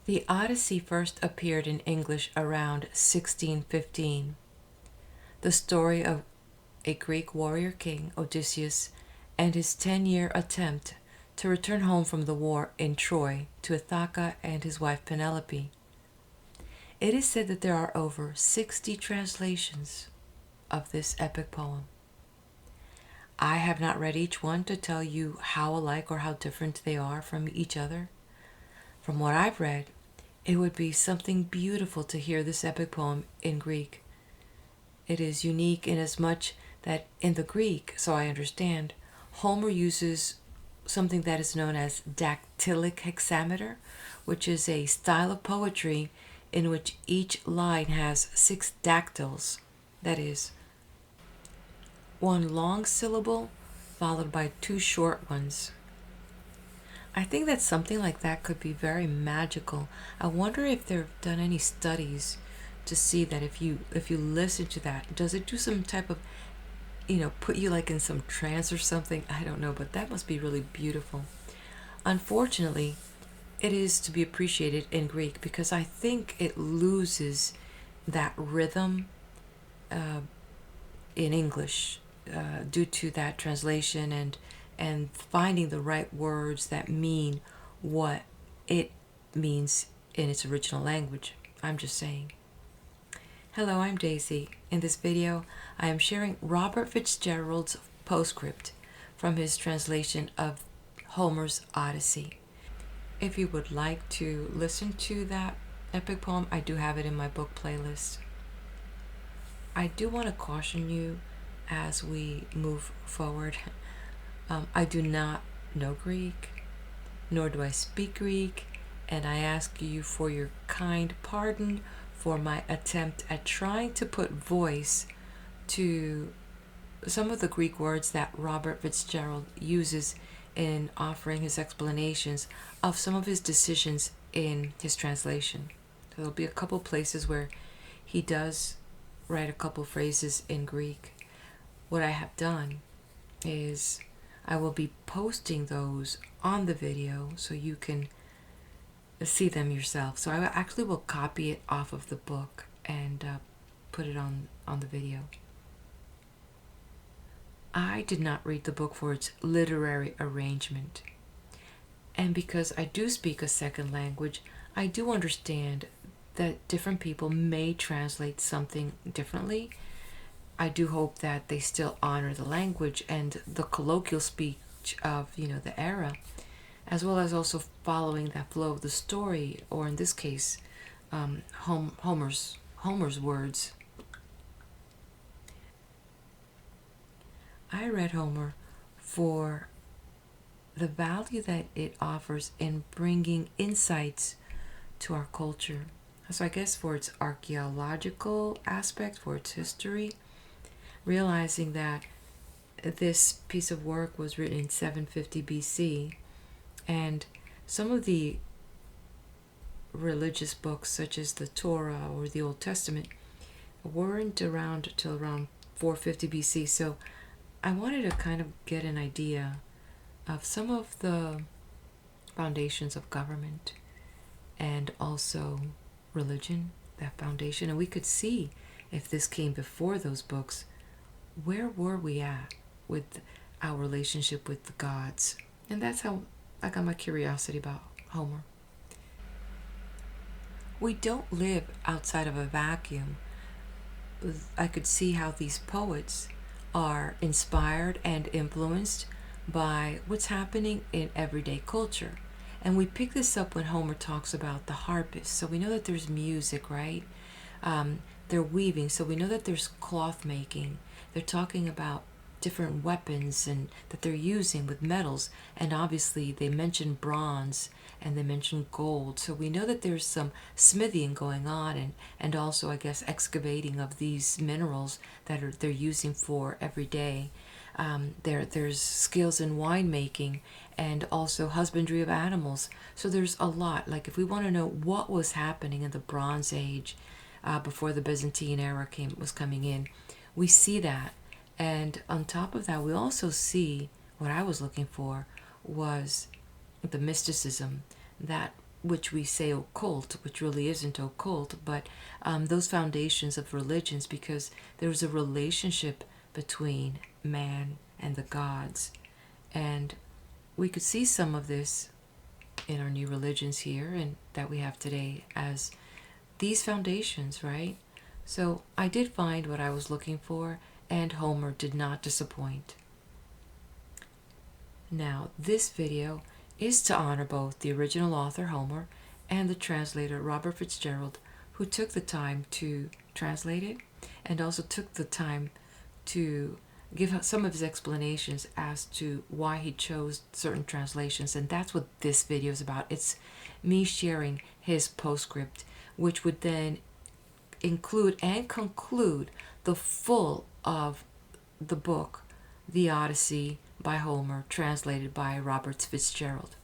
The Odyssey first appeared in English around 1615. The story of a Greek warrior king, Odysseus, and his 10-year attempt to return home from the war in Troy to Ithaca and his wife Penelope. It is said that there are over 60 translations of this epic poem. I have not read each one to tell you how alike or how different they are from each other. From what I've read, it would be something beautiful to hear this epic poem in Greek. It is unique inasmuch that in the Greek, so I understand, Homer uses something that is known as dactylic hexameter, which is a style of poetry in which each line has 6 dactyls, that is, one long syllable followed by 2 short ones. I think that something like that could be very magical. I wonder if they've done any studies to see that if you listen to that, does it do some type of, put you like in some trance or something? I don't know, but that must be really beautiful. Unfortunately, it is to be appreciated in Greek because I think it loses that rhythm in English due to that translation and finding the right words that mean what it means in its original language. I'm just saying. Hello, I'm Daisy. In this video, I am sharing Robert Fitzgerald's Postcript from his translation of Homer's Odyssey. If you would like to listen to that epic poem, I do have it in my book playlist. I do want to caution you as we move forward. I do not know Greek, nor do I speak Greek, and I ask you for your kind pardon for my attempt at trying to put voice to some of the Greek words that Robert Fitzgerald uses in offering his explanations of some of his decisions in his translation. So there'll be a couple places where he does write a couple phrases in Greek. What I have done is I will be posting those on the video so you can see them yourself. So I actually will copy it off of the book and put it on the video. I did not read the book for its literary arrangement. And because I do speak a second language, I do understand that different people may translate something differently. I do hope that they still honor the language and the colloquial speech of, the era, as well as also following that flow of the story, or in this case, Homer's words. I read Homer for the value that it offers in bringing insights to our culture. So I guess for its archaeological aspect, for its history, realizing that this piece of work was written in 750 BC, and some of the religious books such as the Torah or the Old Testament weren't around till around 450 BC. So I wanted to kind of get an idea of some of the foundations of government and also religion, that foundation, and we could see if this came before those books. Where were we at with our relationship with the gods? And that's how I got my curiosity about Homer. We don't live outside of a vacuum. I could see how these poets are inspired and influenced by what's happening in everyday culture. And we pick this up when Homer talks about the harpist. So we know that there's music, right? They're weaving, so we know that there's cloth making. They're talking about different weapons and that they're using with metals, and obviously they mention bronze and they mention gold, so we know that there's some smithing going on, and also I guess excavating of these minerals that they're using for every day. There's skills in winemaking and also husbandry of animals, so there's a lot. Like if we want to know what was happening in the Bronze Age before the Byzantine era was coming in, we see that. And on top of that, we also see what I was looking for was the mysticism that which we say occult, which really isn't occult, but those foundations of religions, because there was a relationship between man and the gods. And we could see some of this in our new religions here and that we have today as these foundations, right? So I did find what I was looking for, and Homer did not disappoint. Now, this video is to honor both the original author Homer and the translator Robert Fitzgerald, who took the time to translate it and also took the time to give some of his explanations as to why he chose certain translations. And that's what this video is about. It's me sharing his postscript, which would then include and conclude the full of the book, The Odyssey by Homer, translated by Robert Fitzgerald.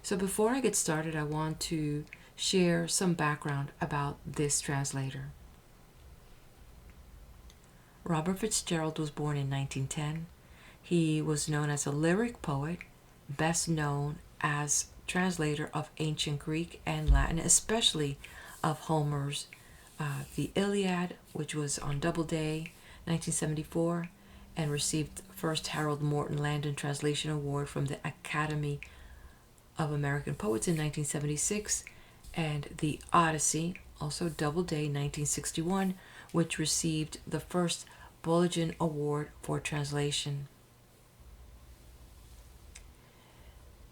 So before I get started, I want to share some background about this translator. Robert Fitzgerald was born in 1910. He was known as a lyric poet, best known as translator of ancient Greek and Latin, especially of Homer's The Iliad, which was on Doubleday, 1974, and received first Harold Morton Landon Translation Award from the Academy of American Poets in 1976, and The Odyssey, also Doubleday, 1961, which received the first Bulletin Award for translation.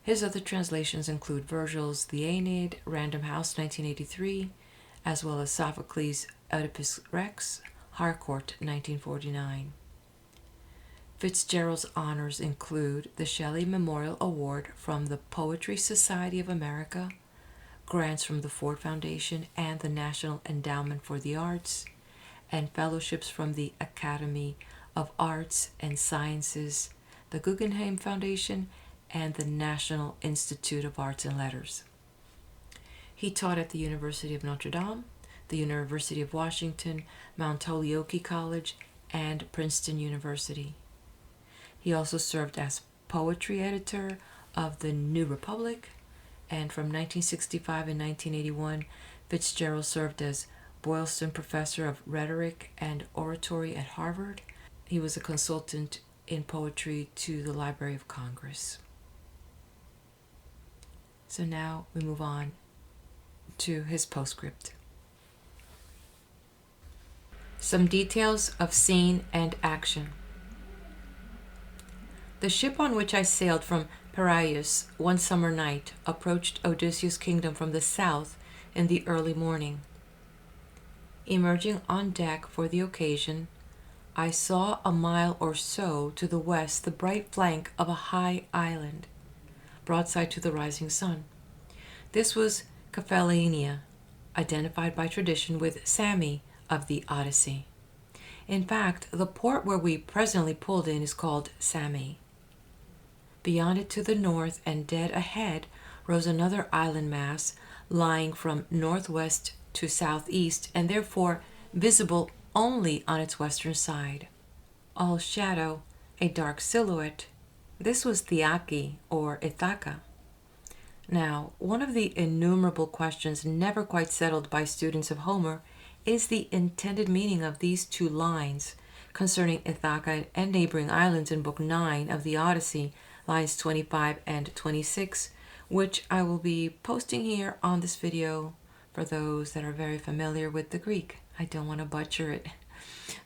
His other translations include Virgil's The Aeneid, Random House, 1983, as well as Sophocles' Oedipus Rex, Harcourt, 1949. Fitzgerald's honors include the Shelley Memorial Award from the Poetry Society of America, grants from the Ford Foundation and the National Endowment for the Arts, and fellowships from the Academy of Arts and Sciences, the Guggenheim Foundation, and the National Institute of Arts and Letters. He taught at the University of Notre Dame, the University of Washington, Mount Holyoke College, and Princeton University. He also served as poetry editor of the New Republic, and from 1965 and 1981, Fitzgerald served as Boylston Professor of Rhetoric and Oratory at Harvard. He was a consultant in poetry to the Library of Congress. So now we move on to his postscript. Some details of scene and action. The ship on which I sailed from Piraeus one summer night approached Odysseus' kingdom from the south in the early morning. Emerging on deck for the occasion, I saw a mile or so to the west the bright flank of a high island, broadside to the rising sun. This was Cephallenia, identified by tradition with Sami of the Odyssey. In fact, the port where we presently pulled in is called Sami. Beyond it to the north and dead ahead rose another island mass lying from northwest to southeast and therefore visible only on its western side. All shadow, a dark silhouette. This was Thiaki or Ithaca. Now, one of the innumerable questions never quite settled by students of Homer is the intended meaning of these two lines concerning Ithaca and neighboring islands in Book 9 of the Odyssey, lines 25 and 26, which I will be posting here on this video for those that are very familiar with the Greek. I don't want to butcher it.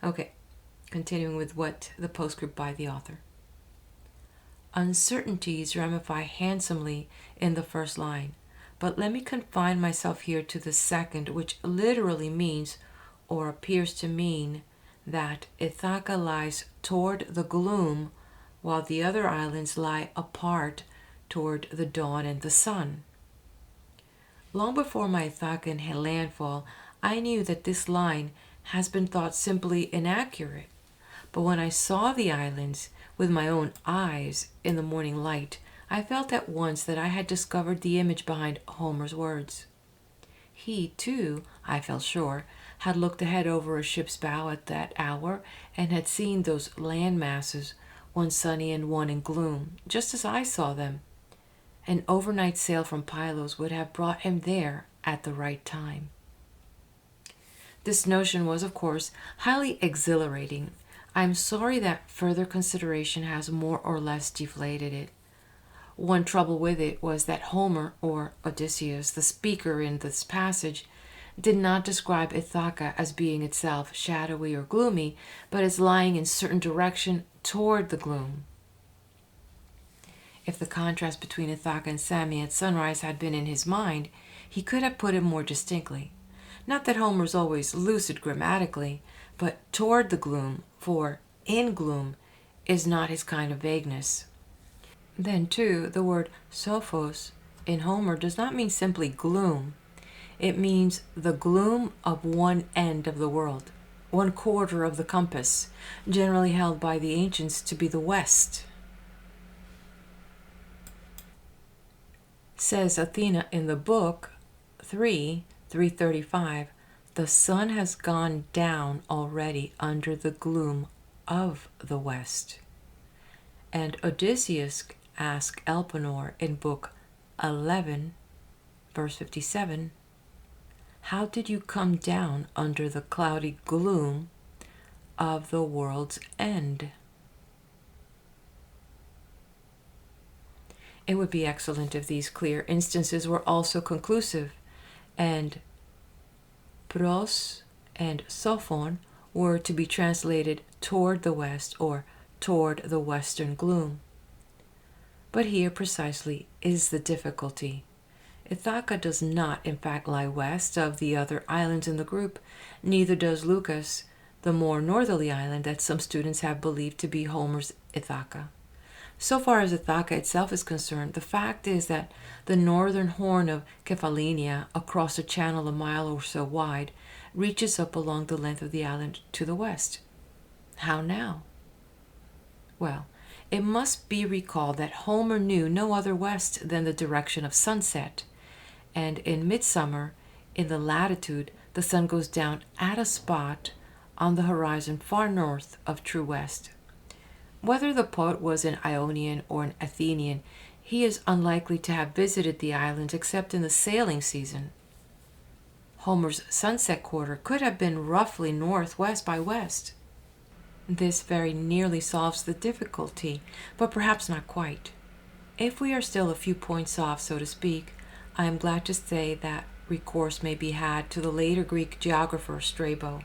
Okay, continuing with what the postscript by the author. Uncertainties ramify handsomely in the first line, but let me confine myself here to the second, which literally means, or appears to mean, that Ithaca lies toward the gloom while the other islands lie apart toward the dawn and the sun. Long before my Ithacan landfall, I knew that this line has been thought simply inaccurate, but when I saw the islands with my own eyes in the morning light, I felt at once that I had discovered the image behind Homer's words. He, too, I felt sure, had looked ahead over a ship's bow at that hour and had seen those land masses, one sunny and one in gloom, just as I saw them. An overnight sail from Pylos would have brought him there at the right time. This notion was, of course, highly exhilarating. I'm sorry that further consideration has more or less deflated it. One trouble with it was that Homer, or Odysseus, the speaker in this passage, did not describe Ithaca as being itself shadowy or gloomy, but as lying in certain direction toward the gloom. If the contrast between Ithaca and Sami at sunrise had been in his mind, he could have put it more distinctly. Not that Homer's always lucid grammatically, but toward the gloom, for in gloom is not his kind of vagueness. Then, too, the word sophos in Homer does not mean simply gloom. It means the gloom of one end of the world, one quarter of the compass, generally held by the ancients to be the west. Says Athena in the book 3:335, the sun has gone down already under the gloom of the west. And Odysseus asked Elpenor in book 11, verse 57, how did you come down under the cloudy gloom of the world's end? It would be excellent if these clear instances were also conclusive, and pros and sophon were to be translated toward the west or toward the western gloom. But here precisely is the difficulty. Ithaca does not, in fact, lie west of the other islands in the group, neither does Lucas, the more northerly island that some students have believed to be Homer's Ithaca. So far as Ithaca itself is concerned, the fact is that the northern horn of Cephallenia, across a channel a mile or so wide, reaches up along the length of the island to the west. How now? Well, it must be recalled that Homer knew no other west than the direction of sunset, and in midsummer, in the latitude, the sun goes down at a spot on the horizon far north of true west. Whether the poet was an Ionian or an Athenian, he is unlikely to have visited the islands except in the sailing season. Homer's sunset quarter could have been roughly northwest by west. This very nearly solves the difficulty, but perhaps not quite. If we are still a few points off, so to speak, I am glad to say that recourse may be had to the later Greek geographer Strabo.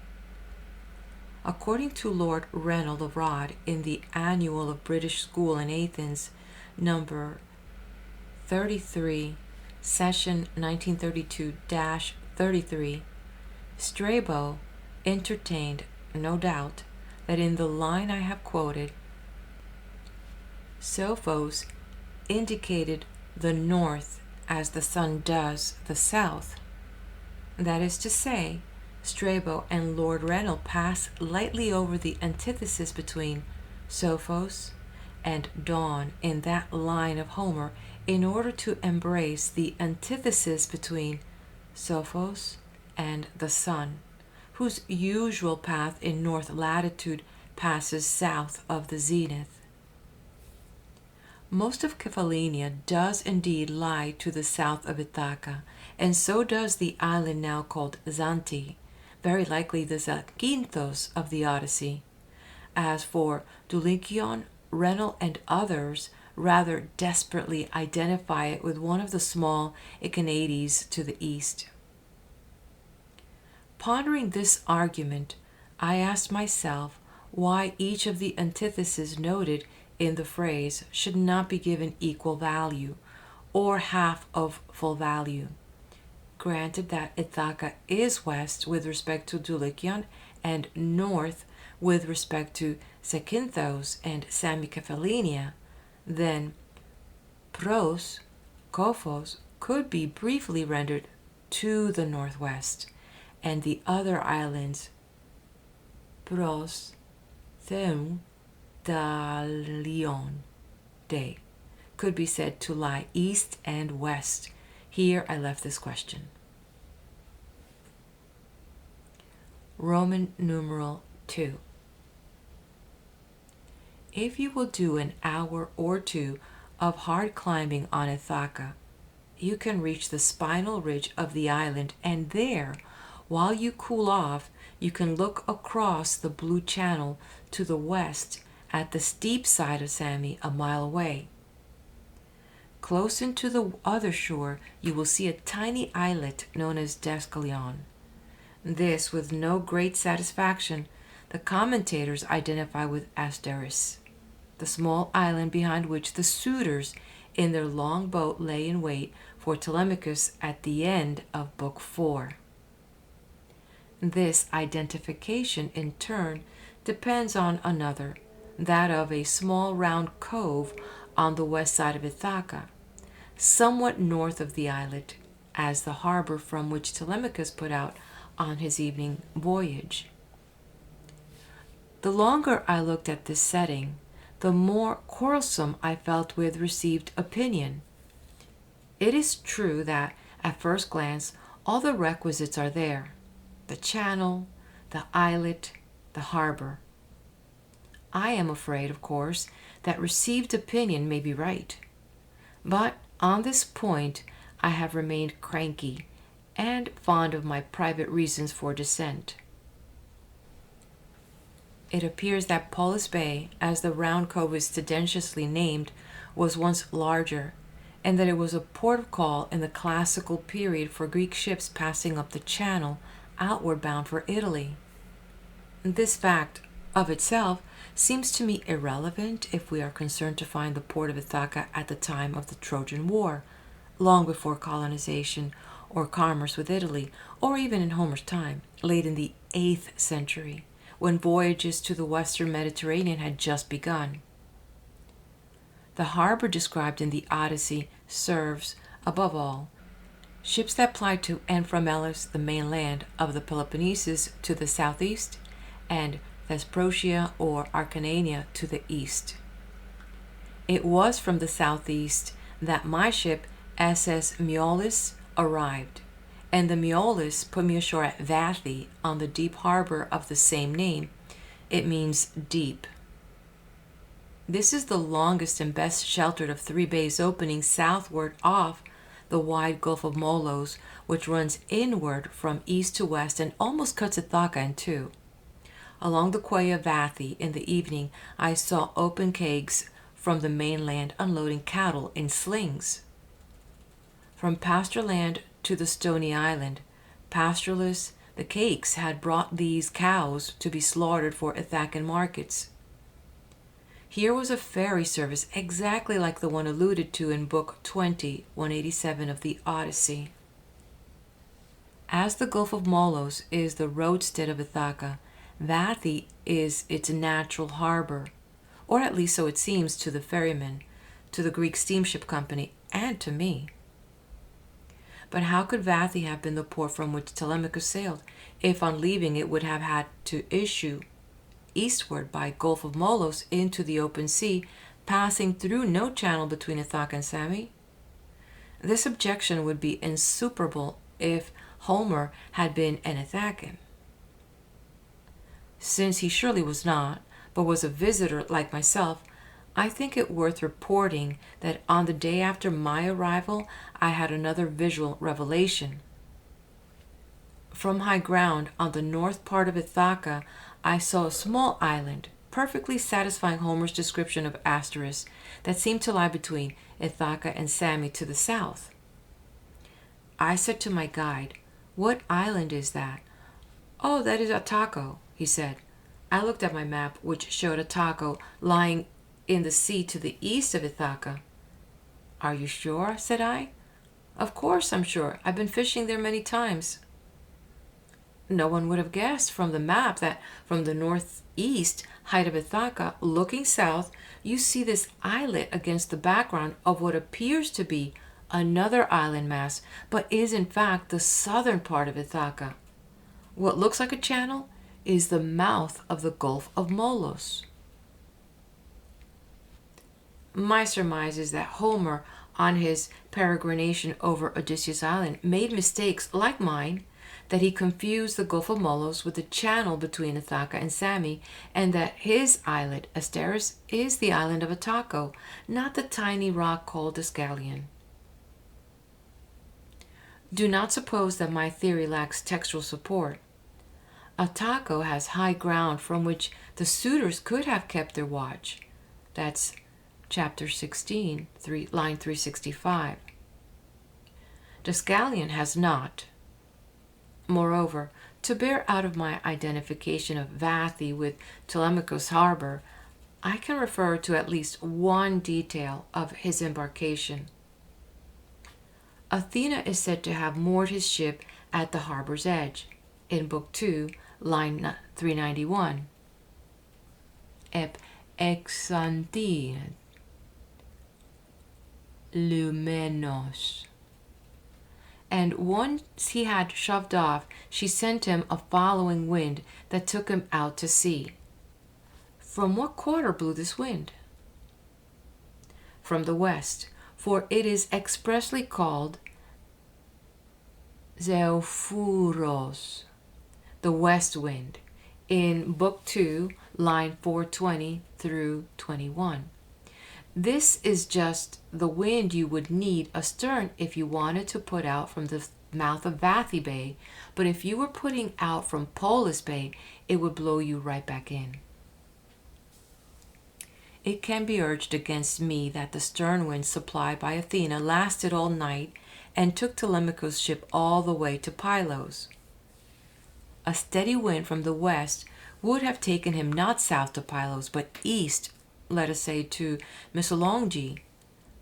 According to Lord Rennell of Rod in the Annual of British School in Athens, number 33, session 1932-33, Strabo entertained no doubt that in the line I have quoted, Sophos indicated the north as the sun does the south. That is to say, Strabo and Lord Rennell pass lightly over the antithesis between Sophos and dawn in that line of Homer in order to embrace the antithesis between Sophos and the sun, whose usual path in north latitude passes south of the zenith. Most of Cephallenia does indeed lie to the south of Ithaca, and so does the island now called Zante, very likely the Zakynthos of the Odyssey. As for Dulichion, Rennell, and others rather desperately identify it with one of the small Echinades to the east. Pondering this argument, I asked myself why each of the antitheses noted in the phrase should not be given equal value, or half of full value. Granted that Ithaca is west with respect to Dulichion and north with respect to Zakynthos and Samicephallenia, then pros, kophos could be briefly rendered to the northwest, and the other islands pros theum da Lion de could be said to lie east and west. Here I left this question. Roman numeral 2. If you will do an hour or two of hard climbing on Ithaca, you can reach the spinal ridge of the island, and there, while you cool off, you can look across the blue channel to the west at the steep side of Sami a mile away. Close into the other shore, you will see a tiny islet known as Deucalion. This, with no great satisfaction, the commentators identify with Asteris, the small island behind which the suitors in their long boat lay in wait for Telemachus at the end of Book 4. This identification, in turn, depends on another, that of a small round cove on the west side of Ithaca, somewhat north of the islet, as the harbor from which Telemachus put out on his evening voyage. The longer I looked at this setting, the more quarrelsome I felt with received opinion. It is true that, at first glance, all the requisites are there: the channel, the islet, the harbor. I am afraid, of course, that received opinion may be right. But on this point I have remained cranky and fond of my private reasons for dissent. It appears that Paulus Bay, as the round cove is tendentiously named, was once larger, and that it was a port of call in the classical period for Greek ships passing up the channel outward bound for Italy. This fact of itself seems to me irrelevant if we are concerned to find the port of Ithaca at the time of the Trojan War, long before colonization or commerce with Italy, or even in Homer's time, late in the 8th century, when voyages to the western Mediterranean had just begun. The harbor described in the Odyssey serves, above all, ships that ply to and from Elis, the mainland of the Peloponnesus, to the southeast, and Thesprotia or Acarnania to the east. It was from the southeast that my ship, SS Miolis, arrived, and the Miolis put me ashore at Vathi on the deep harbor of the same name. It means deep. This is the longest and best sheltered of 3 bays opening southward off the wide Gulf of Molos, which runs inward from east to west and almost cuts Ithaca in two. Along the quay of Vathi in the evening I saw open kegs from the mainland unloading cattle in slings. From pasture land to the stony island, pastureless, the caiques had brought these cows to be slaughtered for Ithacan markets. Here was a ferry service exactly like the one alluded to in Book 20, 187 of the Odyssey. As the Gulf of Molos is the roadstead of Ithaca, Vathi is its natural harbor, or at least so it seems to the ferryman, to the Greek steamship company, and to me. But how could Vathi have been the port from which Telemachus sailed, if on leaving it would have had to issue eastward by Gulf of Molos into the open sea, passing through no channel between Ithaca and Sami? This objection would be insuperable if Homer had been an Ithacan. Since he surely was not, but was a visitor like myself, I think it worth reporting that on the day after my arrival, I had another visual revelation. From high ground on the north part of Ithaca, I saw a small island, perfectly satisfying Homer's description of Asteris, that seemed to lie between Ithaca and Sami to the south. I said to my guide, "What island is that?" "Oh, that is Ataco," he said. I looked at my map, which showed Ataco lying in the sea to the east of Ithaca. "Are you sure?" said I. "Of course I'm sure. I've been fishing there many times." No one would have guessed from the map that from the northeast height of Ithaca, looking south, you see this islet against the background of what appears to be another island mass, but is in fact the southern part of Ithaca. What looks like a channel is the mouth of the Gulf of Molos. My surmise is that Homer, on his peregrination over Odysseus Island, made mistakes like mine that he confused the Gulf of Molos with the channel between Ithaca and Sami, and that his islet, Asteris, is the island of Ataco, not the tiny rock called Deucalion. Do not suppose that my theory lacks textual support. Ataco has high ground from which the suitors could have kept their watch. That's chapter 16, line 365. Deucalion has not. Moreover, to bear out of my identification of Vathi with Telemachus harbor, I can refer to at least one detail of his embarkation. Athena is said to have moored his ship at the harbor's edge, in Book 2, line 391. Ep exantine lumenos. And once he had shoved off, she sent him a following wind that took him out to sea. From what quarter blew this wind? From the west, for it is expressly called Zeophuros, the west wind, in Book 2, line 420 through 21. This is just the wind you would need astern if you wanted to put out from the mouth of Vathi Bay, but if you were putting out from Polis Bay, it would blow you right back in. It can be urged against me that the stern wind supplied by Athena lasted all night and took Telemachus' ship all the way to Pylos. A steady wind from the west would have taken him not south to Pylos, but east, let us say, to Mythology.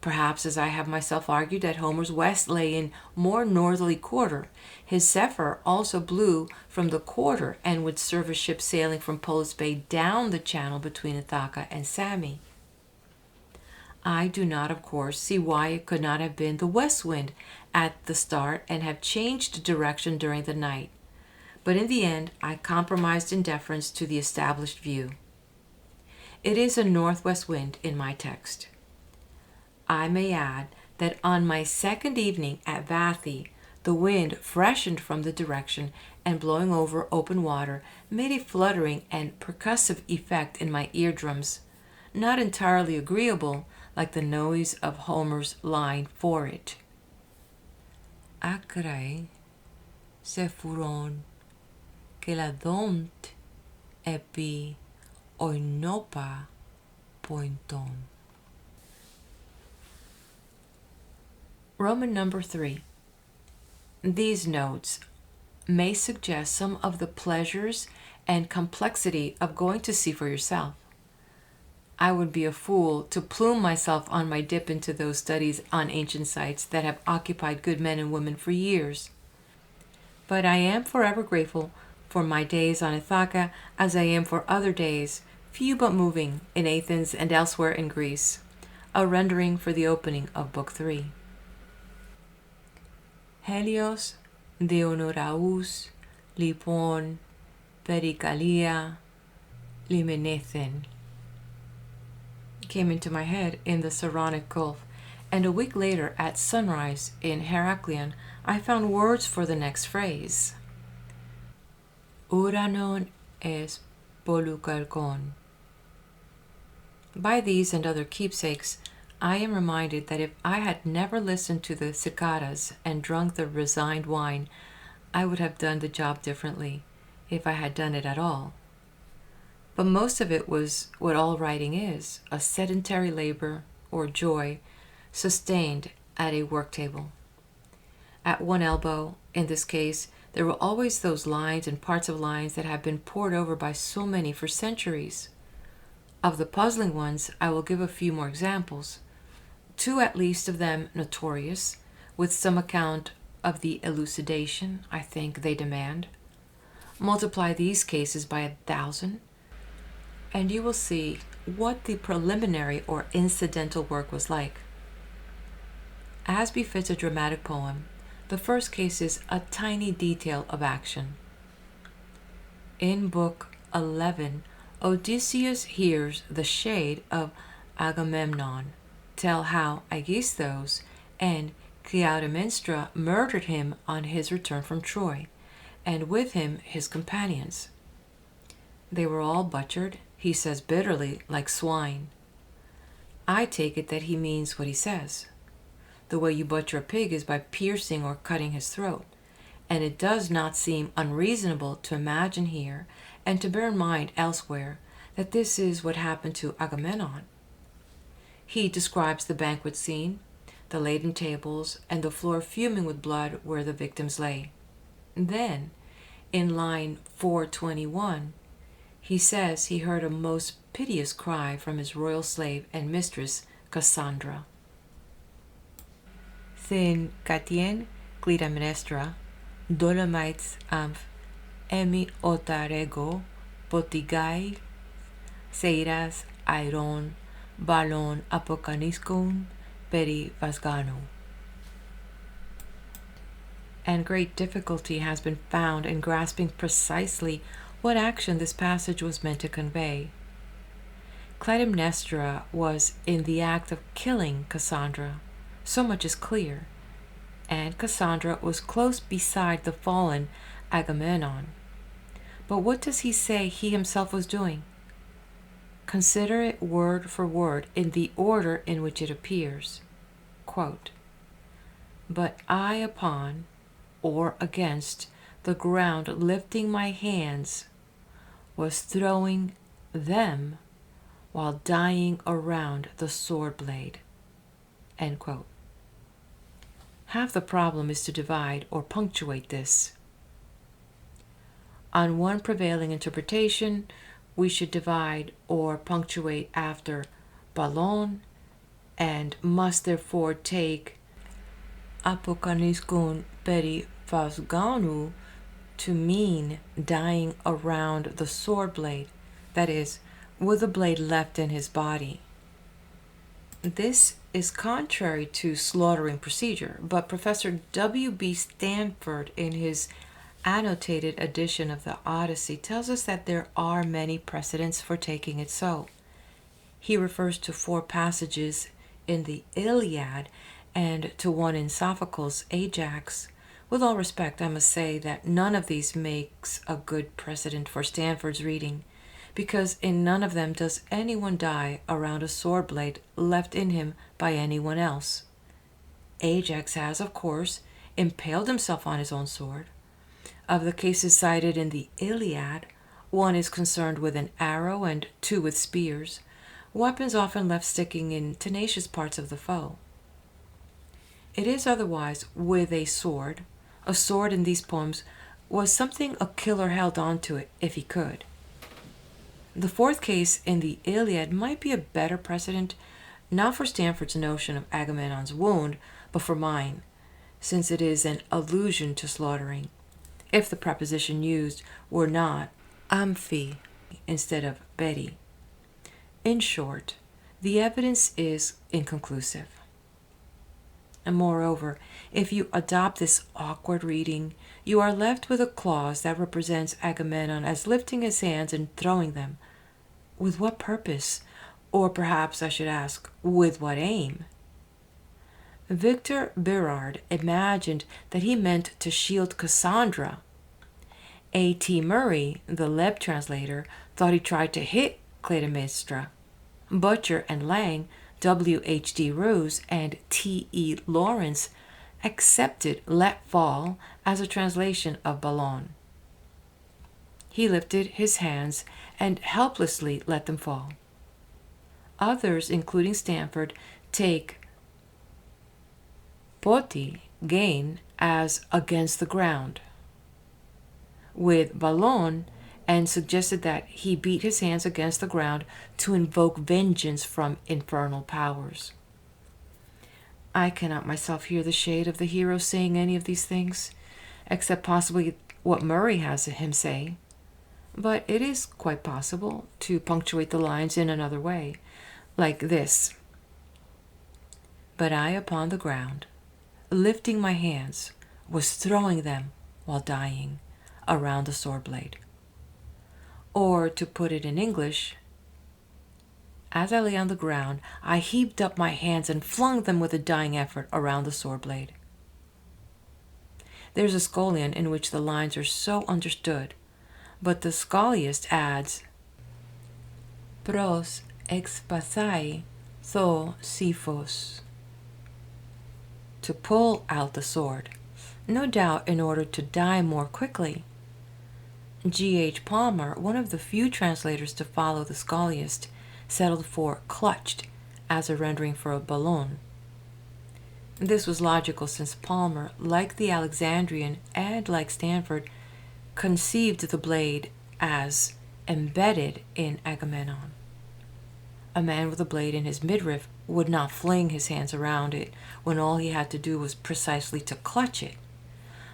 Perhaps, as I have myself argued, that Homer's west lay in more northerly quarter. His zephyr also blew from the quarter and would serve a ship sailing from Polis Bay down the channel between Ithaca and Sami. I do not, of course, see why it could not have been the west wind at the start and have changed direction during the night. But in the end, I compromised in deference to the established view. It is a northwest wind in my text. I may add that on my second evening at Vathi, the wind freshened from the direction and blowing over open water made a fluttering and percussive effect in my eardrums, not entirely agreeable like the noise of Homer's line for it. Acrae se furon que la dont epi oinopa pointon. Roman number 3. These notes may suggest some of the pleasures and complexity of going to sea for yourself. I would be a fool to plume myself on my dip into those studies on ancient sites that have occupied good men and women for years. But I am forever grateful for my days on Ithaca as I am for other days, few but moving, in Athens and elsewhere in Greece. A rendering for the opening of Book 3. Helios Deonoraus Lipon Pericalia Limenethen came into my head in the Saronic Gulf, and a week later at sunrise in Heraklion I found words for the next phrase. Uranon es polukalkon. By these and other keepsakes, I am reminded that if I had never listened to the cicadas and drunk the resigned wine, I would have done the job differently, if I had done it at all. But most of it was what all writing is, a sedentary labor, or joy, sustained at a work table. At one elbow, in this case, there were always those lines and parts of lines that have been pored over by so many for centuries. Of the puzzling ones, I will give a few more examples, 2 at least of them notorious, with some account of the elucidation I think they demand. Multiply these cases by 1,000, and you will see what the preliminary or incidental work was like. As befits a dramatic poem, the first case is a tiny detail of action. In Book 11, Odysseus hears the shade of Agamemnon tell how Aegisthus and Clytemnestra murdered him on his return from Troy, and with him his companions. They were all butchered, he says bitterly, like swine. I take it that he means what he says. The way you butcher a pig is by piercing or cutting his throat, and it does not seem unreasonable to imagine here, and to bear in mind elsewhere, that this is what happened to Agamemnon. He describes the banquet scene, the laden tables, and the floor fuming with blood where the victims lay. Then, in line 421, he says he heard a most piteous cry from his royal slave and mistress, Cassandra. Thin Katien Clytemnestra, Dolomites amph, emi otarego, potigai, seiras, iron, balon apokaniskon, peri vasgano. And great difficulty has been found in grasping precisely what action this passage was meant to convey. Clytemnestra was in the act of killing Cassandra, so much is clear, and Cassandra was close beside the fallen Agamemnon. But what does he say he himself was doing? Consider it word for word in the order in which it appears. Quote, "But I upon, or against, the ground lifting my hands, was throwing them while dying around the sword blade." End quote. Half the problem is to divide or punctuate this. On one prevailing interpretation, we should divide or punctuate after balon, and must therefore take apokaniskon peri vasganu to mean dying around the sword blade, that is, with the blade left in his body. This is contrary to slaughtering procedure, but Professor W.B. Stanford, in his annotated edition of the Odyssey, tells us that there are many precedents for taking it so. He refers to 4 passages in the Iliad and to one in Sophocles' Ajax. With all respect, I must say that none of these makes a good precedent for Stanford's reading, because in none of them does anyone die around a sword blade left in him by anyone else. Ajax has, of course, impaled himself on his own sword. Of the cases cited in the Iliad, 1 is concerned with an arrow and 2 with spears, weapons often left sticking in tenacious parts of the foe. It is otherwise with a sword. A sword in these poems was something a killer held on to it if he could. The 4th case in the Iliad might be a better precedent, not for Stanford's notion of Agamemnon's wound, but for mine, since it is an allusion to slaughtering, if the preposition used were not amphi instead of beti. In short, the evidence is inconclusive. And moreover, if you adopt this awkward reading, you are left with a clause that represents Agamemnon as lifting his hands and throwing them. With what purpose? Or perhaps I should ask, with what aim? Victor Berard imagined that he meant to shield Cassandra. A.T. Murray, the Leb translator, thought he tried to hit Clytemnestra. Butcher and Lang, W.H.D. Rose, and T.E. Lawrence accepted let fall as a translation of balon. He lifted his hands and helplessly let them fall. Others, including Stanford, take poti, gain, as against the ground, with balon, and suggested that he beat his hands against the ground to invoke vengeance from infernal powers. I cannot myself hear the shade of the hero saying any of these things, except possibly what Murray has him say. But it is quite possible to punctuate the lines in another way, like this. But I upon the ground, lifting my hands, was throwing them while dying around the sword blade. Or, to put it in English, as I lay on the ground, I heaped up my hands and flung them with a dying effort around the sword blade. There's a scholion in which the lines are so understood, but the scholiast adds, pros expasai tho siphos, to pull out the sword, no doubt in order to die more quickly. G.H. Palmer, one of the few translators to follow the scholiast, settled for clutched as a rendering for a ballon. This was logical since Palmer, like the Alexandrian and like Stanford, conceived the blade as embedded in Agamemnon. A man with a blade in his midriff would not fling his hands around it when all he had to do was precisely to clutch it.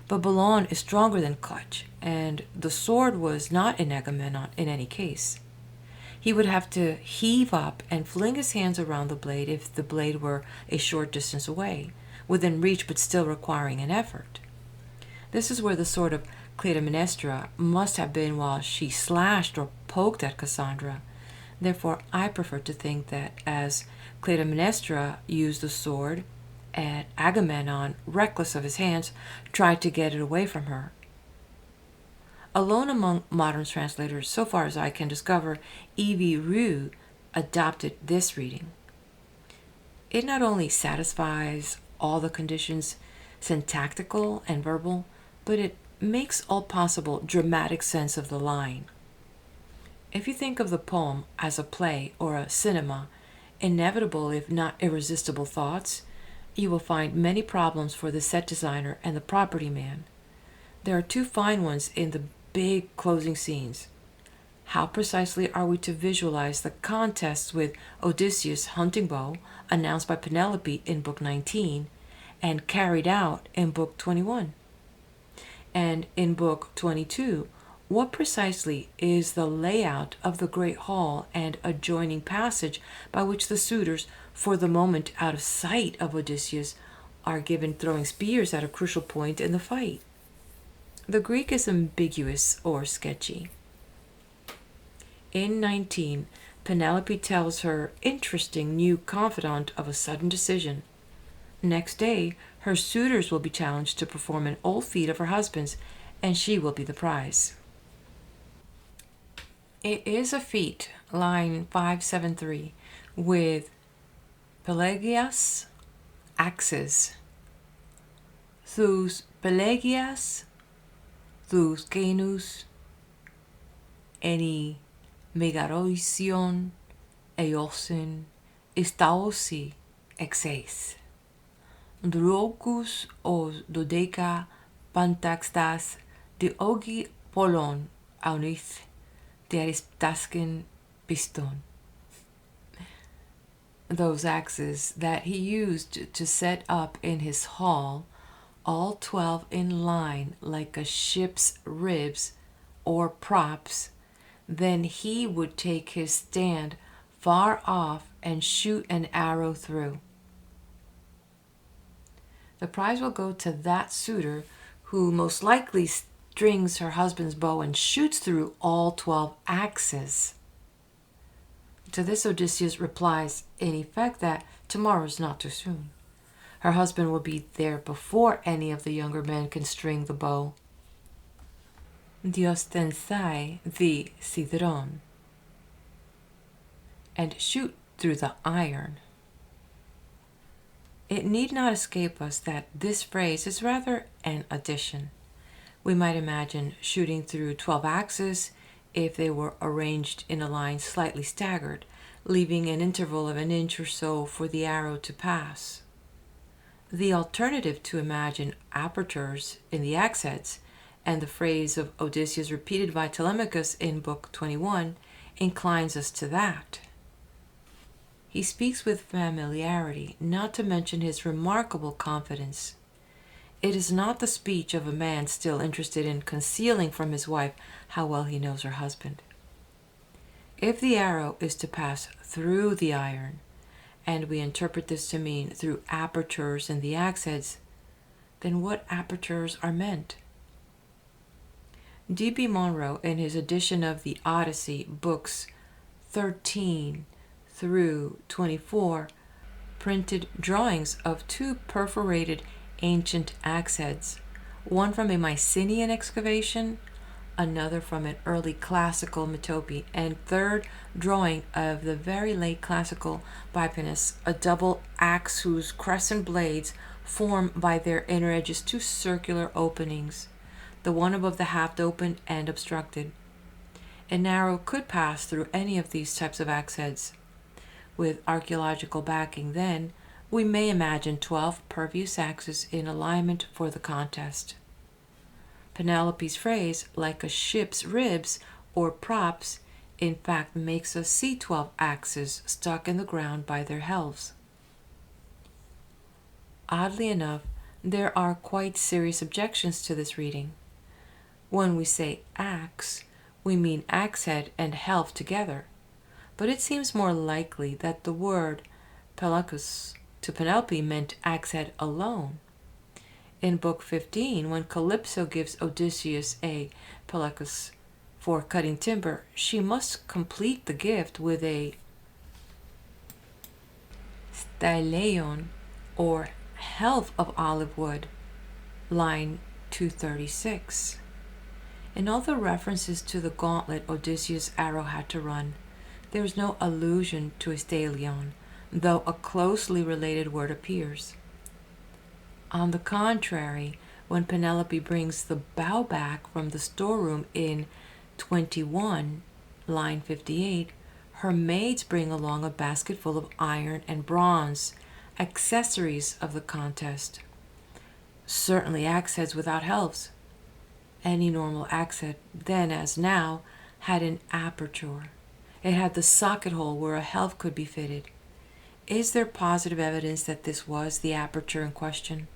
But ballon is stronger than clutch, and the sword was not in Agamemnon in any case. He would have to heave up and fling his hands around the blade if the blade were a short distance away, within reach but still requiring an effort. This is where the sword of Clytemnestra must have been while she slashed or poked at Cassandra. Therefore, I prefer to think that as Clytemnestra used the sword, and Agamemnon, reckless of his hands, tried to get it away from her. Alone among modern translators, so far as I can discover, E.V. Rieu adopted this reading. It not only satisfies all the conditions, syntactical and verbal, but it makes all possible dramatic sense of the line. If you think of the poem as a play or a cinema, inevitable if not irresistible thoughts, you will find many problems for the set designer and the property man. There are two fine ones in the big closing scenes. How precisely are we to visualize the contests with Odysseus' hunting bow announced by Penelope in Book 19 and carried out in Book 21? And in Book 22, what precisely is the layout of the great hall and adjoining passage by which the suitors, for the moment out of sight of Odysseus, are given throwing spears at a crucial point in the fight? The Greek is ambiguous or sketchy. In 19, Penelope tells her interesting new confidant of a sudden decision. Next day, her suitors will be challenged to perform an old feat of her husband's, and she will be the prize. It is a feat, line 573, with Pelagias axes. Thus Pelagias, thus genus, eni megaroision, eosin, istaosi exeis. Drocus os dodeca pantaxtas de ogi polon aunith de aristaskin piston. Those axes that he used to set up in his hall, all 12 in line like a ship's ribs or props, then he would take his stand far off and shoot an arrow through. The prize will go to that suitor who most likely strings her husband's bow and shoots through all 12 axes. To this Odysseus replies in effect that tomorrow is not too soon. Her husband will be there before any of the younger men can string the bow. Diostensai the sidron, and shoot through the iron. It need not escape us that this phrase is rather an addition. We might imagine shooting through 12 axes if they were arranged in a line slightly staggered, leaving an interval of an inch or so for the arrow to pass. The alternative to imagine apertures in the axe heads, and the phrase of Odysseus repeated by Telemachus in Book 21, inclines us to that. He speaks with familiarity, not to mention his remarkable confidence. It is not the speech of a man still interested in concealing from his wife how well he knows her husband. If the arrow is to pass through the iron, and we interpret this to mean through apertures in the axe heads, then what apertures are meant? D.B. Monroe, in his edition of the Odyssey, books 13 through 24, printed drawings of 2 perforated ancient axe heads, one from a Mycenaean excavation, another from an early classical metope, and third drawing of the very late classical Bipinus, a double axe whose crescent blades form by their inner edges two circular openings, the one above the haft open and obstructed. An arrow could pass through any of these types of axe heads. With archaeological backing, then, we may imagine 12 pervious axes in alignment for the contest. Penelope's phrase, like a ship's ribs or props, in fact makes us see 12 axes stuck in the ground by their helves. Oddly enough, there are quite serious objections to this reading. When we say axe, we mean axe head and helve together, but it seems more likely that the word pelacus to Penelope meant axe head alone. In Book 15, when Calypso gives Odysseus a pelacus for cutting timber, she must complete the gift with a styleion, or helve of olive wood, line 236. In all the references to the gauntlet Odysseus' arrow had to run, there is no allusion to a styleion, though a closely related word appears. On the contrary, when Penelope brings the bow back from the storeroom in 21, line 58, her maids bring along a basket full of iron and bronze, accessories of the contest. Certainly axe heads without helves. Any normal axe head, then as now, had an aperture. It had the socket hole where a helve could be fitted. Is there positive evidence that this was the aperture in question?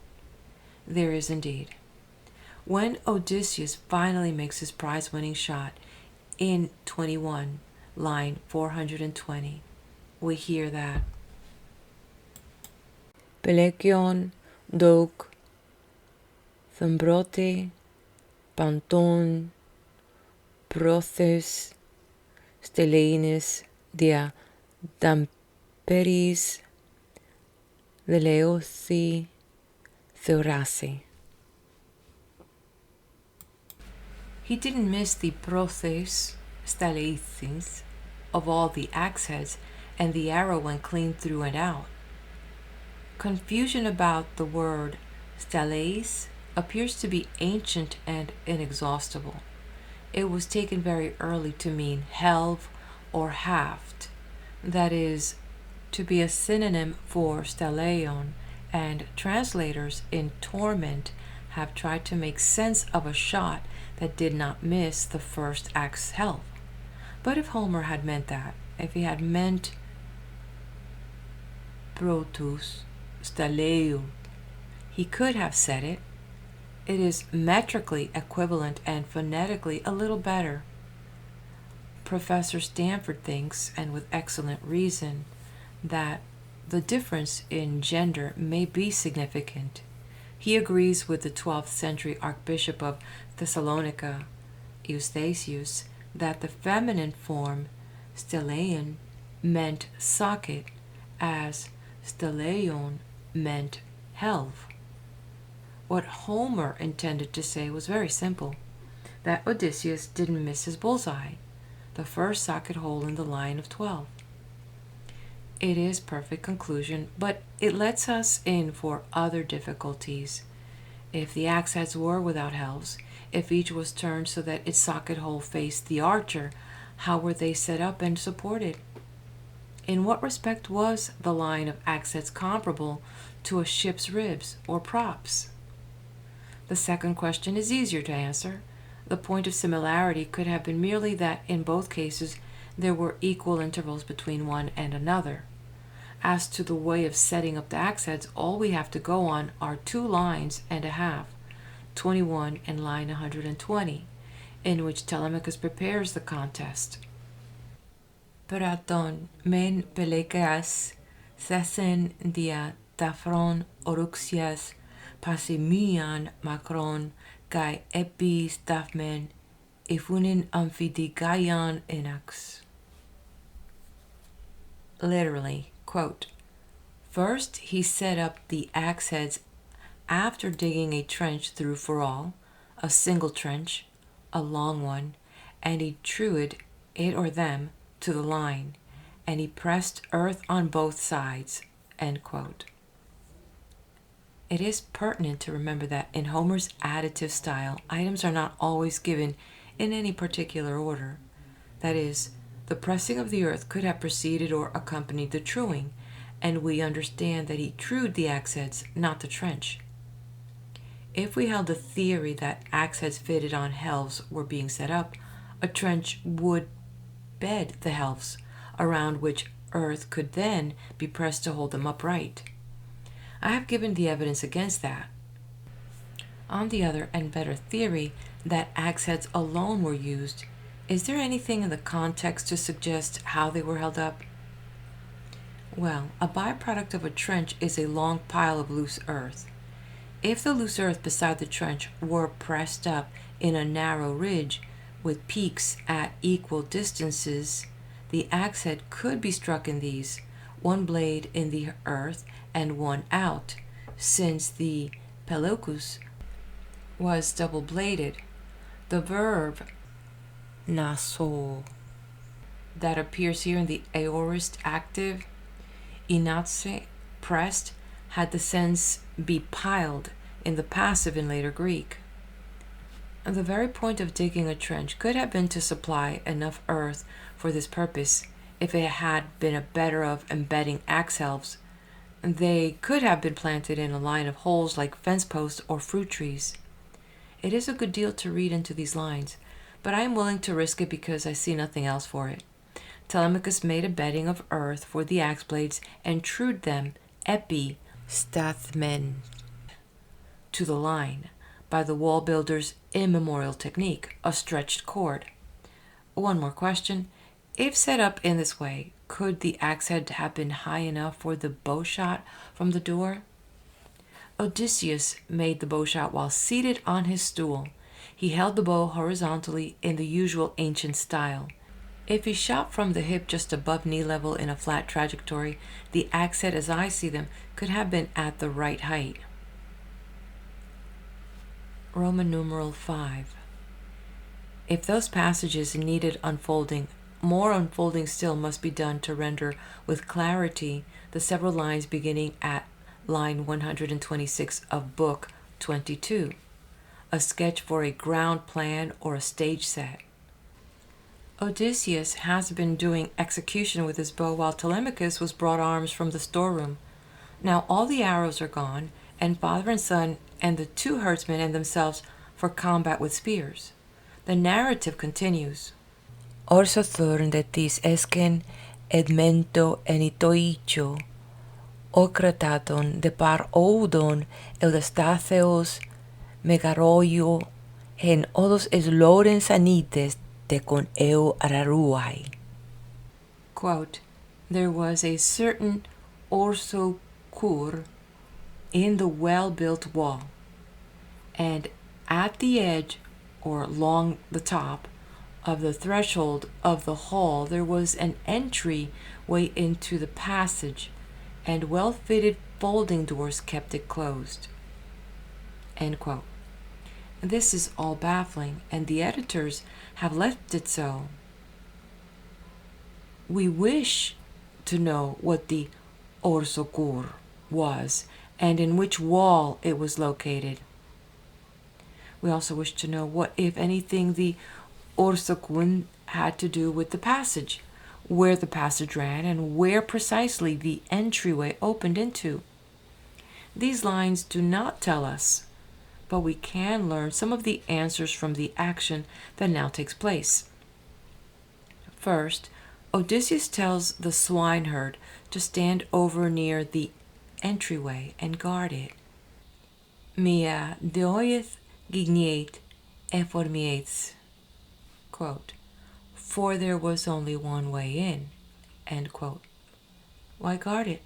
There is indeed. When Odysseus finally makes his prize-winning shot in 21, line 420, we hear that Pelekion, Dok, Thambrote, Panton, Prothes, Stelenis, Dia Damperis, Veleothi, Theorasi. He didn't miss the Prothes, Staleithins, of all the axe heads, and the arrow went clean through and out. Confusion about the word staleis appears to be ancient and inexhaustible. It was taken very early to mean helve or haft, that is, to be a synonym for styleion, and translators in torment have tried to make sense of a shot that did not miss the first axe helve. But if Homer had meant that, if he had meant protus staleio, he could have said it. It is metrically equivalent and phonetically a little better. Professor Stanford thinks, and with excellent reason, that the difference in gender may be significant. He agrees with the 12th century Archbishop of Thessalonica, Eustathius, that the feminine form styleion meant socket, as styleion meant helve. What Homer intended to say was very simple, that Odysseus didn't miss his bullseye, the first socket hole in the line of 12. It is perfect conclusion, but it lets us in for other difficulties. If the axe heads were without helves, if each was turned so that its socket hole faced the archer, how were they set up and supported? In what respect was the line of axe heads comparable to a ship's ribs or props? The second question is easier to answer. The point of similarity could have been merely that in both cases there were equal intervals between one and another. As to the way of setting up the axe heads, all we have to go on are 2 lines and a half, 21 and line 120, in which Telemachus prepares the contest. Peraton men pelekeas, sesen dia tafron oruxias, pasimian macron, kai epis tafmen, ifunin amphidigaion enax. Literally, quote, first he set up the axe heads after digging a trench through for all, a single trench, a long one, and he trued it or them to the line, and he pressed earth on both sides. End quote. It is pertinent to remember that in Homer's additive style, items are not always given in any particular order. That is, the pressing of the earth could have preceded or accompanied the truing, and we understand that he trued the axe heads, not the trench. If we held the theory that axe heads fitted on helves were being set up, a trench would bed the helves, around which earth could then be pressed to hold them upright. I have given the evidence against that. On the other and better theory that axe heads alone were used, is there anything in the context to suggest how they were held up? Well, a byproduct of a trench is a long pile of loose earth. If the loose earth beside the trench were pressed up in a narrow ridge with peaks at equal distances, the axe head could be struck in these, one blade in the earth and one out, since the pelocus was double-bladed. The verb naso that appears here in the aorist active, inatse, pressed, had the sense be piled in the passive in later Greek. The very point of digging a trench could have been to supply enough earth for this purpose. If it had been a better of embedding axe helves, they could have been planted in a line of holes like fence posts or fruit trees. It is a good deal to read into these lines, but I am willing to risk it because I see nothing else for it. Telemachus made a bedding of earth for the axe blades and trued them epi stathmen to the line by the wall builder's immemorial technique, a stretched cord. One more question. If set up in this way, could the axe head have been high enough for the bow shot from the door? Odysseus made the bow shot while seated on his stool. He held the bow horizontally in the usual ancient style. If he shot from the hip just above knee level in a flat trajectory, the axe head as I see them could have been at the right height. Roman numeral 5. If those passages needed unfolding, more unfolding still must be done to render with clarity the several lines beginning at line 126 of Book 22, a sketch for a ground plan or a stage set. Odysseus has been doing execution with his bow while Telemachus was brought arms from the storeroom. Now all the arrows are gone, and father and son and the two herdsmen and themselves for combat with spears. The narrative continues. Orso thorndetis esken edmento enitoicho, okrataton de par oudon eudastatheos megaroio hen odos esloren sanites de con eu araruai. Quote, there was a certain orso cur in the well-built wall, and at the edge or along the top of the threshold of the hall there was an entry way into the passage, and well-fitted folding doors kept it closed. End quote. This is all baffling, and the editors have left it so. We wish to know what the orsocur was and in which wall it was located. We also wish to know what, if anything, the orsocun had to do with the passage, where the passage ran, and where precisely the entryway opened into. These lines do not tell us, but we can learn some of the answers from the action that now takes place. First, Odysseus tells the swineherd to stand over near the entryway and guard it. Mia deoith gigniate eformiates. Quote, for there was only one way in. End quote. Why guard it?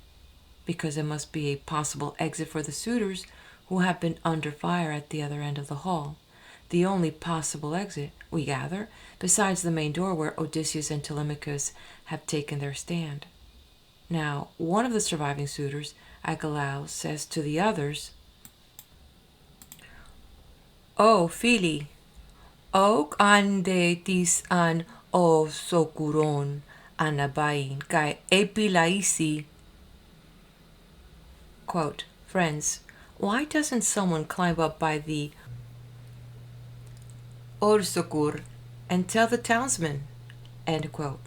Because it must be a possible exit for the suitors who have been under fire at the other end of the hall. The only possible exit, we gather, besides the main door where Odysseus and Telemachus have taken their stand. Now, one of the surviving suitors, Agelaus, says to the others, O fili, ok ande tis an o sokuron anabain kai epilaisi. Quote, friends, why doesn't someone climb up by the Orsokur and tell the townsmen? End quote.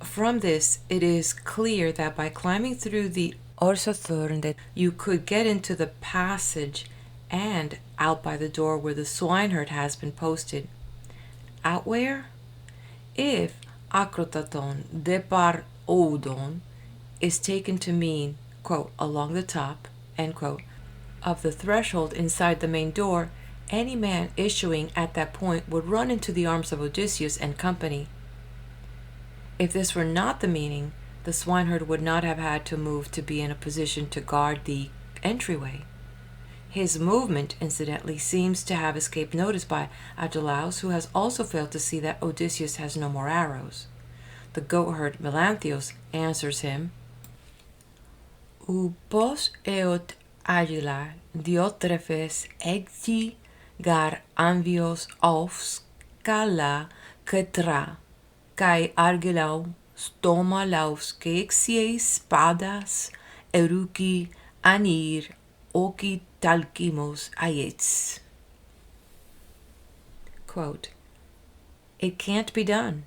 From this, it is clear that by climbing through the Orsothurn that you could get into the passage and out by the door where the swineherd has been posted. Out where? If akrotaton depar odon is taken to mean, quote, along the top, end quote, of the threshold inside the main door, any man issuing at that point would run into the arms of Odysseus and company. If this were not the meaning, the swineherd would not have had to move to be in a position to guard the entryway. His movement, incidentally, seems to have escaped notice by Agelaus, who has also failed to see that Odysseus has no more arrows. The goatherd Melanthios answers him, Upos eot agila diotrephes egti gar anvios auf scala ketra, kai argelau stoma laus kexie spadas eruki anir oki talkimos ayets. Quote, it can't be done.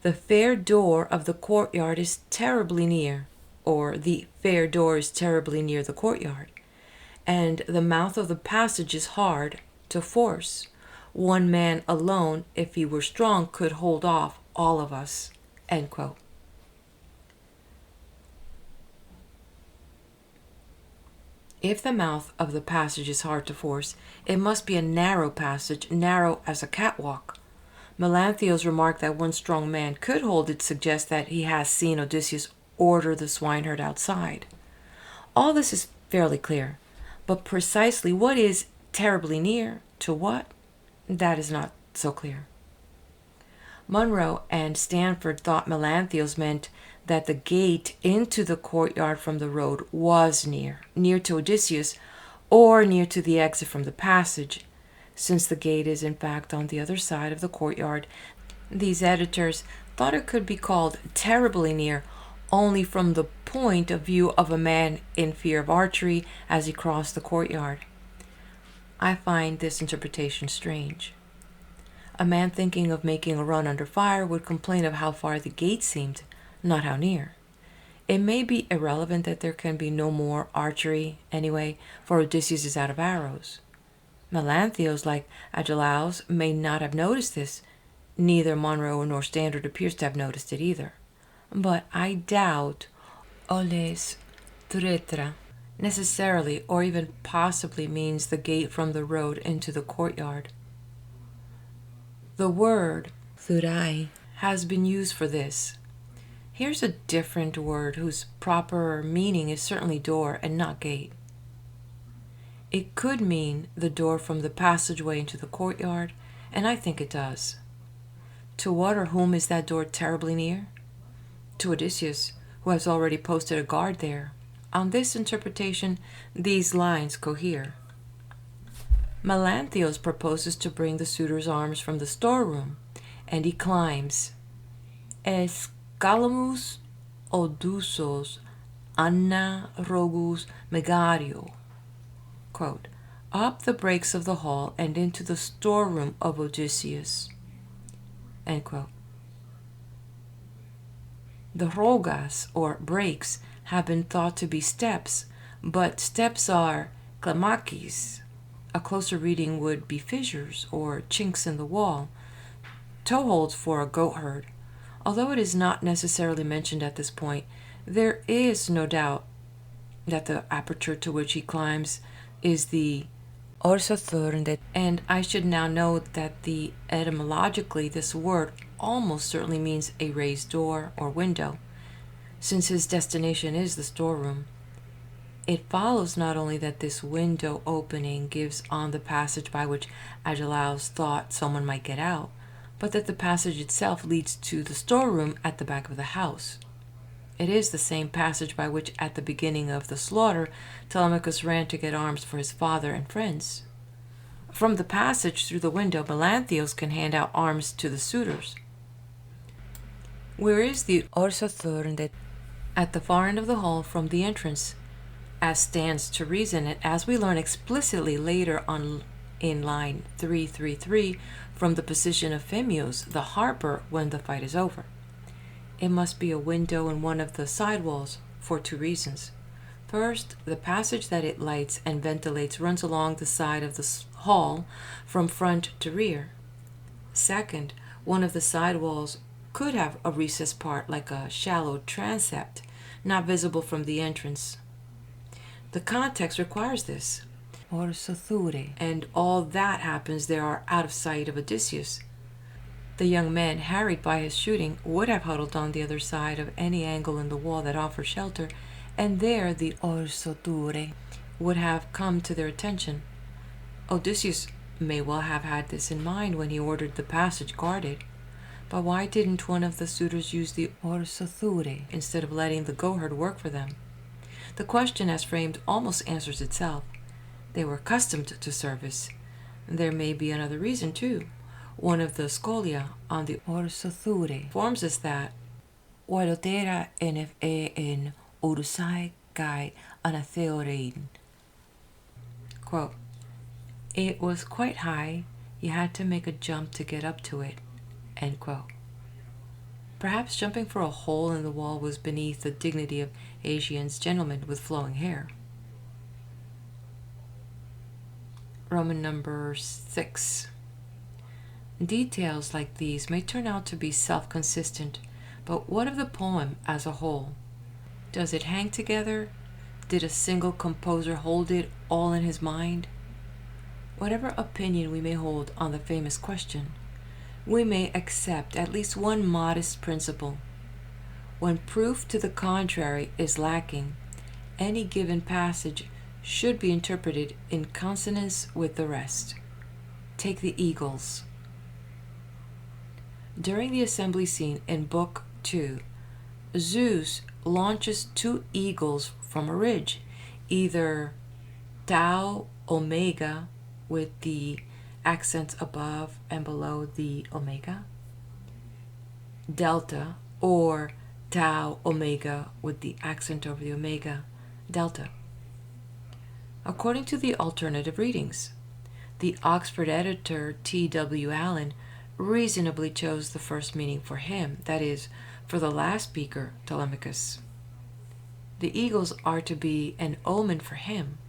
The fair door of the courtyard is terribly near, or the fair door is terribly near the courtyard, and the mouth of the passage is hard to force. One man alone, if he were strong, could hold off all of us. End quote. If the mouth of the passage is hard to force, it must be a narrow passage, narrow as a catwalk. Melanthios' remark that one strong man could hold it suggests that he has seen Odysseus order the swineherd outside. All this is fairly clear, but precisely what is terribly near to what? That is not so clear. Munro and Stanford thought Melanthios meant that the gate into the courtyard from the road was near to Odysseus, or near to the exit from the passage. Since the gate is in fact on the other side of the courtyard, these editors thought it could be called terribly near only from the point of view of a man in fear of archery as he crossed the courtyard. I find this interpretation strange. A man thinking of making a run under fire would complain of how far the gate seemed, not how near. It may be irrelevant that there can be no more archery anyway, for Odysseus is out of arrows. Melanthios, like Agelaus, may not have noticed this. Neither Munro nor Standard appears to have noticed it either. But I doubt oles tretra necessarily or even possibly means the gate from the road into the courtyard. The word thurai has been used for this. Here's a different word whose proper meaning is certainly door and not gate. It could mean the door from the passageway into the courtyard, and I think it does. To what or whom is that door terribly near? To Odysseus, who has already posted a guard there. On this interpretation, these lines cohere. Melanthios proposes to bring the suitor's arms from the storeroom, and he climbs. Escalamus Odysseus anna rogus megario. Quote, up the breaks of the hall and into the storeroom of Odysseus. End quote. The rogas, or breaks, have been thought to be steps, but steps are klemakis. A closer reading would be fissures or chinks in the wall, toeholds for a goatherd. Although it is not necessarily mentioned at this point, there is no doubt that the aperture to which he climbs is the Orsothurn, and I should now note that etymologically this word almost certainly means a raised door or window, since his destination is the storeroom. It follows not only that this window opening gives on the passage by which Agelaus thought someone might get out, but that the passage itself leads to the storeroom at the back of the house. It is the same passage by which at the beginning of the slaughter Telemachus ran to get arms for his father and friends. From the passage through the window, Melanthios can hand out arms to the suitors. Where is the Orsothurndet? At the far end of the hall from the entrance, as stands to reason, and as we learn explicitly later on in line 333 from the position of Phemios, the harper, when the fight is over. It must be a window in one of the side walls for two reasons. First, the passage that it lights and ventilates runs along the side of the hall from front to rear. Second, one of the side walls could have a recessed part like a shallow transept, not visible from the entrance. The context requires this. And all that happens there are out of sight of Odysseus. The young men, harried by his shooting, would have huddled on the other side of any angle in the wall that offered shelter, and there the orsoture would have come to their attention. Odysseus may well have had this in mind when he ordered the passage guarded. But why didn't one of the suitors use the orsoture instead of letting the goatherd work for them? The question as framed almost answers itself. They were accustomed to service. There may be another reason, too. One of the scholia on the orsoture informs us that Walotera en Odyssey kai anatheorein. Quote, it was quite high, you had to make a jump to get up to it. End quote. Perhaps jumping for a hole in the wall was beneath the dignity of Asian's gentlemen with flowing hair. Roman number 6. Details like these may turn out to be self-consistent, but what of the poem as a whole? Does it hang together? Did a single composer hold it all in his mind? Whatever opinion we may hold on the famous question, we may accept at least one modest principle. When proof to the contrary is lacking, any given passage should be interpreted in consonance with the rest. Take the eagles. During the assembly scene in Book 2, Zeus launches 2 eagles from a ridge, either Tau Omega with the accents above and below the omega, delta, or Tau Omega with the accent over the omega, delta. According to the alternative readings, the Oxford editor T.W. Allen reasonably chose the first meaning for him, that is, for the last speaker, Telemachus. The eagles are to be an omen for him.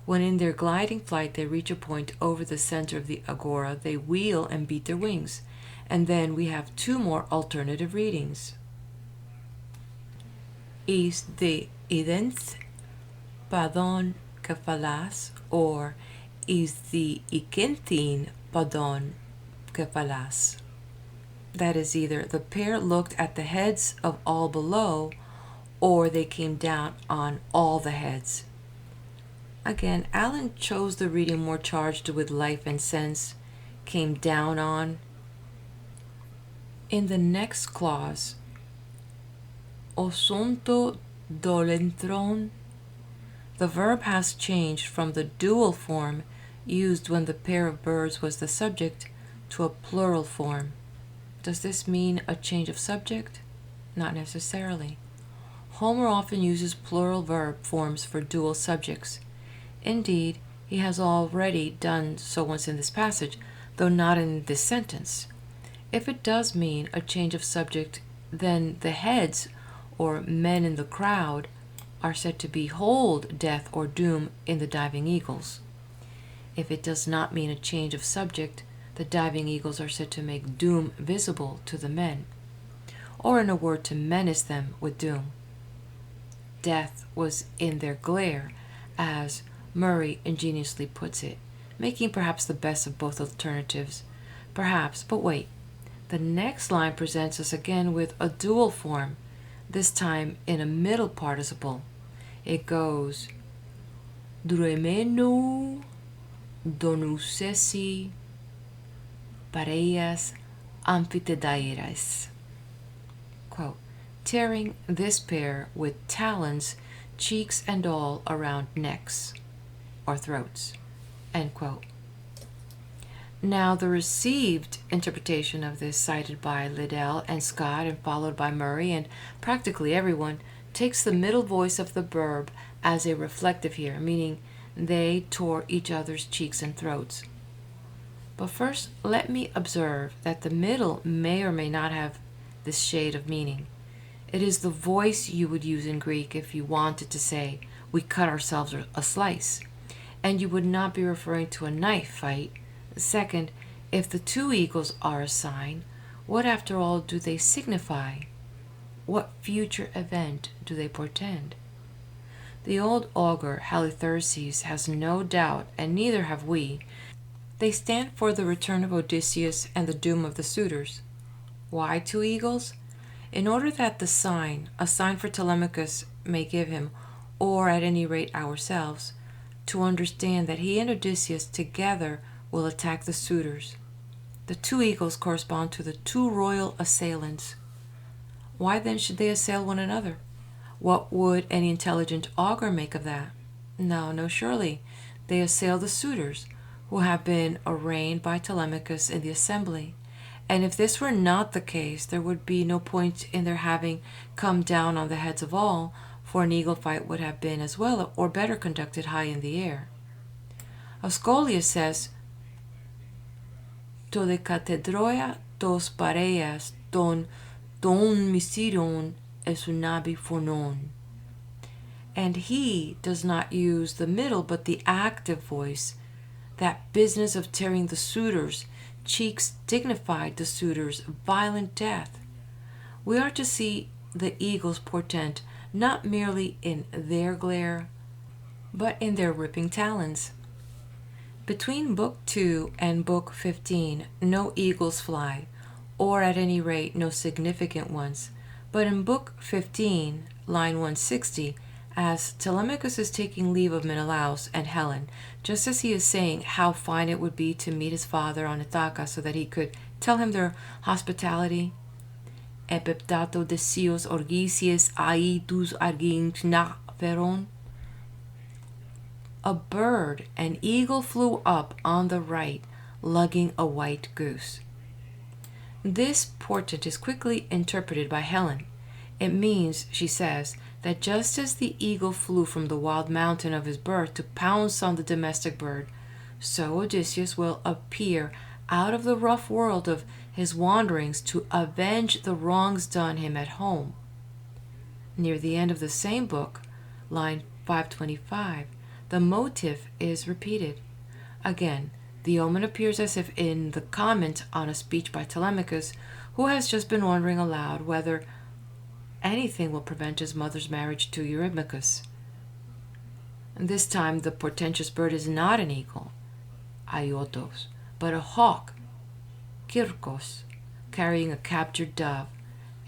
When in their gliding flight they reach a point over the center of the agora, they wheel and beat their wings, and then we have 2 more alternative readings. Is the idens padon kefalas, or is the ikenthin padon kefalas? That is, either the pair looked at the heads of all below, or they came down on all the heads. Again, Allen chose the reading more charged with life and sense, came down on. In the next clause, osonto dolentron, the verb has changed from the dual form used when the pair of birds was the subject to a plural form. Does this mean a change of subject? Not necessarily. Homer often uses plural verb forms for dual subjects. Indeed, he has already done so once in this passage, though not in this sentence. If it does mean a change of subject, then the heads, or men in the crowd, are said to behold death or doom in the diving eagles. If it does not mean a change of subject, the diving eagles are said to make doom visible to the men, or in a word, to menace them with doom. Death was in their glare, as Murray ingeniously puts it, making perhaps the best of both alternatives. Perhaps, but wait. The next line presents us again with a dual form, this time in a middle participle. It goes, Dremenu donusesi pareias amphitedairas. Quote, tearing this pair with talons, cheeks and all around necks or throats. End quote. Now, the received interpretation of this, cited by Liddell and Scott and followed by Murray and practically everyone, takes the middle voice of the verb as a reflective here, meaning they tore each other's cheeks and throats. But first, let me observe that the middle may or may not have this shade of meaning. It is the voice you would use in Greek if you wanted to say, we cut ourselves a slice, and you would not be referring to a knife fight. Second, if the two eagles are a sign, what after all do they signify? What future event do they portend? The old augur Halitherses has no doubt, and neither have we. They stand for the return of Odysseus and the doom of the suitors. Why two eagles? In order that the sign, a sign for Telemachus, may give him, or at any rate ourselves, to understand that he and Odysseus together will attack the suitors. The two eagles correspond to the two royal assailants. Why then should they assail one another? What would any intelligent augur make of that? No, surely. They assail the suitors, who have been arraigned by Telemachus in the assembly. And if this were not the case, there would be no point in their having come down on the heads of all, for an eagle fight would have been as well or better conducted high in the air. Ascolius says, "To de catedroia tos pareas ton misiron esunabi phonon." And he does not use the middle but the active voice. That business of tearing the suitors' cheeks dignified the suitors' violent death. We are to see the eagles' portent not merely in their glare, but in their ripping talons. Between Book 2 and Book 15, no eagles fly, or at any rate no significant ones. But in Book 15, line 160, as Telemachus is taking leave of Menelaus and Helen, just as he is saying how fine it would be to meet his father on Ithaca so that he could tell him their hospitality, Epeptato Odysseus orgisies aitus argint na feron. A bird, an eagle, flew up on the right, lugging a white goose. This portent is quickly interpreted by Helen. It means, she says, that just as the eagle flew from the wild mountain of his birth to pounce on the domestic bird, so Odysseus will appear out of the rough world of his wanderings to avenge the wrongs done him at home. Near the end of the same book, line 525, the motive is repeated. Again, the omen appears as if in the comment on a speech by Telemachus, who has just been wondering aloud whether anything will prevent his mother's marriage to Eurymachus. And this time the portentous bird is not an eagle, Aiotos, but a hawk, Kirkos, carrying a captured dove.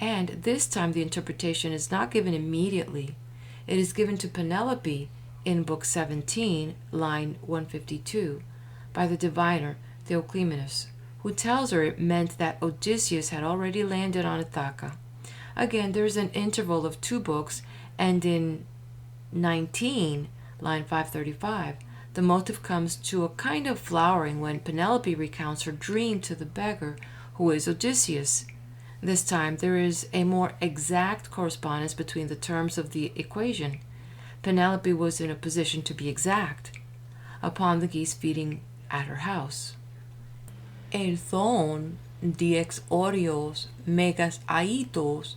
And this time the interpretation is not given immediately. It is given to Penelope in Book 17, line 152, by the diviner Theoclymenus, who tells her it meant that Odysseus had already landed on Ithaca. Again, there is an interval of 2 books, and in 19, line 535, the motive comes to a kind of flowering when Penelope recounts her dream to the beggar, who is Odysseus. This time there is a more exact correspondence between the terms of the equation. Penelope was in a position to be exact upon the geese feeding at her house. Elthon diex orios megas aitos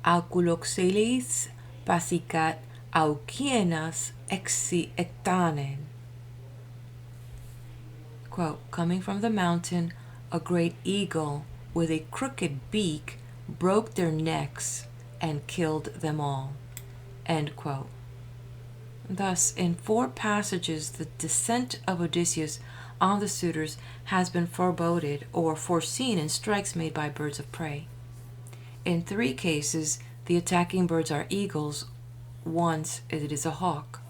aculoxelis pasicat aucienas exi ectanen. Quote, coming from the mountain, a great eagle with a crooked beak broke their necks and killed them all. End quote. Thus, in 4 passages, the descent of Odysseus on the suitors has been foreboded or foreseen in strikes made by birds of prey. In 3 cases, the attacking birds are eagles. Once it is a hawk.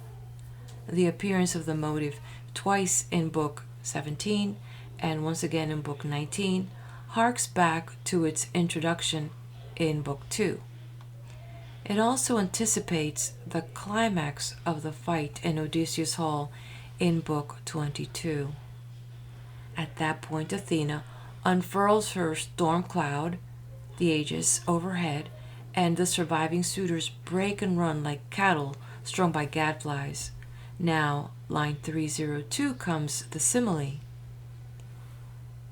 The appearance of the motive twice in Book 17 and once again in Book 19 harks back to its introduction in Book 2. It also anticipates the climax of the fight in Odysseus' Hall in Book 22. At that point, Athena unfurls her storm cloud, the Aegis, overhead, and the surviving suitors break and run like cattle strung by gadflies. Now, line 302 comes the simile.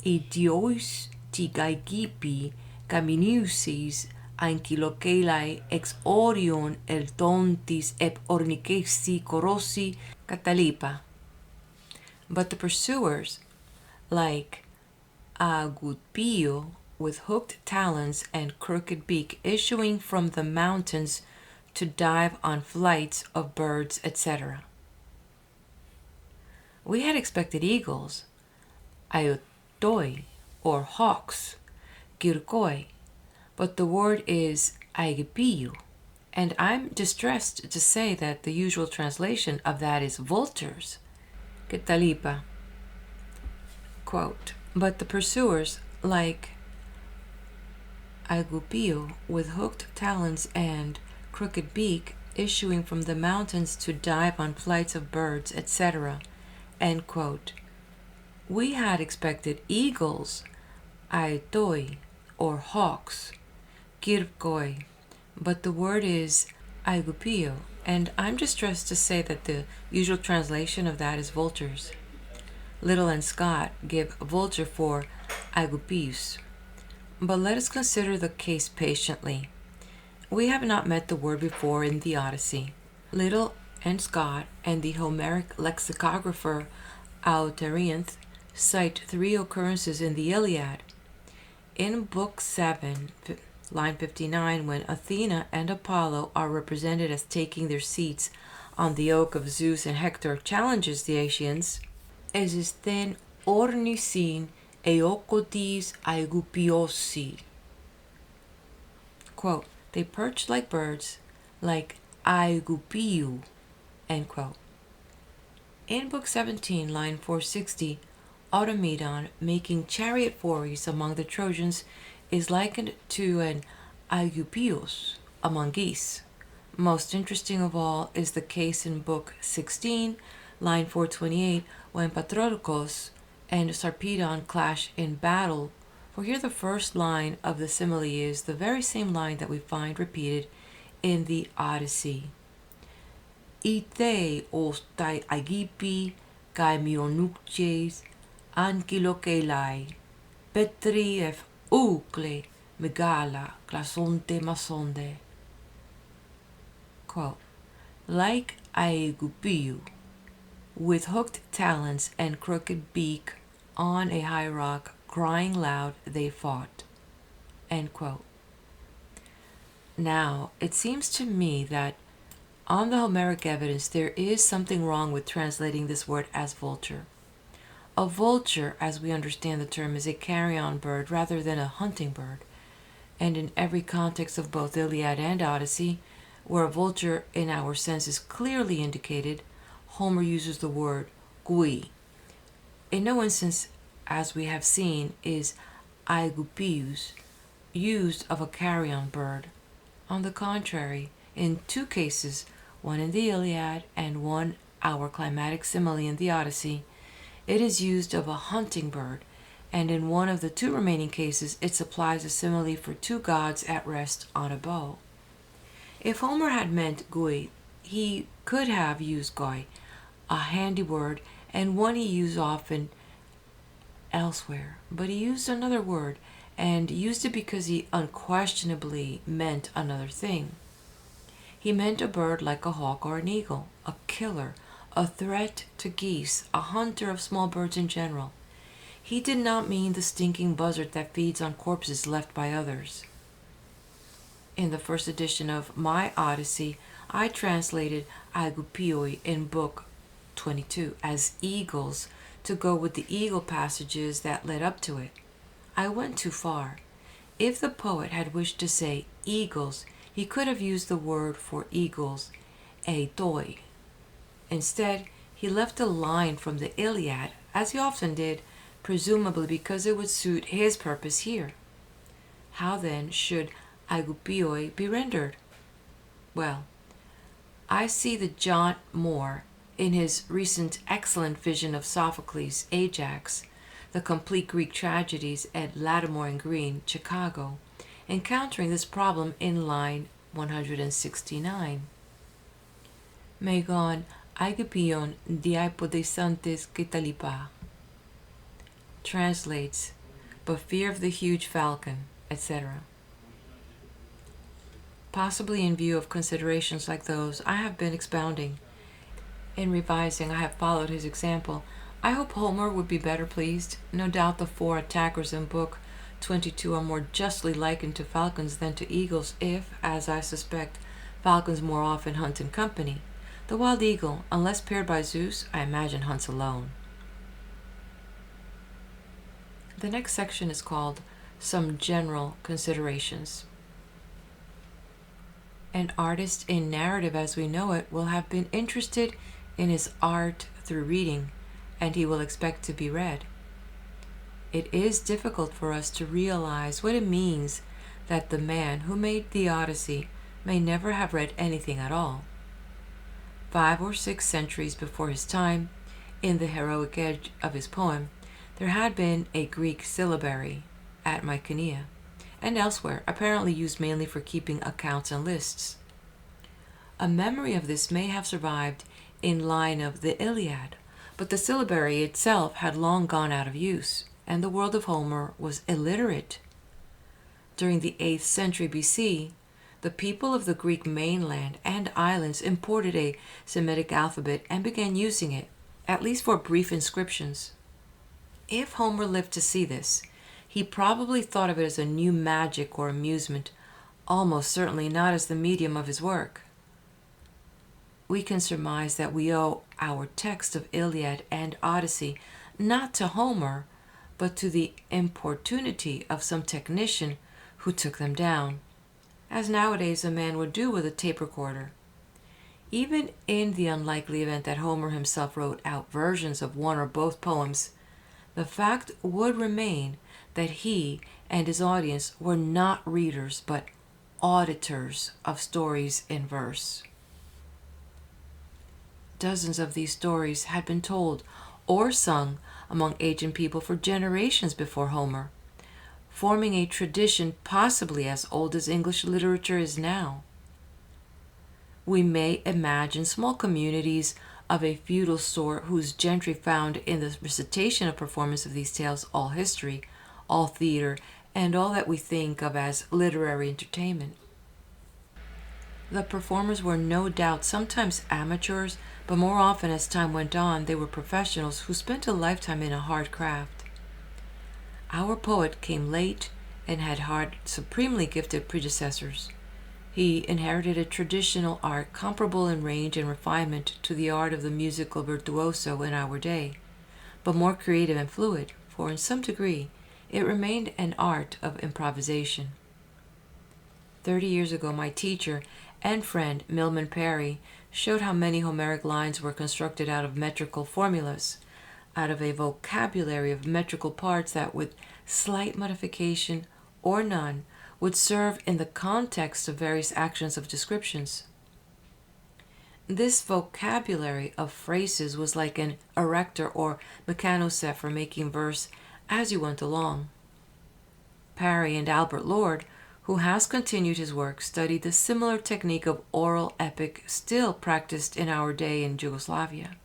Idiois tigaigipi caminiusis ankylokelai ex orion eltontis ep ornikesi korosi katalipa. But the pursuers, like Agutpio, with hooked talons and crooked beak, issuing from the mountains to dive on flights of birds, etc. We had expected eagles, aiotoi, or hawks, girkoi, but the word is aigipiu, and I'm distressed to say that the usual translation of that is vultures, ketalipa. Quote, but the pursuers, like Agupio, with hooked talons and crooked beak, issuing from the mountains to dive on flights of birds, etc. End quote. We had expected eagles, aetoi, or hawks, kirkoi, but the word is Agupio, and I'm distressed to say that the usual translation of that is vultures. Little and Scott give vulture for Agupius. But let us consider the case patiently. We have not met the word before in the Odyssey. Little and Scott and the Homeric lexicographer Auterianth cite 3 occurrences in the Iliad. In Book 7, line 59, when Athena and Apollo are represented as taking their seats on the oak of Zeus and Hector challenges the Aeacians, Esisten ornisin eokotis aegupiosi. Quote, they perch like birds, like aegupiu. End quote. In Book 17, line 460, Automedon, making chariot forays among the Trojans, is likened to an aegupios among geese. Most interesting of all is the case in Book 16, line 428, when Patroclus and Sarpedon clash in battle, for here the first line of the simile is the very same line that we find repeated in the Odyssey. Ite ostai agipi kai mionukches ankylokelai petri ef ukle megala klasonte masonde. Quote, like Aegupiu, with hooked talons and crooked beak, on a high rock, crying loud, they fought. End quote. Now, it seems to me that on the Homeric evidence, there is something wrong with translating this word as vulture. A vulture, as we understand the term, is a carrion bird rather than a hunting bird. And in every context of both Iliad and Odyssey, where a vulture in our sense is clearly indicated, Homer uses the word gui. In no instance, as we have seen, is aegupius used of a carrion bird. On the contrary, in 2 cases, one in the Iliad and one our climatic simile in the Odyssey, it is used of a hunting bird, and in one of the 2 remaining cases it supplies a simile for 2 gods at rest on a bow. If Homer had meant gui, he could have used goi, a handy word, and one he used often elsewhere, but he used another word, and used it because he unquestionably meant another thing. He meant a bird like a hawk or an eagle, a killer, a threat to geese, a hunter of small birds in general. He did not mean the stinking buzzard that feeds on corpses left by others. In the first edition of my Odyssey, I translated aegupioi in Book 22 as eagles to go with the eagle passages that led up to it. I went too far. If the poet had wished to say eagles, he could have used the word for eagles, eitoi. Instead, he left a line from the Iliad, as he often did, presumably because it would suit his purpose here. How then should aegupioi be rendered? Well, I see that John Moore, in his recent excellent vision of Sophocles' Ajax, The Complete Greek Tragedies at Lattimore and Green, Chicago, encountering this problem in line 169. Megon Aigepion diapodesantes ketalipa. Translates, but fear of the huge falcon, etc. Possibly in view of considerations like those I have been expounding. In revising, I have followed his example. I hope Homer would be better pleased. No doubt the 4 attackers in Book 22 are more justly likened to falcons than to eagles if, as I suspect, falcons more often hunt in company. The wild eagle, unless paired by Zeus, I imagine hunts alone. The next section is called Some General Considerations. An artist in narrative as we know it will have been interested in his art through reading, and he will expect to be read. It is difficult for us to realize what it means that the man who made the Odyssey may never have read anything at all. 5 or 6 centuries before his time, in the heroic edge of his poem, there had been a Greek syllabary at Mycenae, and elsewhere, apparently used mainly for keeping accounts and lists. A memory of this may have survived in line of the Iliad, but the syllabary itself had long gone out of use, and the world of Homer was illiterate. During the 8th century BC, the people of the Greek mainland and islands imported a Semitic alphabet and began using it, at least for brief inscriptions. If Homer lived to see this, he probably thought of it as a new magic or amusement, almost certainly not as the medium of his work. We can surmise that we owe our text of Iliad and Odyssey not to Homer, but to the importunity of some technician who took them down, as nowadays a man would do with a tape recorder. Even in the unlikely event that Homer himself wrote out versions of one or both poems, the fact would remain that he and his audience were not readers but auditors of stories in verse. Dozens of these stories had been told or sung among ancient people for generations before Homer, forming a tradition possibly as old as English literature is now. We may imagine small communities of a feudal sort whose gentry found in the recitation of performance of these tales all history, all theater, and all that we think of as literary entertainment. The performers were no doubt sometimes amateurs, but more often as time went on they were professionals who spent a lifetime in a hard craft. Our poet came late and had supremely gifted predecessors. He inherited a traditional art comparable in range and refinement to the art of the musical virtuoso in our day, but more creative and fluid, for in some degree it remained an art of improvisation. 30 years ago, my teacher and friend Milman Parry showed how many Homeric lines were constructed out of metrical formulas, out of a vocabulary of metrical parts that, with slight modification or none, would serve in the context of various actions of descriptions. This vocabulary of phrases was like an erector or mechanoset for making verse as you went along. Parry and Albert Lord, who has continued his work, studied the similar technique of oral epic still practiced in our day in Yugoslavia.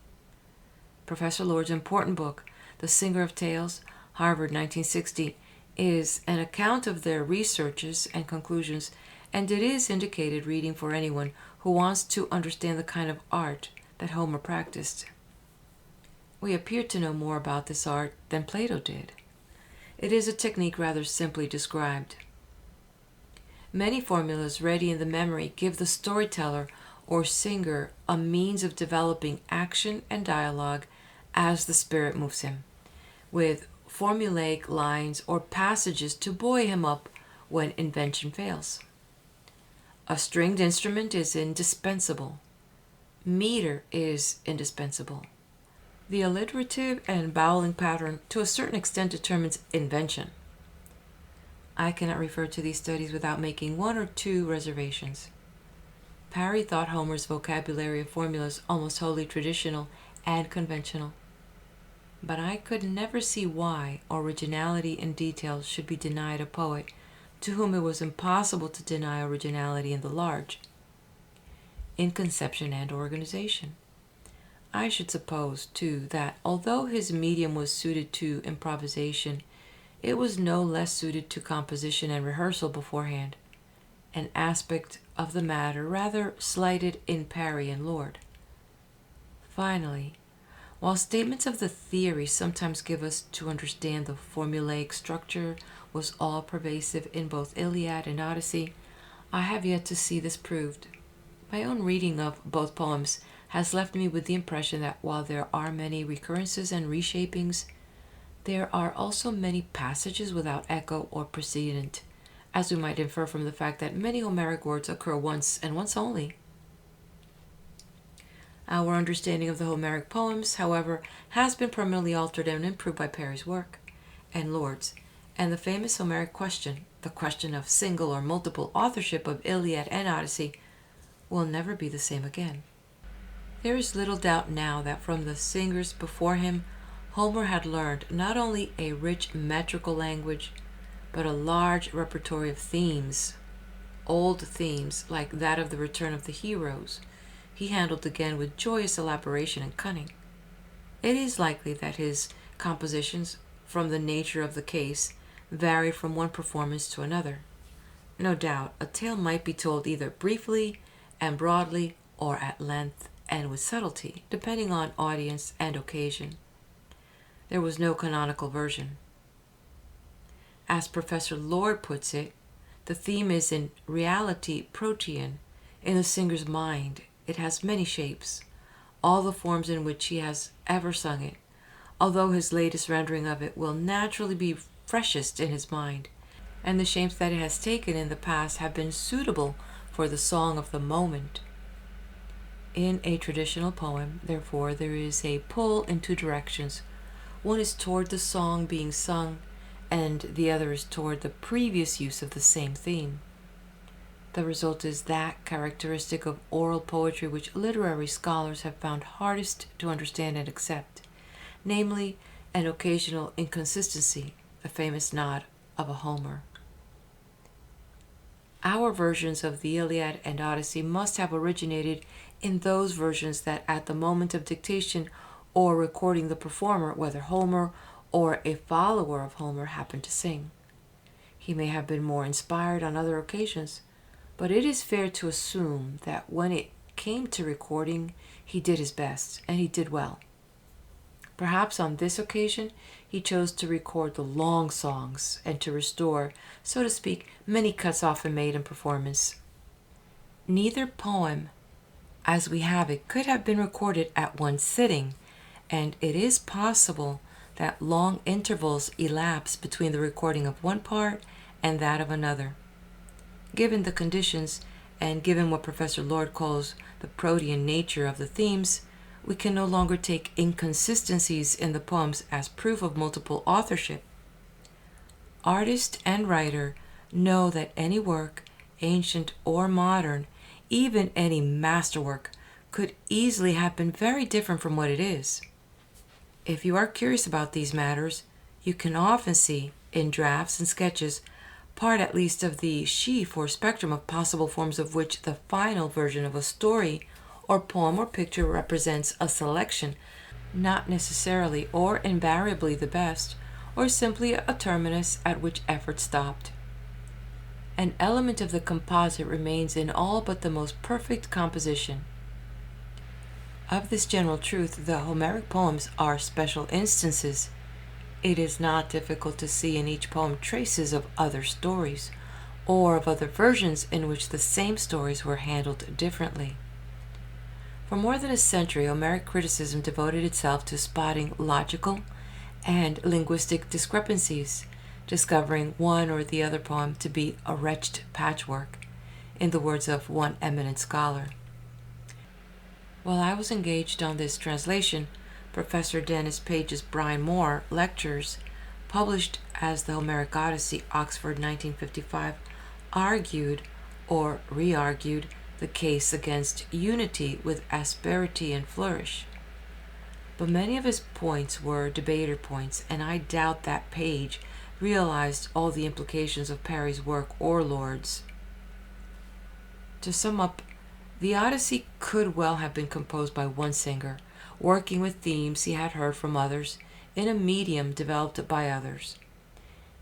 Professor Lord's important book, The Singer of Tales, Harvard 1960, is an account of their researches and conclusions, and it is indicated reading for anyone who wants to understand the kind of art that Homer practiced. We appear to know more about this art than Plato did. It is a technique rather simply described. Many formulas ready in the memory give the storyteller or singer a means of developing action and dialogue as the spirit moves him, with formulaic lines or passages to buoy him up when invention fails. A stringed instrument is indispensable. Meter is indispensable. The alliterative and vowelling pattern to a certain extent determines invention. I cannot refer to these studies without making 1 or 2 reservations. Parry thought Homer's vocabulary of formulas almost wholly traditional and conventional. but I could never see why originality in details should be denied a poet to whom it was impossible to deny originality in the large, in conception and organization. I should suppose, too, that although his medium was suited to improvisation, it was no less suited to composition and rehearsal beforehand, an aspect of the matter rather slighted in Parry and Lord. Finally, while statements of the theory sometimes give us to understand the formulaic structure was all-pervasive in both Iliad and Odyssey, I have yet to see this proved. My own reading of both poems has left me with the impression that while there are many recurrences and reshapings, there are also many passages without echo or precedent, as we might infer from the fact that many Homeric words occur once and once only. Our understanding of the Homeric poems, however, has been permanently altered and improved by Parry's work and Lord's, and the famous Homeric question, the question of single or multiple authorship of Iliad and Odyssey, will never be the same again. There is little doubt now that from the singers before him, Homer had learned not only a rich metrical language, but a large repertory of themes, old themes like that of the return of the heroes, he handled again with joyous elaboration and cunning. It is likely that his compositions, from the nature of the case, varied from one performance to another. No doubt, a tale might be told either briefly and broadly or at length and with subtlety, depending on audience and occasion. There was no canonical version. As Professor Lord puts it, the theme is in reality protean, in the singer's mind. It has many shapes, all the forms in which he has ever sung it, although his latest rendering of it will naturally be freshest in his mind, and the shapes that it has taken in the past have been suitable for the song of the moment. In a traditional poem, therefore, there is a pull in two directions. One is toward the song being sung, and the other is toward the previous use of the same theme. The result is that characteristic of oral poetry which literary scholars have found hardest to understand and accept, namely an occasional inconsistency, the famous nod of a Homer. Our versions of the Iliad and Odyssey must have originated in those versions that at the moment of dictation or recording the performer, whether Homer or a follower of Homer, happened to sing. He may have been more inspired on other occasions, but it is fair to assume that when it came to recording, he did his best, and he did well. Perhaps on this occasion, he chose to record the long songs and to restore, so to speak, many cuts often made in performance. Neither poem, as we have it, could have been recorded at one sitting, and it is possible that long intervals elapse between the recording of one part and that of another. Given the conditions, and given what Professor Lord calls the protean nature of the themes, we can no longer take inconsistencies in the poems as proof of multiple authorship. Artist and writer know that any work, ancient or modern, even any masterwork, could easily have been very different from what it is. If you are curious about these matters, you can often see, in drafts and sketches, part at least of the sheaf or spectrum of possible forms of which the final version of a story or poem or picture represents a selection, not necessarily or invariably the best, or simply a terminus at which effort stopped. An element of the composite remains in all but the most perfect composition. Of this general truth, the Homeric poems are special instances. It is not difficult to see in each poem traces of other stories, or of other versions in which the same stories were handled differently. For more than a century, Homeric criticism devoted itself to spotting logical and linguistic discrepancies, discovering one or the other poem to be a wretched patchwork, in the words of one eminent scholar. While I was engaged on this translation, Professor Dennis Page's Brian Moore lectures, published as the Homeric Odyssey, Oxford, 1955, argued or re-argued the case against unity with asperity and flourish. but many of his points were debater points, and I doubt that Page realized all the implications of Parry's work or Lord's. To sum up, the Odyssey could well have been composed by one singer, working with themes he had heard from others in a medium developed by others.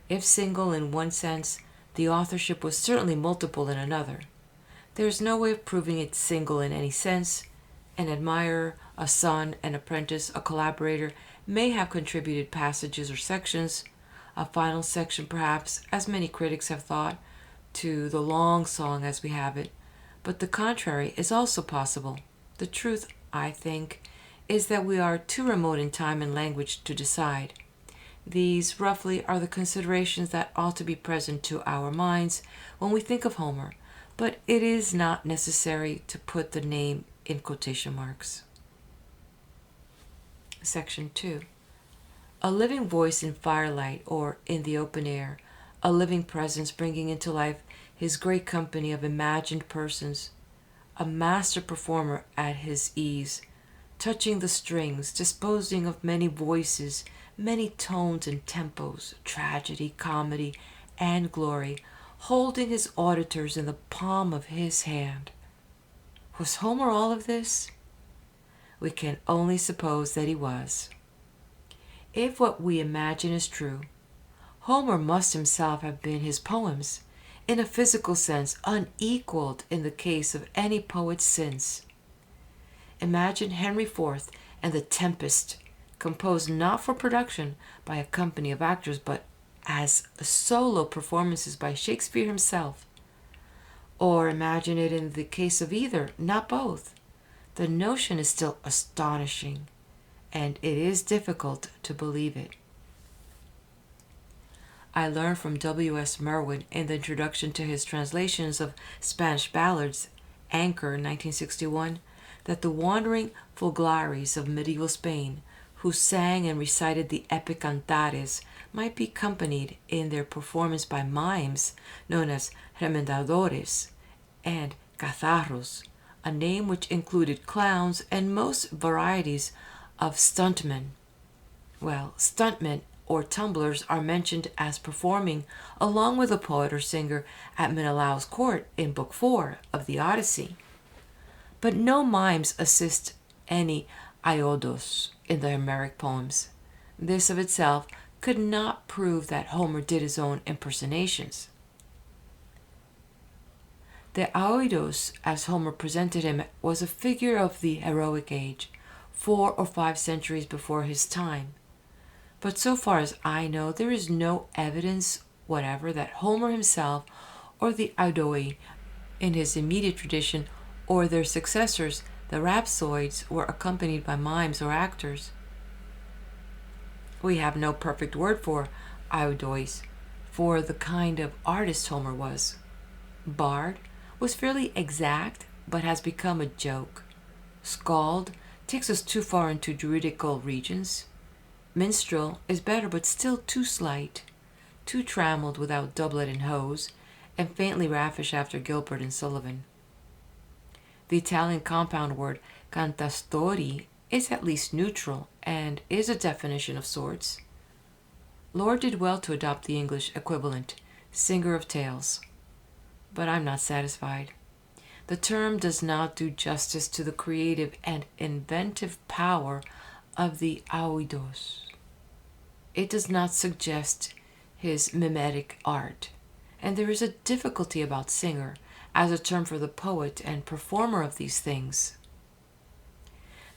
If single in one sense, the authorship was certainly multiple in another. There is no way of proving it single in any sense. An admirer, a son, an apprentice, a collaborator may have contributed passages or sections, a final section perhaps, as many critics have thought, to the long song as we have it. But the contrary is also possible. The truth, I think, is that we are too remote in time and language to decide. These, roughly, are the considerations that ought to be present to our minds when we think of Homer, but it is not necessary to put the name in quotation marks. Section 2. A living voice in firelight or in the open air, a living presence bringing into life his great company of imagined persons, a master performer at his ease, touching the strings, disposing of many voices, many tones and tempos, tragedy, comedy, and glory, holding his auditors in the palm of his hand. Was Homer all of this? We can only suppose that he was. If what we imagine is true, Homer must himself have been his poems, in a physical sense unequaled in the case of any poet since. Imagine Henry IV and The Tempest, composed not for production by a company of actors, but as solo performances by Shakespeare himself. Or imagine it in the case of either, not both. The notion is still astonishing, and it is difficult to believe it. I learned from W.S. Merwin in the introduction to his translations of Spanish ballads, Anchor, 1961, that the wandering Foglares of medieval Spain, who sang and recited the epic cantares, might be accompanied in their performance by mimes known as remendadores and cazarros, a name which included clowns and most varieties of stuntmen. Well, stuntmen or tumblers are mentioned as performing along with a poet or singer at Menelaus' court in Book 4 of the Odyssey. But no mimes assist any Iodos in the Homeric poems. This of itself could not prove that Homer did his own impersonations. The Aoidos, as Homer presented him, was a figure of the heroic age, 4 or 5 centuries before his time. But so far as I know, there is no evidence whatever that Homer himself or the Aedoi in his immediate tradition or their successors, the rhapsoids, were accompanied by mimes or actors. We have no perfect word for Aedois, for the kind of artist Homer was. Bard was fairly exact, but has become a joke. Skald takes us too far into juridical regions. Minstrel is better, but still too slight, too trammeled without doublet and hose, and faintly raffish after Gilbert and Sullivan. The Italian compound word cantastori is at least neutral and is a definition of sorts. Lord did well to adopt the English equivalent, singer of tales. But I'm not satisfied. The term does not do justice to the creative and inventive power of the Aoidos. It does not suggest his mimetic art, and there is a difficulty about singer as a term for the poet and performer of these things.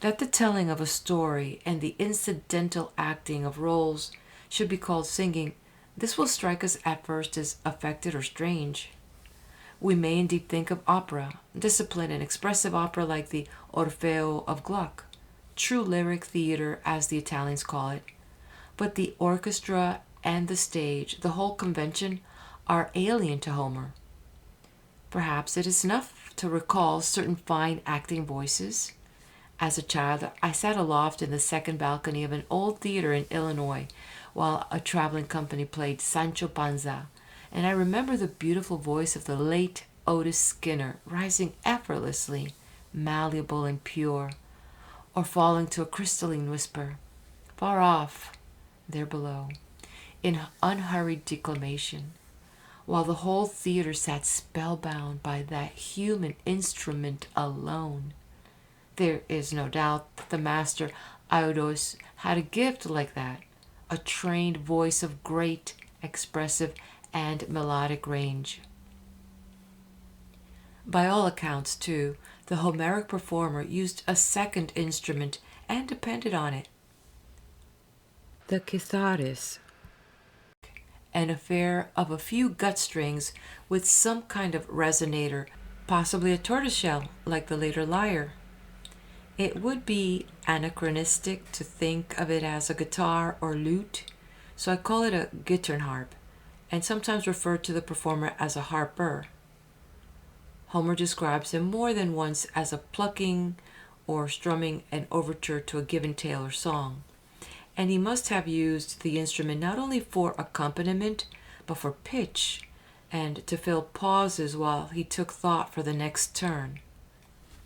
That the telling of a story and the incidental acting of roles should be called singing, this will strike us at first as affected or strange. We may indeed think of opera, disciplined and expressive opera like the Orfeo of Gluck, true lyric theater as the Italians call it, but the orchestra and the stage, the whole convention, are alien to Homer. Perhaps it is enough to recall certain fine acting voices. As a child, I sat aloft in the second balcony of an old theater in Illinois while a traveling company played Sancho Panza, and I remember the beautiful voice of the late Otis Skinner rising effortlessly, malleable and pure, or falling to a crystalline whisper, far off, there below, in unhurried declamation, while the whole theater sat spellbound by that human instrument alone. There is no doubt that the master Aidos had a gift like that, a trained voice of great, expressive, and melodic range. By all accounts, too, the Homeric performer used a second instrument and depended on it. The kitharis, an affair of a few gut strings with some kind of resonator, possibly a tortoiseshell like the later lyre. It would be anachronistic to think of it as a guitar or lute, so I call it a gitternharp, and sometimes refer to the performer as a harper. Homer describes him more than once as a plucking or strumming an overture to a given tale or song, and he must have used the instrument not only for accompaniment, but for pitch, and to fill pauses while he took thought for the next turn.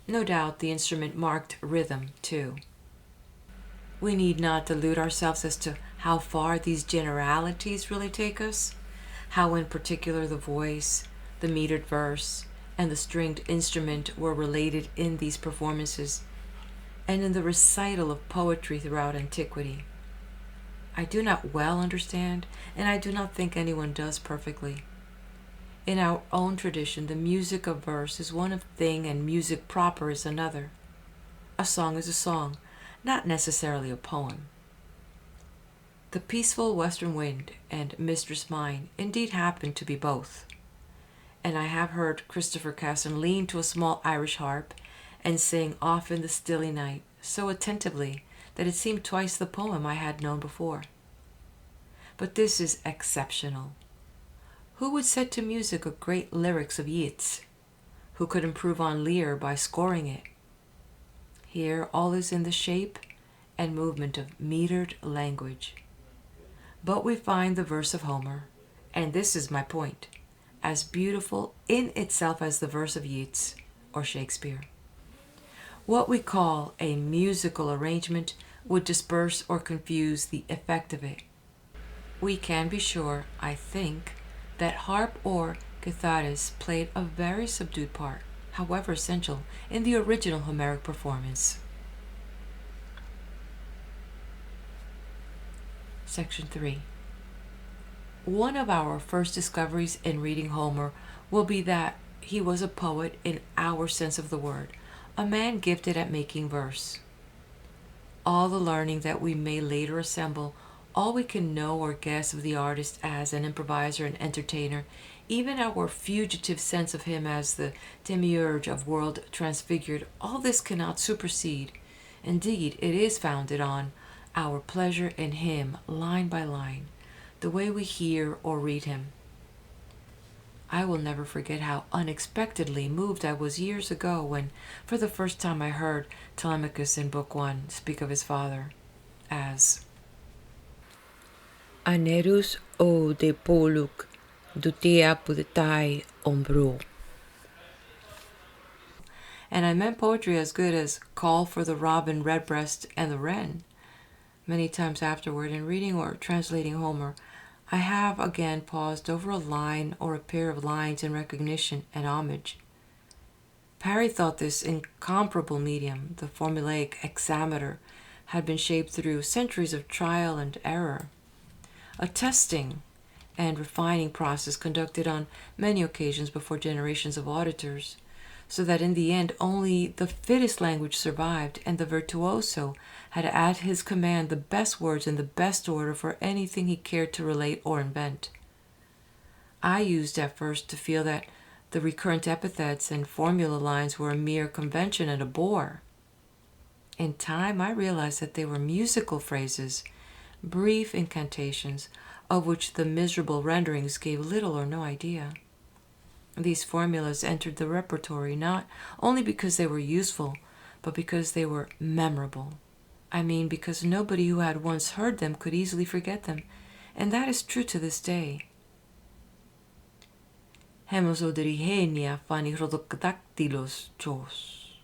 No doubt the instrument marked rhythm, too. We need not delude ourselves as to how far these generalities really take us, how in particular the voice, the metered verse, and the stringed instrument were related in these performances, and in the recital of poetry throughout antiquity. I do not well understand, and I do not think anyone does perfectly. In our own tradition, the music of verse is one thing and music proper is another. A song is a song, not necessarily a poem. The peaceful western wind and Mistress Mine indeed happen to be both, and I have heard Christopher Casson lean to a small Irish harp and sing Off in the Stilly Night so attentively that it seemed twice the poem I had known before. But this is exceptional. Who would set to music a great lyrics of Yeats? Who could improve on Lear by scoring it? Here all is in the shape and movement of metered language. But we find the verse of Homer, and this is my point, as beautiful in itself as the verse of Yeats or Shakespeare. What we call a musical arrangement would disperse or confuse the effect of it. We can be sure, I think, that harp or kitharis played a very subdued part, however essential, in the original Homeric performance. Section 3. One of our first discoveries in reading Homer will be that he was a poet in our sense of the word, a man gifted at making verse. All the learning that we may later assemble, all we can know or guess of the artist as an improviser and entertainer, even our fugitive sense of him as the demiurge of world transfigured, all this cannot supersede. Indeed, it is founded on our pleasure in him, line by line, the way we hear or read him. I will never forget how unexpectedly moved I was years ago when, for the first time, I heard Telemachus in Book 1 speak of his father as Anerus o de poluk dutea pudetai ombro. And I meant poetry as good as Call for the Robin Redbreast and the Wren. Many times afterward, in reading or translating Homer, I have again paused over a line or a pair of lines in recognition and homage. Parry thought this incomparable medium, the formulaic hexameter, had been shaped through centuries of trial and error, a testing and refining process conducted on many occasions before generations of auditors, so that in the end only the fittest language survived, and the virtuoso had at his command the best words in the best order for anything he cared to relate or invent. I used at first to feel that the recurrent epithets and formula lines were a mere convention and a bore. In time I realized that they were musical phrases, brief incantations, of which the miserable renderings gave little or no idea. These formulas entered the repertory not only because they were useful, but because they were memorable. I mean, because nobody who had once heard them could easily forget them, and that is true to this day. Hemos oderigenia fani rodocdactylos chos.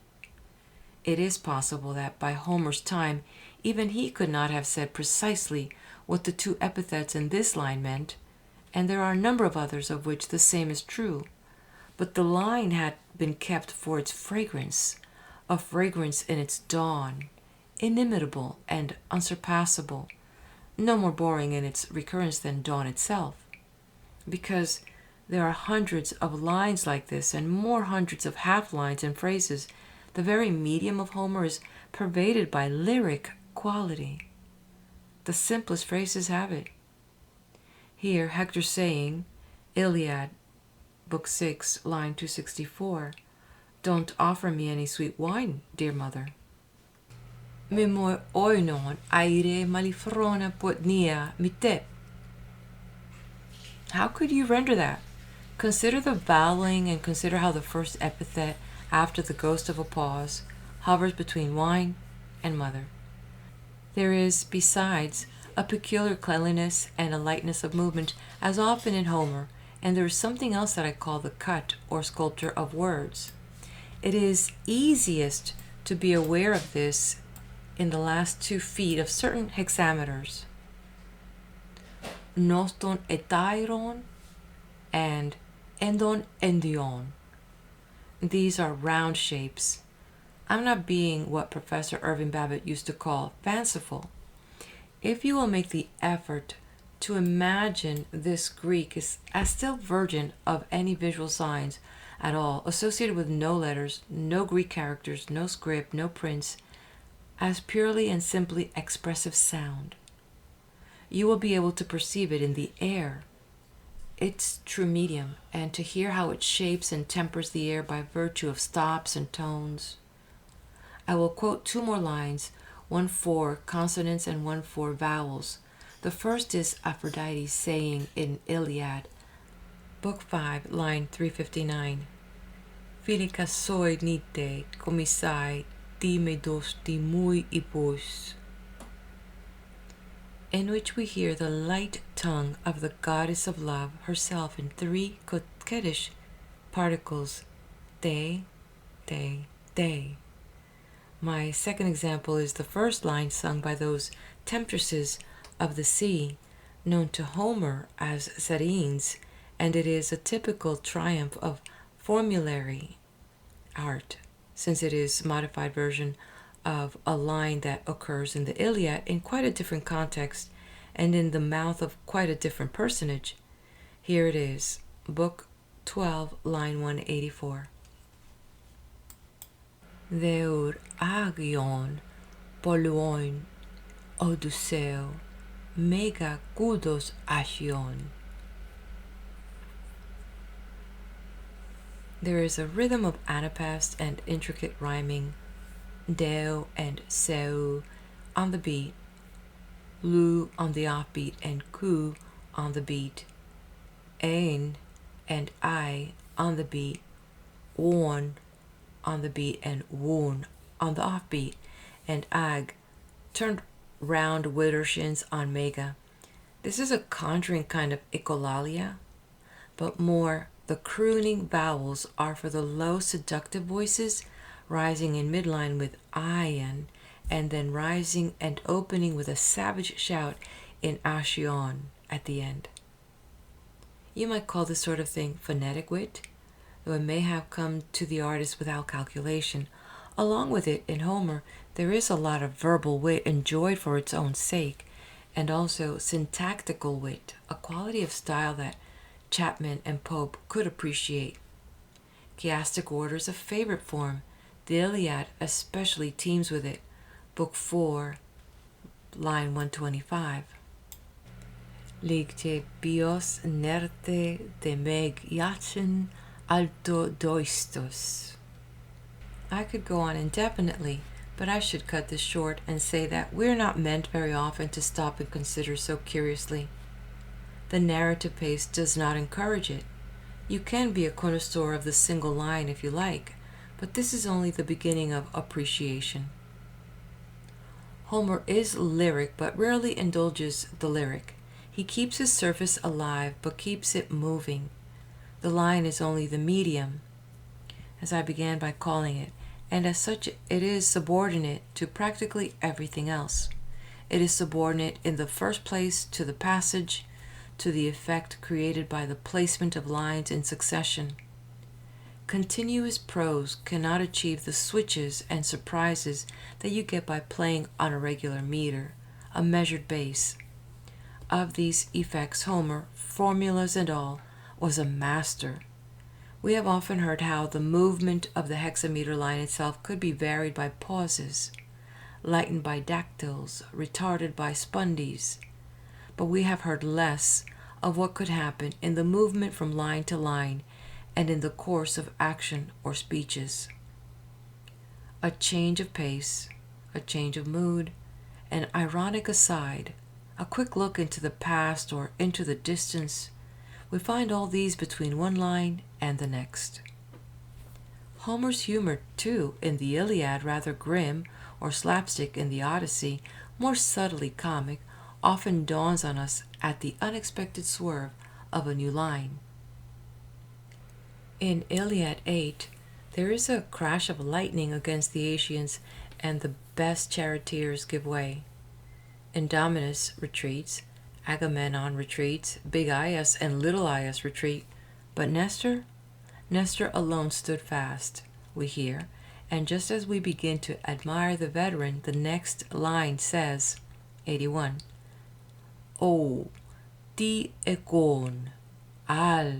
It is possible that by Homer's time, even he could not have said precisely what the two epithets in this line meant, and there are a number of others of which the same is true. But the line had been kept for its fragrance, a fragrance in its dawn, inimitable and unsurpassable, no more boring in its recurrence than dawn itself. Because there are hundreds of lines like this and more hundreds of half-lines and phrases, the very medium of Homer is pervaded by lyric quality. The simplest phrases have it. Here, Hector saying, Iliad, Book 6, line 264, "Don't offer me any sweet wine, dear mother." "Me moi oinon aire malifrona potnia mite." How could you render that? Consider the vowelling and consider how the first epithet, after the ghost of a pause, hovers between wine and mother. There is, besides, a peculiar cleanliness and a lightness of movement, as often in Homer, and there is something else that I call the cut or sculpture of words. It is easiest to be aware of this in the last 2 feet of certain hexameters. Noston etairon and endon endion. These are round shapes. I'm not being what Professor Irving Babbitt used to call fanciful. If you will make the effort to imagine this Greek as still virgin of any visual signs at all, associated with no letters, no Greek characters, no script, no prints, as purely and simply expressive sound, you will be able to perceive it in the air, its true medium, and to hear how it shapes and tempers the air by virtue of stops and tones. I will quote 2 more lines, one for consonants and one for vowels. The first is Aphrodite saying in Iliad, Book 5, line 359, "Philica soi nite, commissai, ti me dosti mui ipos," in which we hear the light tongue of the goddess of love herself in 3 coquettish particles, te, te, te. My second example is the first line sung by those temptresses of the sea, known to Homer as Sirens, and it is a typical triumph of formulary art, since it is a modified version of a line that occurs in the Iliad in quite a different context and in the mouth of quite a different personage. Here it is, Book 12, line 184. Ur-Nammu poluoin Odysseus mega kudos achion. There is a rhythm of anapast and intricate rhyming, deo and seu on the beat, lu on the offbeat, and ku on the beat, ein and I on the beat, on the beat, and woon on the offbeat, and ag turned round widdershins on mega. This is a conjuring kind of echolalia, but more the crooning vowels are for the low seductive voices rising in midline with ion and then rising and opening with a savage shout in ashion at the end. You might call this sort of thing phonetic wit, though it may have come to the artist without calculation. Along with it, in Homer, there is a lot of verbal wit enjoyed for its own sake, and also syntactical wit, a quality of style that Chapman and Pope could appreciate. Chiastic order is a favorite form. The Iliad especially teems with it. Book 4, line 125. Ligte bios nerte de meg yachen alto doistos. I could go on indefinitely, but I should cut this short and say that we're not meant very often to stop and consider so curiously. The narrative pace does not encourage it. You can be a connoisseur of the single line if you like, but this is only the beginning of appreciation. Homer is lyric, but rarely indulges the lyric. He keeps his surface alive, but keeps it moving. The line is only the medium, as I began by calling it, and as such it is subordinate to practically everything else. It is subordinate in the first place to the passage, to the effect created by the placement of lines in succession. Continuous prose cannot achieve the switches and surprises that you get by playing on a regular meter, a measured bass. Of these effects Homer, formulas and all, was a master. We have often heard how the movement of the hexameter line itself could be varied by pauses, lightened by dactyls, retarded by spondies, but we have heard less of what could happen in the movement from line to line and in the course of action or speeches. A change of pace, a change of mood, an ironic aside, a quick look into the past or into the distance, we find all these between one line and the next. Homer's humor, too, in the Iliad, rather grim, or slapstick in the Odyssey, more subtly comic, often dawns on us at the unexpected swerve of a new line. In Iliad 8, there is a crash of lightning against the Aeacians, and the best charioteers give way. Indominus retreats, Agamemnon retreats, Big Aias and Little Aias retreat, but Nestor alone stood fast, we hear, and just as we begin to admire the veteran, the next line says, 81, O ti ekon al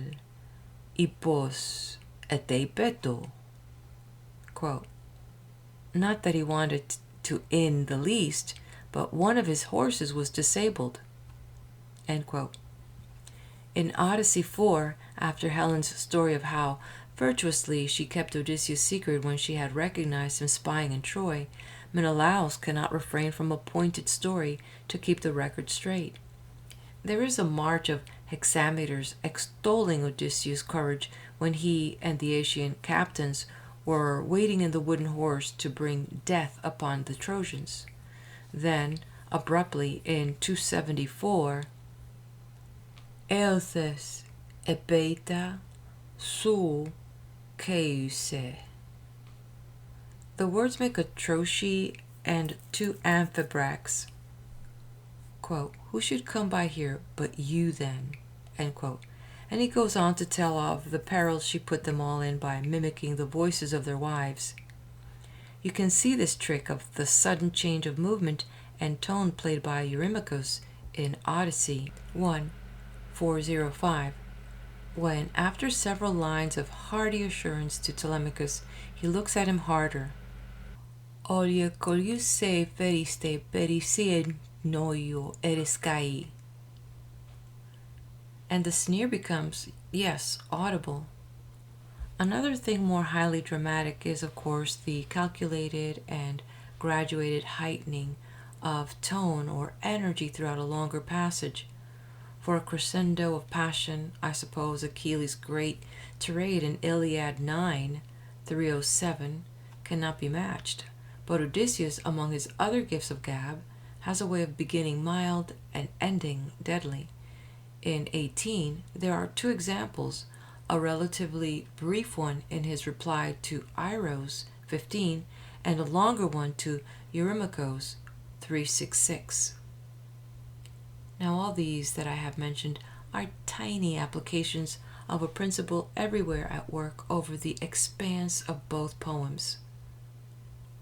ipos eteipeto. Quote, not that he wanted to in the least, but one of his horses was disabled. End quote. In Odyssey 4, after Helen's story of how virtuously she kept Odysseus' secret when she had recognized him spying in Troy, Menelaus cannot refrain from a pointed story to keep the record straight. There is a march of hexameters extolling Odysseus' courage when he and the Aeacian captains were waiting in the wooden horse to bring death upon the Trojans. Then, abruptly, in 274, Eothes epeita su keuse. The words make a trochee and two amphibrachts. Quote, who should come by here but you then? End quote. And he goes on to tell of the perils she put them all in by mimicking the voices of their wives. You can see this trick of the sudden change of movement and tone played by Eurymachus in Odyssey 1:405, when, after several lines of hearty assurance to Telemachus, he looks at him harder. Olie coliuse feriste pericid noio eriscai. And the sneer becomes, yes, audible. Another thing more highly dramatic is, of course, the calculated and graduated heightening of tone or energy throughout a longer passage. For a crescendo of passion, I suppose Achilles' great tirade in Iliad 9:307 cannot be matched, but Odysseus, among his other gifts of gab, has a way of beginning mild and ending deadly. In 18, there are two examples, a relatively brief one in his reply to Iros 15, and a longer one to Eurymachus 366. Now all these that I have mentioned are tiny applications of a principle everywhere at work over the expanse of both poems.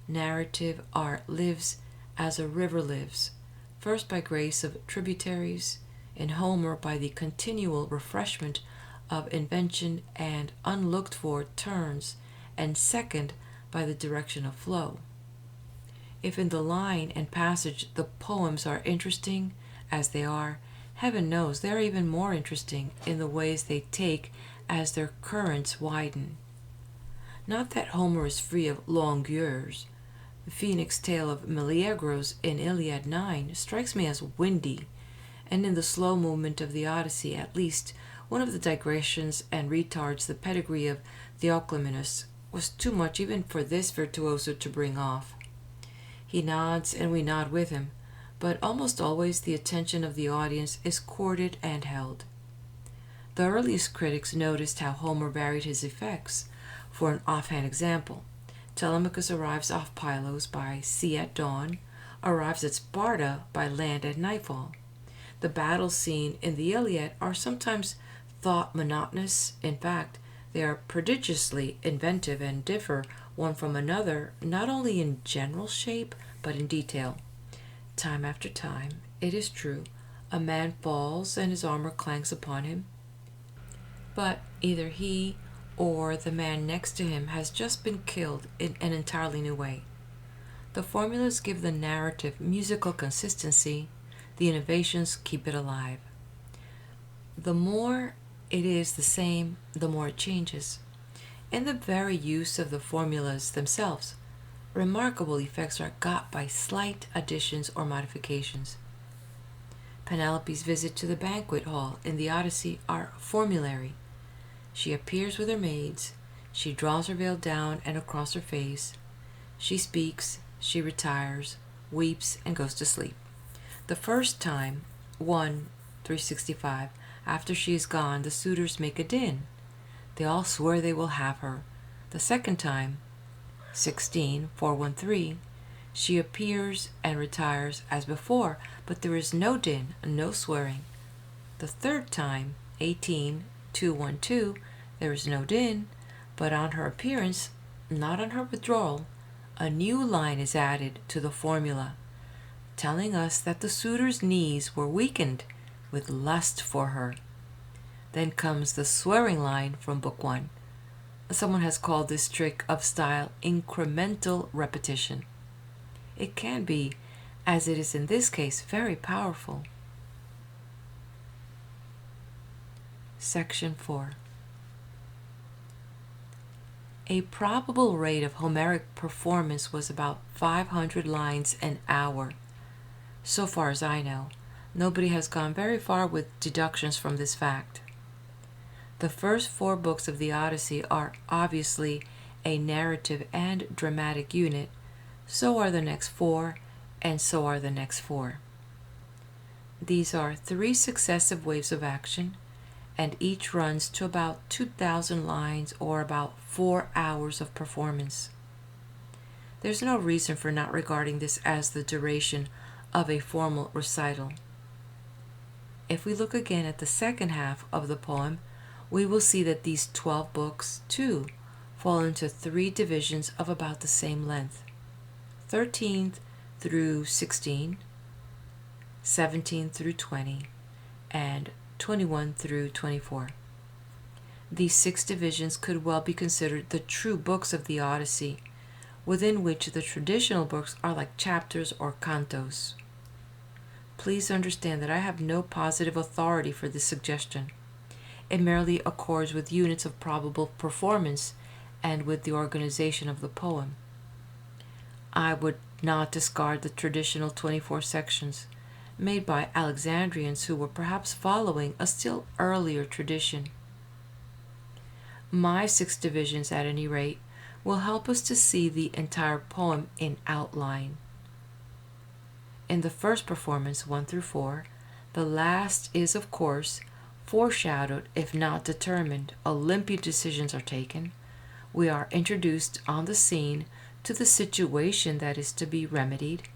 Narrative art lives as a river lives, first by grace of tributaries, in Homer by the continual refreshment of invention and unlooked-for turns, and second by the direction of flow. If in the line and passage the poems are interesting, as they are, heaven knows they are even more interesting in the ways they take as their currents widen. Not that Homer is free of longueurs. The phoenix tale of Meleagros in Iliad 9 strikes me as windy, and in the slow movement of the Odyssey, at least, one of the digressions and retards the pedigree of Theoclymenus was too much even for this virtuoso to bring off. He nods and we nod with him, but almost always the attention of the audience is courted and held. The earliest critics noticed how Homer varied his effects. For an offhand example, Telemachus arrives off Pylos by sea at dawn, arrives at Sparta by land at nightfall. The battles seen in the Iliad are sometimes thought monotonous. In fact, they are prodigiously inventive and differ one from another not only in general shape but in detail. Time after time, it is true, a man falls and his armor clanks upon him, but either he or the man next to him has just been killed in an entirely new way. The formulas give the narrative musical consistency, the innovations keep it alive. The more it is the same, the more it changes. In the very use of the formulas themselves, remarkable effects are got by slight additions or modifications. Penelope's visit to the banquet hall in the Odyssey are formulary. She appears with her maids, she draws her veil down and across her face, she speaks, she retires, weeps, and goes to sleep. The first time, 1:365, after she is gone, the suitors make a din. They all swear they will have her. The second time, 16:413, she appears and retires as before, but there is no din, no swearing. The third time, 18:212, there is no din, but on her appearance, not on her withdrawal, a new line is added to the formula, telling us that the suitor's knees were weakened with lust for her. Then comes the swearing line from Book 1. Someone has called this trick of style incremental repetition. It can be, as it is in this case, very powerful. Section 4. A probable rate of Homeric performance was about 500 lines an hour. So far as I know, nobody has gone very far with deductions from this fact. The first 4 books of the Odyssey are obviously a narrative and dramatic unit, so are the next 4, and so are the next 4. These are 3 successive waves of action, and each runs to about 2,000 lines or about 4 hours of performance. There's no reason for not regarding this as the duration of a formal recital. If we look again at the second half of the poem, we will see that these 12 books, too, fall into 3 divisions of about the same length: 13 through 16, 17 through 20, and 21 through 24. These 6 divisions could well be considered the true books of the Odyssey, within which the traditional books are like chapters or cantos. Please understand that I have no positive authority for this suggestion. It merely accords with units of probable performance and with the organization of the poem. I would not discard the traditional 24 sections made by Alexandrians who were perhaps following a still earlier tradition. My 6 divisions, at any rate, will help us to see the entire poem in outline. In the first performance, 1 through 4, the last is, of course, foreshadowed if not determined. Olympian decisions are taken. We are introduced on the scene to the situation that is to be remedied,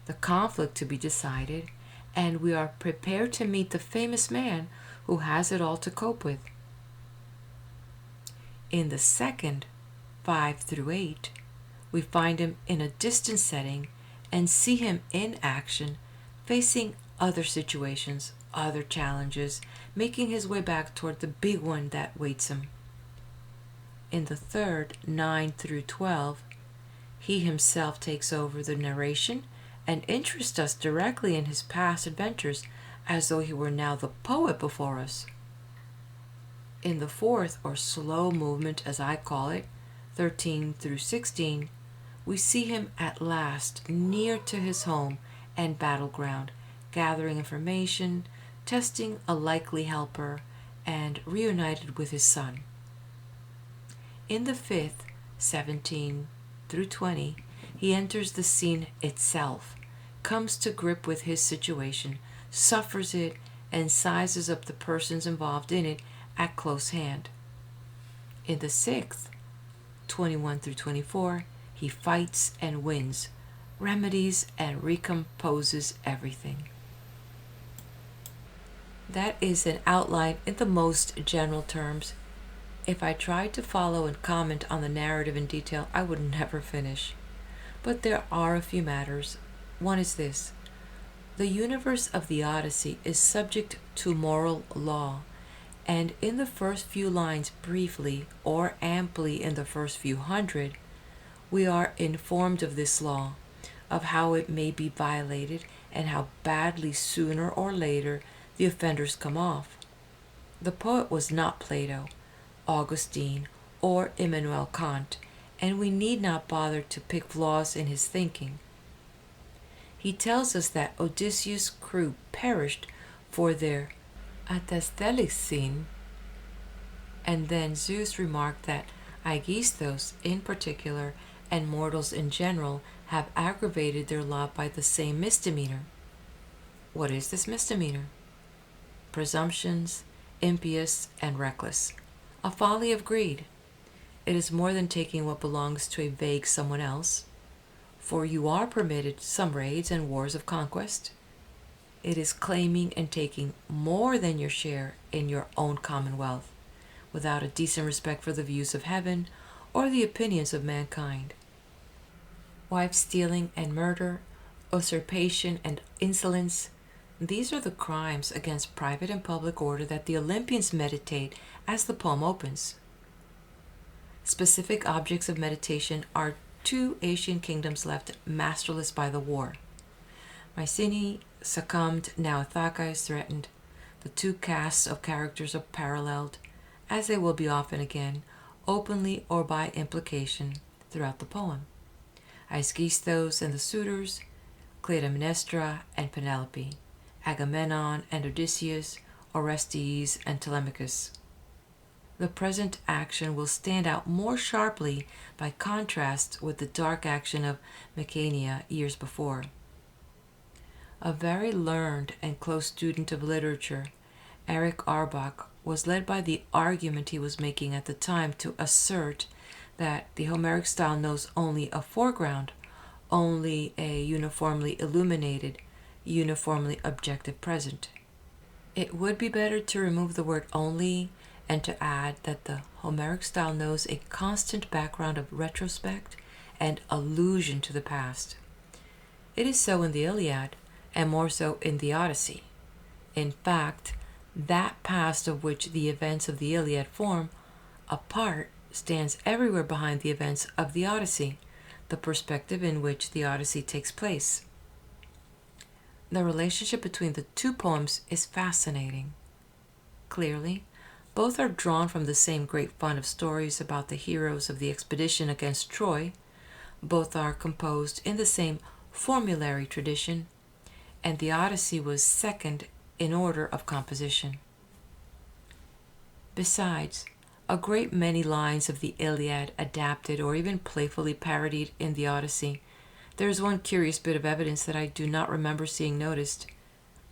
the conflict to be decided, and we are prepared to meet the famous man who has it all to cope with. In the second, 5 through 8, we find him in a distant setting and see him in action, facing other situations, other challenges, making his way back toward the big one that waits him. In the third, 9 through 12, he himself takes over the narration and interests us directly in his past adventures as though he were now the poet before us. In the fourth, or slow movement as I call it, 13 through 16, we see him at last near to his home and battleground, gathering information, testing a likely helper, and reunited with his son. In the fifth, 17 through 20, he enters the scene itself, comes to grip with his situation, suffers it, and sizes up the persons involved in it at close hand. In the sixth, 21 through 24, he fights and wins, remedies and recomposes everything. That is an outline in the most general terms. If I tried to follow and comment on the narrative in detail, I would never finish. But there are a few matters. One is this: the universe of the Odyssey is subject to moral law, and in the first few lines, briefly or amply in the first few hundred, we are informed of this law, of how it may be violated, and how badly sooner or later the offenders come off. The poet was not Plato, Augustine, or Immanuel Kant, and we need not bother to pick flaws in his thinking. He tells us that Odysseus' crew perished for their atastelicin, and then Zeus remarked that Aegisthos in particular and mortals in general have aggravated their lot by the same misdemeanor. What is this misdemeanor? Presumptions, impious and reckless, a folly of greed. It is more than taking what belongs to a vague someone else, for you are permitted some raids and wars of conquest. It is claiming and taking more than your share in your own commonwealth, without a decent respect for the views of heaven or the opinions of mankind. Wife stealing and murder, usurpation and insolence, these are the crimes against private and public order that the Olympians meditate as the poem opens. Specific objects of meditation are two Asian kingdoms left masterless by the war. Mycenae succumbed, now Ithaca is threatened. The two casts of characters are paralleled, as they will be often again, openly or by implication, throughout the poem. Aegisthus and the suitors, Clytemnestra and Penelope, Agamemnon and Odysseus, Orestes and Telemachus. The present action will stand out more sharply by contrast with the dark action of Mecania years before. A very learned and close student of literature, Erich Arbach was led by the argument he was making at the time to assert that the Homeric style knows only a foreground, only a uniformly illuminated, uniformly objective present. It would be better to remove the word only and to add that the Homeric style knows a constant background of retrospect and allusion to the past. It is so in the Iliad, and more so in the Odyssey. In fact, that past of which the events of the Iliad form a part stands everywhere behind the events of the Odyssey, the perspective in which the Odyssey takes place. The relationship between the two poems is fascinating. Clearly, both are drawn from the same great fund of stories about the heroes of the expedition against Troy. Both are composed in the same formulary tradition, and the Odyssey was second in order of composition. Besides, a great many lines of the Iliad adapted or even playfully parodied in the Odyssey. There is one curious bit of evidence that I do not remember seeing noticed.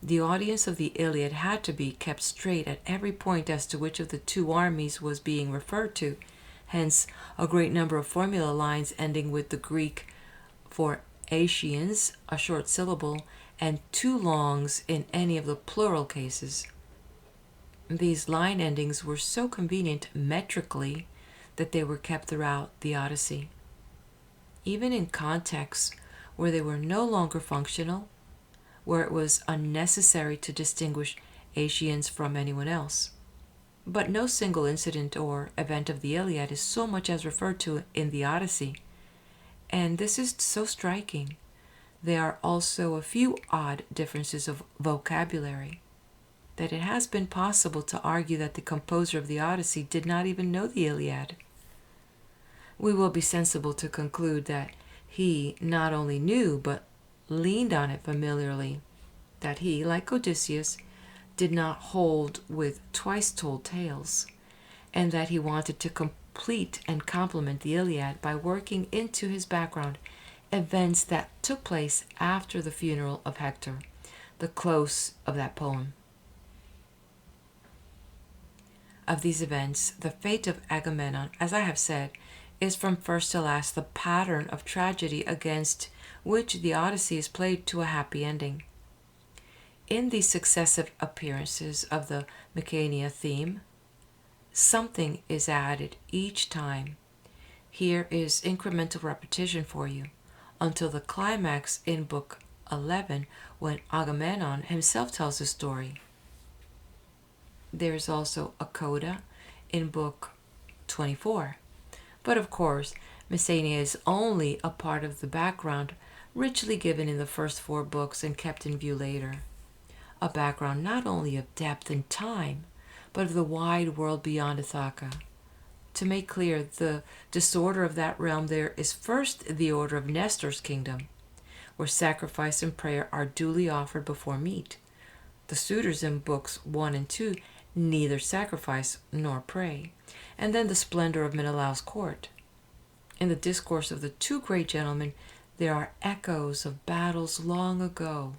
The audience of the Iliad had to be kept straight at every point as to which of the two armies was being referred to, hence a great number of formula lines ending with the Greek for Aeacians, a short syllable, and two longs in any of the plural cases. These line endings were so convenient metrically that they were kept throughout the Odyssey. Even in contexts where they were no longer functional, where it was unnecessary to distinguish Aeacians from anyone else. But no single incident or event of the Iliad is so much as referred to in the Odyssey, and this is so striking. There are also a few odd differences of vocabulary, that it has been possible to argue that the composer of the Odyssey did not even know the Iliad. We will be sensible to conclude that he not only knew but leaned on it familiarly, that he, like Odysseus, did not hold with twice-told tales, and that he wanted to complete and complement the Iliad by working into his background events that took place after the funeral of Hector, the close of that poem. Of these events, the fate of Agamemnon, as I have said, is from first to last the pattern of tragedy against which the Odyssey is played to a happy ending. In the successive appearances of the Mechania theme, something is added each time. Here is incremental repetition for you until the climax in Book 11 when Agamemnon himself tells the story. There is also a coda in Book 24. But of course, Messenia is only a part of the background richly given in the first 4 books and kept in view later. A background not only of depth and time, but of the wide world beyond Ithaca. To make clear the disorder of that realm, there is first the order of Nestor's kingdom, where sacrifice and prayer are duly offered before meat. The suitors in books 1 and 2 neither sacrifice nor pray. And then the splendor of Menelaus' court. In the discourse of the 2 great gentlemen, there are echoes of battles long ago,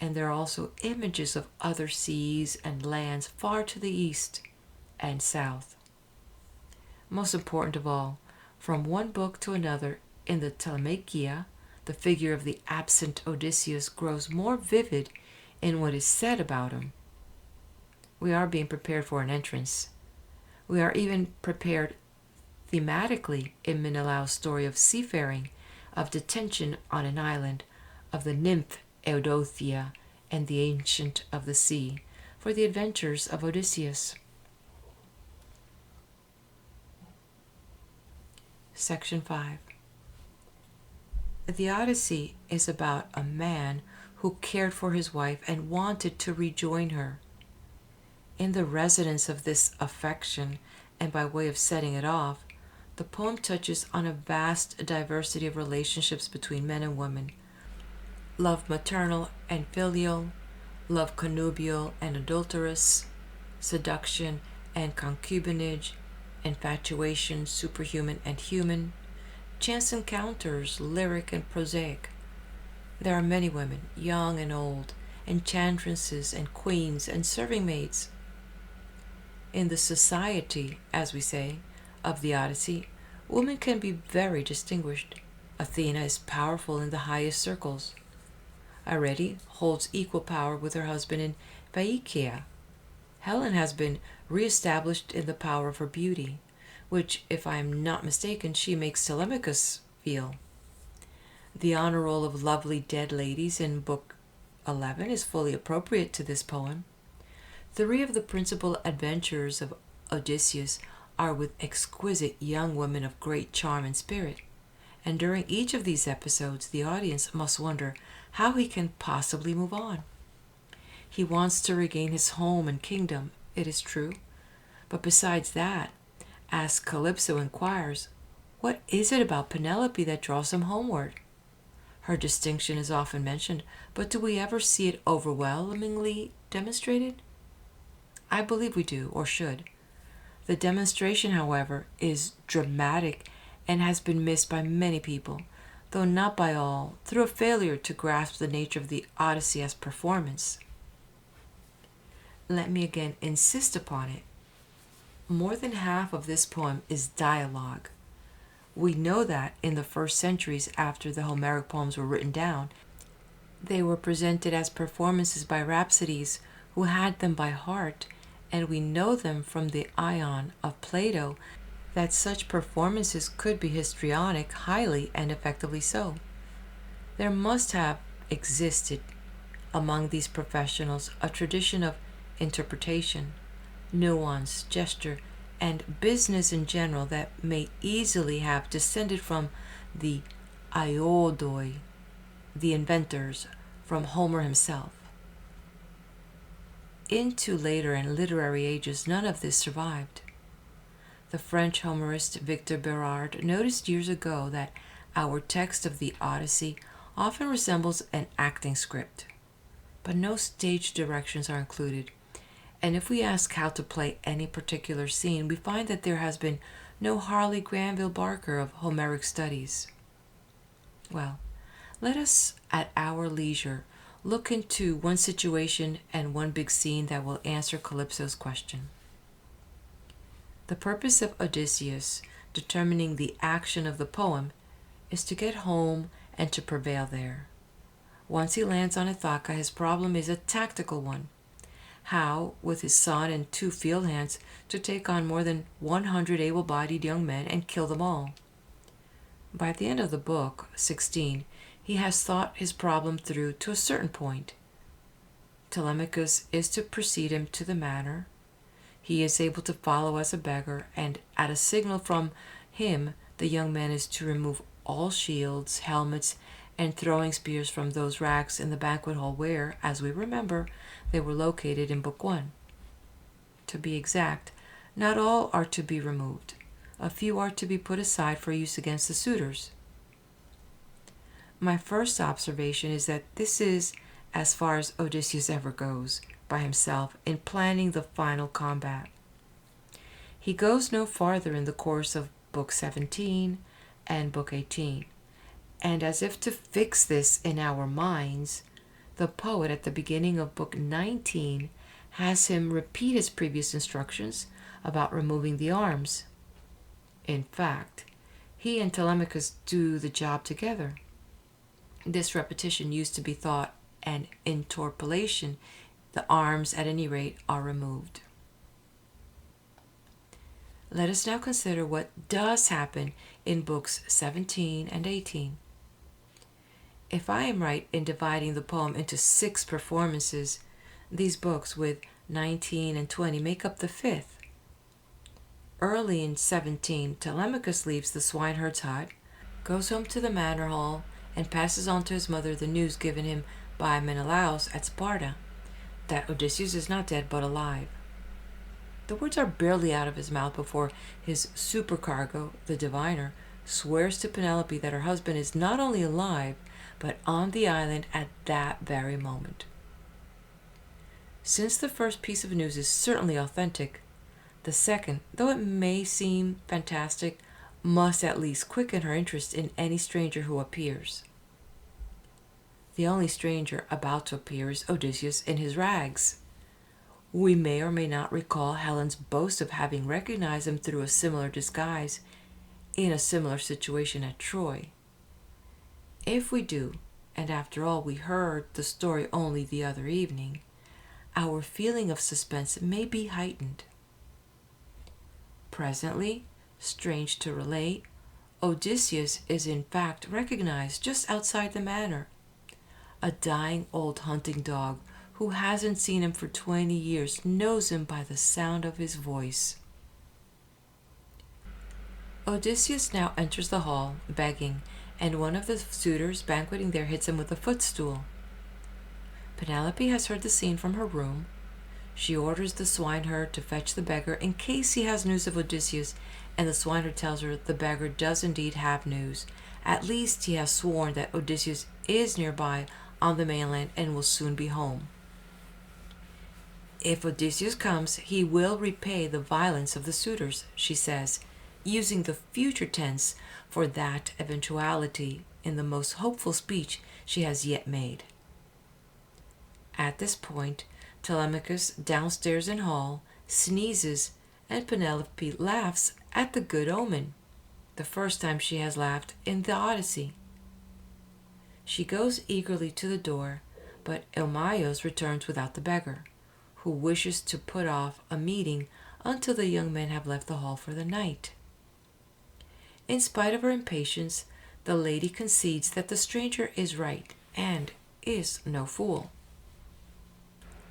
and there are also images of other seas and lands far to the east and south. Most important of all, from one book to another in the Telemachia, the figure of the absent Odysseus grows more vivid in what is said about him. We are being prepared for an entrance. We are even prepared thematically in Menelaus' story of seafaring, of detention on an island, of the nymph Eudothea and the Ancient of the Sea, for the adventures of Odysseus. Section 5. The Odyssey is about a man who cared for his wife and wanted to rejoin her. In the resonance of this affection, and by way of setting it off, the poem touches on a vast diversity of relationships between men and women. Love maternal and filial, love connubial and adulterous, seduction and concubinage, infatuation superhuman and human, chance encounters lyric and prosaic. There are many women, young and old, enchantresses and queens and serving maids. In the society, as we say, of the Odyssey, women can be very distinguished. Athena is powerful in the highest circles. Arete holds equal power with her husband in Phaeacia. Helen has been re-established in the power of her beauty, which, if I am not mistaken, she makes Telemachus feel. The honor roll of lovely dead ladies in Book 11 is fully appropriate to this poem. 3 of the principal adventures of Odysseus are with exquisite young women of great charm and spirit, and during each of these episodes the audience must wonder how he can possibly move on. He wants to regain his home and kingdom, it is true, but besides that, as Calypso inquires, what is it about Penelope that draws him homeward? Her distinction is often mentioned, but do we ever see it overwhelmingly demonstrated? I believe we do, or should. The demonstration, however, is dramatic and has been missed by many people, though not by all, through a failure to grasp the nature of the Odyssey as performance. Let me again insist upon it. More than half of this poem is dialogue. We know that in the first centuries after the Homeric poems were written down, they were presented as performances by rhapsodies who had them by heart, and we know them from the Ion of Plato that such performances could be histrionic, highly and effectively so. There must have existed among these professionals a tradition of interpretation, nuance, gesture, and business in general that may easily have descended from the Iodoi, the inventors, from Homer himself. Into later and literary ages, none of this survived. The French Homerist Victor Berard noticed years ago that our text of the Odyssey often resembles an acting script, but no stage directions are included. And if we ask how to play any particular scene, we find that there has been no Harley Granville Barker of Homeric studies. Well, let us at our leisure look into one situation and one big scene that will answer Calypso's question. The purpose of Odysseus determining the action of the poem is to get home and to prevail there. Once he lands on Ithaca, his problem is a tactical one. How, with his son and 2 field hands, to take on more than 100 able-bodied young men and kill them all. By the end of the book, 16, he has thought his problem through to a certain point. Telemachus is to precede him to the manor. He is able to follow as a beggar, and at a signal from him, the young man is to remove all shields, helmets, and throwing spears from those racks in the banquet hall where, as we remember, they were located in Book 1. To be exact, not all are to be removed. A few are to be put aside for use against the suitors. My first observation is that this is as far as Odysseus ever goes by himself in planning the final combat. He goes no farther in the course of Book 17 and Book 18. And as if to fix this in our minds, the poet at the beginning of Book 19 has him repeat his previous instructions about removing the arms. In fact, he and Telemachus do the job together. This repetition used to be thought an interpolation. The arms, at any rate, are removed. Let us now consider what does happen in Books 17 and 18. If I am right in dividing the poem into 6 performances, these books with 19 and 20 make up the 5th. Early in 17, Telemachus leaves the swineherd's hut, goes home to the manor hall, and passes on to his mother the news given him by Menelaus at Sparta, that Odysseus is not dead but alive. The words are barely out of his mouth before his supercargo, the diviner, swears to Penelope that her husband is not only alive, but on the island at that very moment. Since the first piece of news is certainly authentic, the second, though it may seem fantastic, must at least quicken her interest in any stranger who appears. The only stranger about to appear is Odysseus in his rags. We may or may not recall Helen's boast of having recognized him through a similar disguise in a similar situation at Troy. If we do, and after all we heard the story only the other evening, our feeling of suspense may be heightened. Presently, strange to relate, Odysseus is in fact recognized just outside the manor. A dying old hunting dog who hasn't seen him for 20 years knows him by the sound of his voice. Odysseus now enters the hall, begging, and one of the suitors banqueting there hits him with a footstool. Penelope has heard the scene from her room. She orders the swineherd to fetch the beggar in case he has news of Odysseus, and the swineherd tells her the beggar does indeed have news. At least he has sworn that Odysseus is nearby on the mainland and will soon be home. If Odysseus comes, he will repay the violence of the suitors, she says, using the future tense for that eventuality in the most hopeful speech she has yet made. At this point, Telemachus, downstairs in hall, sneezes, and Penelope laughs at the good omen, the first time she has laughed in the Odyssey. She goes eagerly to the door, but Eumaeus returns without the beggar, who wishes to put off a meeting until the young men have left the hall for the night. In spite of her impatience, the lady concedes that the stranger is right and is no fool.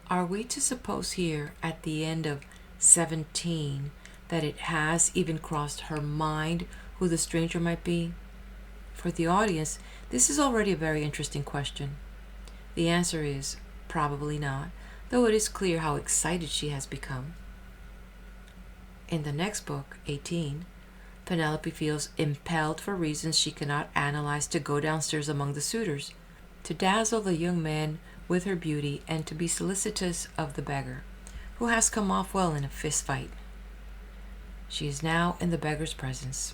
Are we to suppose here, at the end of 17, that it has even crossed her mind who the stranger might be? For the audience, this is already a very interesting question. The answer is probably not, though it is clear how excited she has become. In the next book, 18, Penelope feels impelled for reasons she cannot analyze to go downstairs among the suitors, to dazzle the young man with her beauty and to be solicitous of the beggar, who has come off well in a fist fight. She is now in the beggar's presence.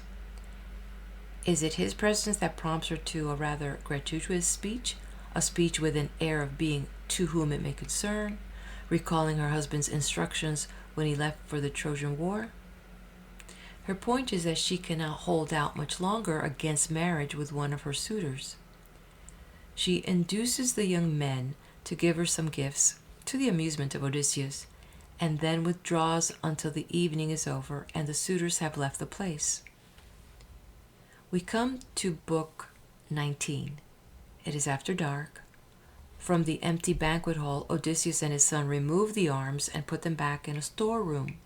Is it his presence that prompts her to a rather gratuitous speech, a speech with an air of being to whom it may concern, recalling her husband's instructions when he left for the Trojan War? Her point is that she cannot hold out much longer against marriage with one of her suitors. She induces the young men to give her some gifts, to the amusement of Odysseus, and then withdraws until the evening is over and the suitors have left the place. We come to Book 19. It is after dark. From the empty banquet hall, Odysseus and his son remove the arms and put them back in a storeroom.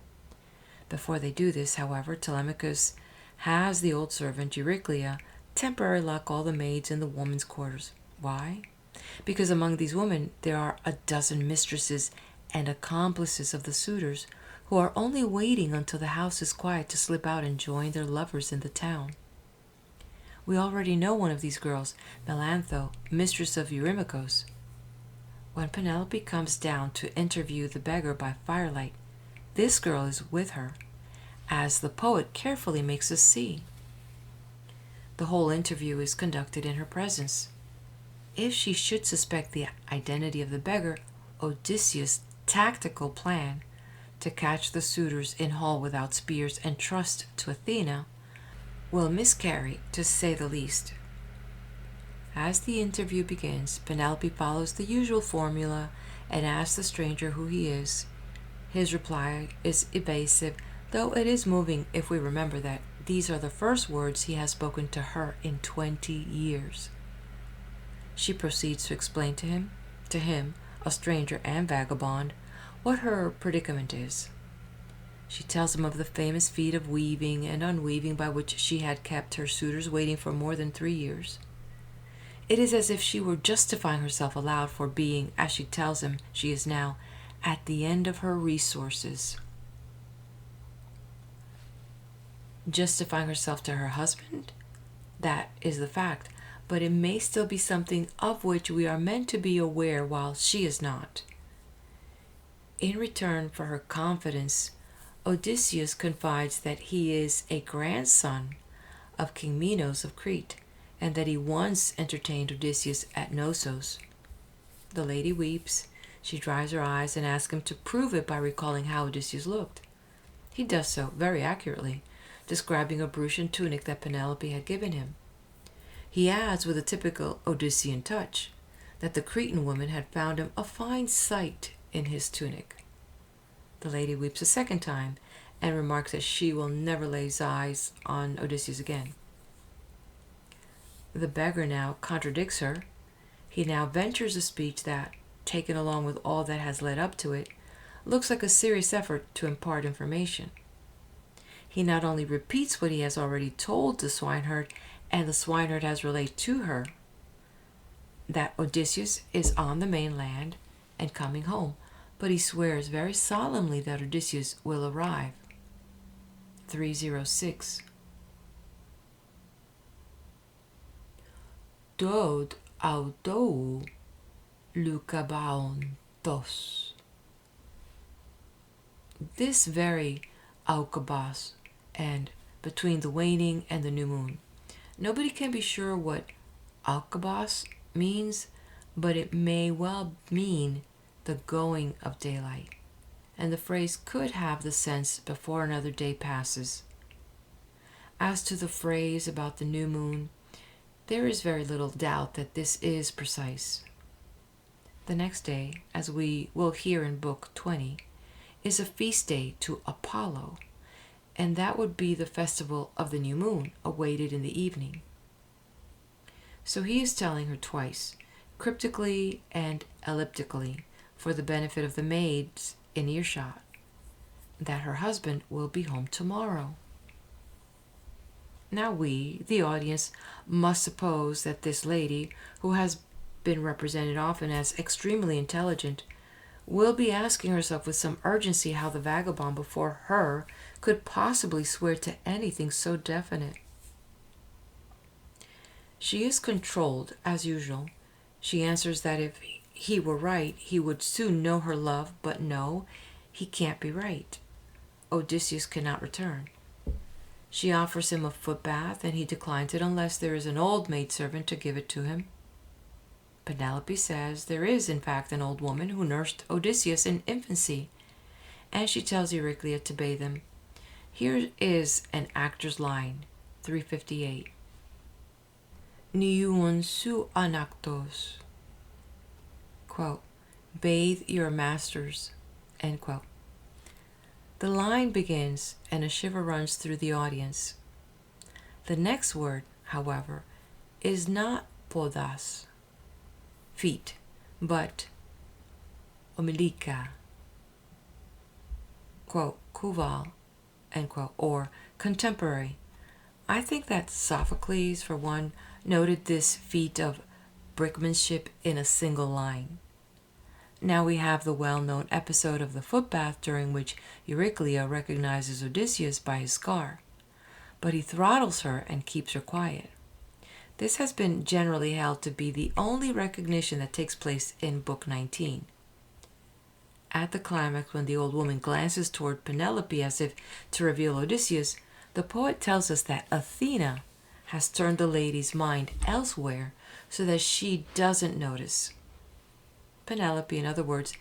Before they do this, however, Telemachus has the old servant Euryclea temporarily lock all the maids in the women's quarters. Why? Because among these women there are a dozen mistresses and accomplices of the suitors who are only waiting until the house is quiet to slip out and join their lovers in the town. We already know one of these girls, Melantho, mistress of Eurymachus. When Penelope comes down to interview the beggar by firelight, this girl is with her, as the poet carefully makes us see. The whole interview is conducted in her presence. If she should suspect the identity of the beggar, Odysseus' tactical plan to catch the suitors in hall without spears and trust to Athena will miscarry, to say the least. As the interview begins, Penelope follows the usual formula and asks the stranger who he is. His reply is evasive, though it is moving if we remember that these are the first words he has spoken to her in 20 years. She proceeds to explain to him, a stranger and vagabond, what her predicament is. She tells him of the famous feat of weaving and unweaving by which she had kept her suitors waiting for more than 3 years. It is as if she were justifying herself aloud for being, as she tells him she is now, at the end of her resources. Justifying herself to her husband? That is the fact, but it may still be something of which we are meant to be aware while she is not. In return for her confidence, Odysseus confides that he is a grandson of King Minos of Crete, and that he once entertained Odysseus at Knossos. The lady weeps. She dries her eyes and asks him to prove it by recalling how Odysseus looked. He does so very accurately, describing a Brutian tunic that Penelope had given him. He adds, with a typical Odyssean touch, that the Cretan woman had found him a fine sight in his tunic. The lady weeps a second time and remarks that she will never lay eyes on Odysseus again. The beggar now contradicts her. He now ventures a speech that, taken along with all that has led up to it, looks like a serious effort to impart information. He not only repeats what he has already told the swineherd, and the swineherd has relayed to her, that Odysseus is on the mainland and coming home, but he swears very solemnly that Odysseus will arrive. 306. Dod autou lucabaon tos. This very aukabas, and between the waning and the new moon. Nobody can be sure what aukabas means, but it may well mean the going of daylight, and the phrase could have the sense before another day passes. As to the phrase about the new moon, there is very little doubt that this is precise. The next day, as we will hear in Book 20, is a feast day to Apollo, and that would be the festival of the new moon, awaited in the evening. So he is telling her twice, cryptically and elliptically, for the benefit of the maids in earshot, that her husband will be home tomorrow. Now we, the audience, must suppose that this lady, who has been represented often as extremely intelligent, will be asking herself with some urgency how the vagabond before her could possibly swear to anything so definite. She is controlled, as usual. She answers that if he were right, he would soon know her love, but no, he can't be right. Odysseus cannot return. She offers him a foot bath, and he declines it unless there is an old maidservant to give it to him. Penelope says there is, in fact, an old woman who nursed Odysseus in infancy, and she tells Euryclea to bathe him. Here is an actor's line, 358. Niun su anaktos. Quote, bathe your masters, end quote. The line begins and a shiver runs through the audience. The next word, however, is not podas, feet, but omilika, quote, kuval, end quote, or contemporary. I think that Sophocles, for one, noted this feat of brickmanship in a single line. Now we have the well-known episode of the footbath during which Euryclea recognizes Odysseus by his scar, but he throttles her and keeps her quiet. This has been generally held to be the only recognition that takes place in Book 19. At the climax, when the old woman glances toward Penelope as if to reveal Odysseus, the poet tells us that Athena has turned the lady's mind elsewhere so that she doesn't notice. Penelope, in other words,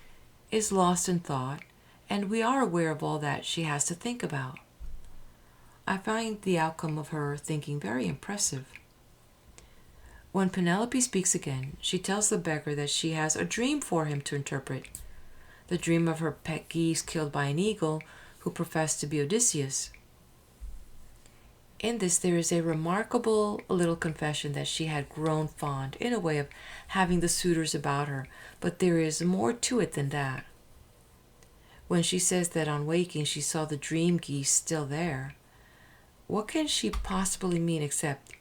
is lost in thought, and we are aware of all that she has to think about. I find the outcome of her thinking very impressive. When Penelope speaks again, she tells the beggar that she has a dream for him to interpret, the dream of her pet geese killed by an eagle who professed to be Odysseus. In this, there is a remarkable little confession that she had grown fond, in a way, of having the suitors about her, but there is more to it than that. When she says that on waking she saw the dream geese still there, what can she possibly mean except,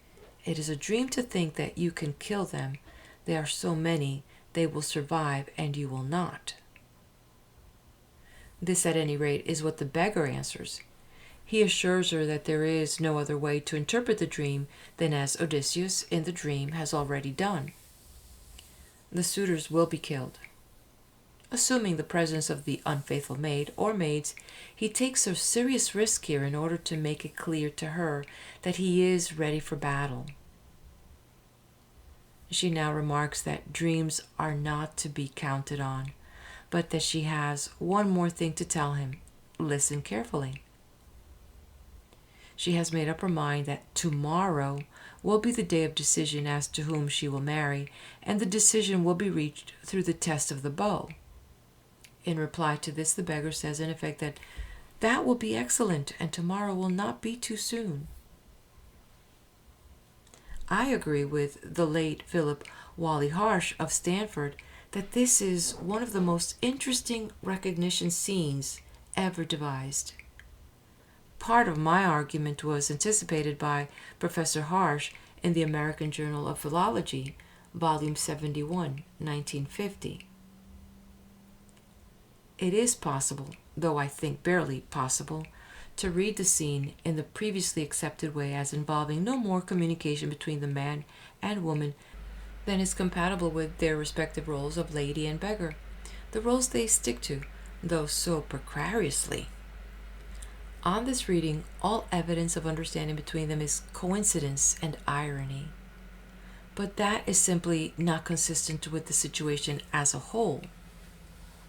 it is a dream to think that you can kill them, there are so many, they will survive and you will not. This, at any rate, is what the beggar answers. He assures her that there is no other way to interpret the dream than as Odysseus in the dream has already done. The suitors will be killed. Assuming the presence of the unfaithful maid or maids, he takes a serious risk here in order to make it clear to her that he is ready for battle. She now remarks that dreams are not to be counted on, but that she has one more thing to tell him. Listen carefully. She has made up her mind that tomorrow will be the day of decision as to whom she will marry, and the decision will be reached through the test of the bow. In reply to this, the beggar says, in effect, that that will be excellent, and tomorrow will not be too soon. I agree with the late Philip Wally Harsh of Stanford that this is one of the most interesting recognition scenes ever devised. Part of my argument was anticipated by Professor Harsh in the American Journal of Philology, Volume 71, 1950. It is possible, though I think barely possible, to read the scene in the previously accepted way as involving no more communication between the man and woman than is compatible with their respective roles of lady and beggar, the roles they stick to, though so precariously. On this reading, all evidence of understanding between them is coincidence and irony. But that is simply not consistent with the situation as a whole.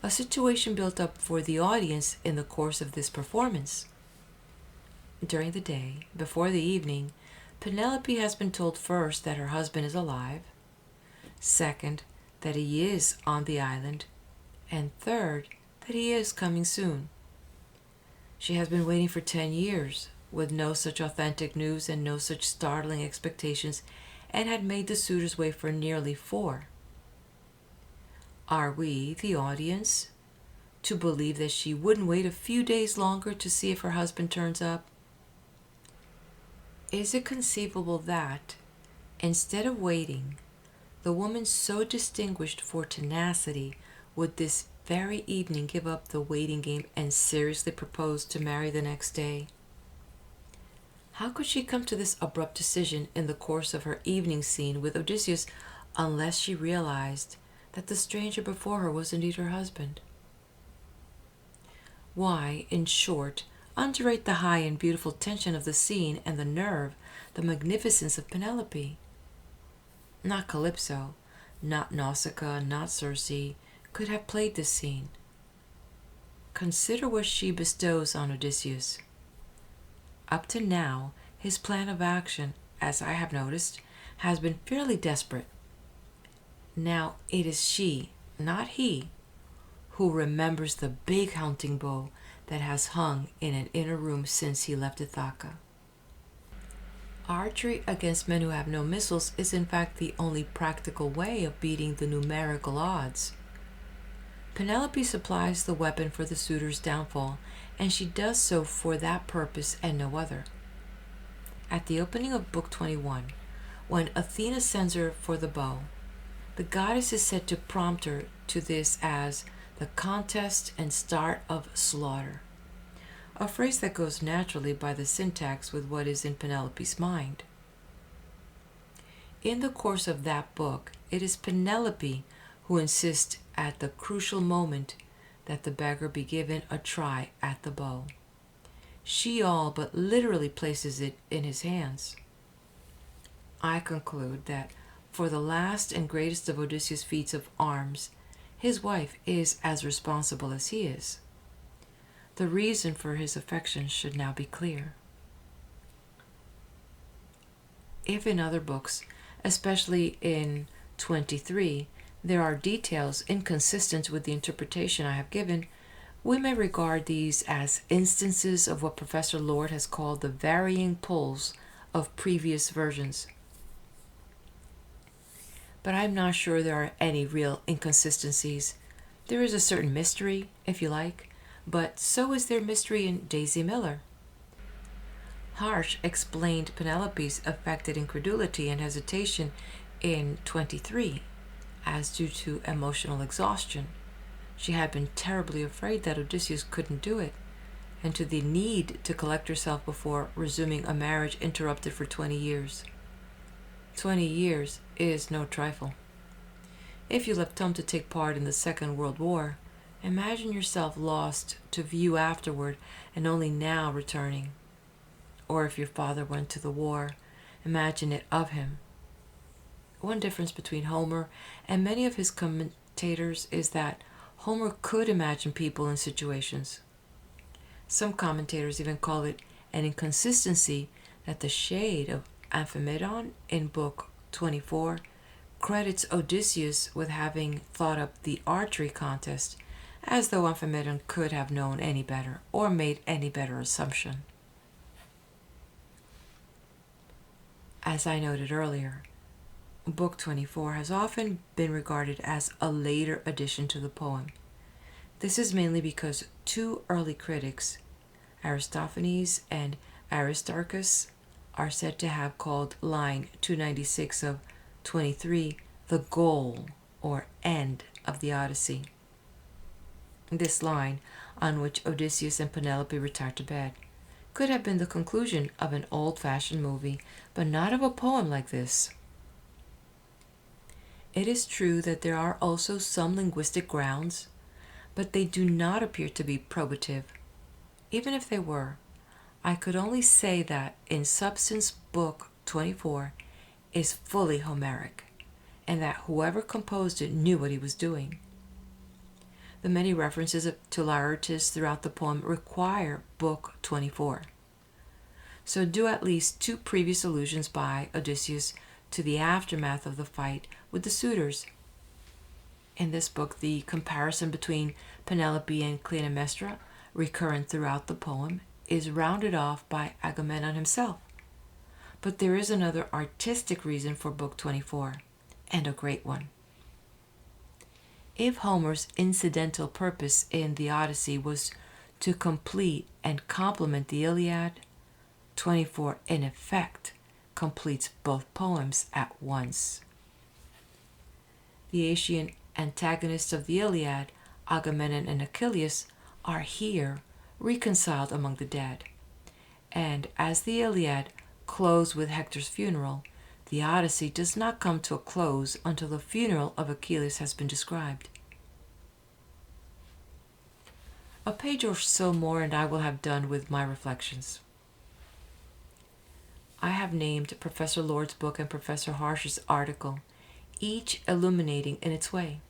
A situation built up for the audience in the course of this performance. During the day, before the evening, Penelope has been told first that her husband is alive, second, that he is on the island, and third, that he is coming soon. She has been waiting for 10 years, with no such authentic news and no such startling expectations, and had made the suitors wait for nearly 4. Are we, the audience, to believe that she wouldn't wait a few days longer to see if her husband turns up? Is it conceivable that, instead of waiting, the woman so distinguished for tenacity would this very evening give up the waiting game and seriously propose to marry the next day? How could she come to this abrupt decision in the course of her evening scene with Odysseus unless she realized that the stranger before her was indeed her husband? Why, in short, underrate the high and beautiful tension of the scene and the nerve, the magnificence of Penelope? Not Calypso, not Nausicaa, not Circe could have played this scene. Consider what she bestows on Odysseus. Up to now, his plan of action, as I have noticed, has been fairly desperate. Now it is she, not he, who remembers the big hunting bow that has hung in an inner room since he left Ithaca. Archery against men who have no missiles is in fact the only practical way of beating the numerical odds. Penelope supplies the weapon for the suitor's downfall, and she does so for that purpose and no other. At the opening of Book 21, when Athena sends her for the bow, the goddess is said to prompt her to this as the contest and start of slaughter, a phrase that goes naturally by the syntax with what is in Penelope's mind. In the course of that book, it is Penelope who insists at the crucial moment that the beggar be given a try at the bow. She all but literally places it in his hands. I conclude that for the last and greatest of Odysseus' feats of arms, his wife is as responsible as he is. The reason for his affection should now be clear. If in other books, especially in 23, there are details inconsistent with the interpretation I have given, we may regard these as instances of what Professor Lord has called the varying pulls of previous versions. But I'm not sure there are any real inconsistencies. There is a certain mystery, if you like, but so is there mystery in Daisy Miller. Harsh explained Penelope's affected incredulity and hesitation in 23 as due to emotional exhaustion. She had been terribly afraid that Odysseus couldn't do it, and to the need to collect herself before resuming a marriage interrupted for 20 years. 20 years is no trifle. If you left home to take part in the Second World War, imagine yourself lost to view afterward and only now returning. Or if your father went to the war, imagine it of him. One difference between Homer and many of his commentators is that Homer could imagine people in situations. Some commentators even call it an inconsistency that the shade of Amphimedon in Book 24 credits Odysseus with having thought up the archery contest, as though Amphimedon could have known any better or made any better assumption. As I noted earlier, Book 24 has often been regarded as a later addition to the poem. This is mainly because two early critics, Aristophanes and Aristarchus, are said to have called line 296 of 23 the goal or end of the Odyssey. This line, on which Odysseus and Penelope retire to bed, could have been the conclusion of an old-fashioned movie, but not of a poem like this. It is true that there are also some linguistic grounds, but they do not appear to be probative. Even if they were, I could only say that in substance Book 24 is fully Homeric, and that whoever composed it knew what he was doing. The many references to Laertes throughout the poem require Book 24. So do at least two previous allusions by Odysseus to the aftermath of the fight with the suitors. In this book, the comparison between Penelope and Clytemnestra, recurrent throughout the poem, is rounded off by Agamemnon himself. But there is another artistic reason for Book 24, and a great one. If Homer's incidental purpose in the Odyssey was to complete and complement the Iliad, 24 in effect completes both poems at once. The Aeacian antagonists of the Iliad, Agamemnon and Achilles, are here reconciled among the dead. And as the Iliad closed with Hector's funeral, the Odyssey does not come to a close until the funeral of Achilles has been described. A page or so more and I will have done with my reflections. I have named Professor Lord's book and Professor Harsh's article, each illuminating in its way.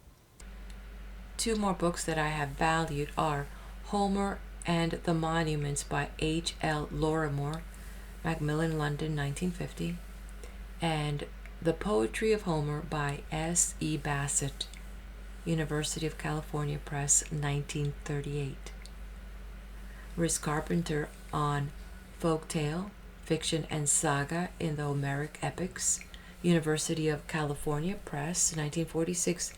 Two more books that I have valued are Homer and The Monuments by H.L. Lorimer, Macmillan, London, 1950, and The Poetry of Homer by S.E. Bassett, University of California Press, 1938. Rhys Carpenter on Folktale, Fiction and Saga in the Homeric Epics, University of California Press, 1946,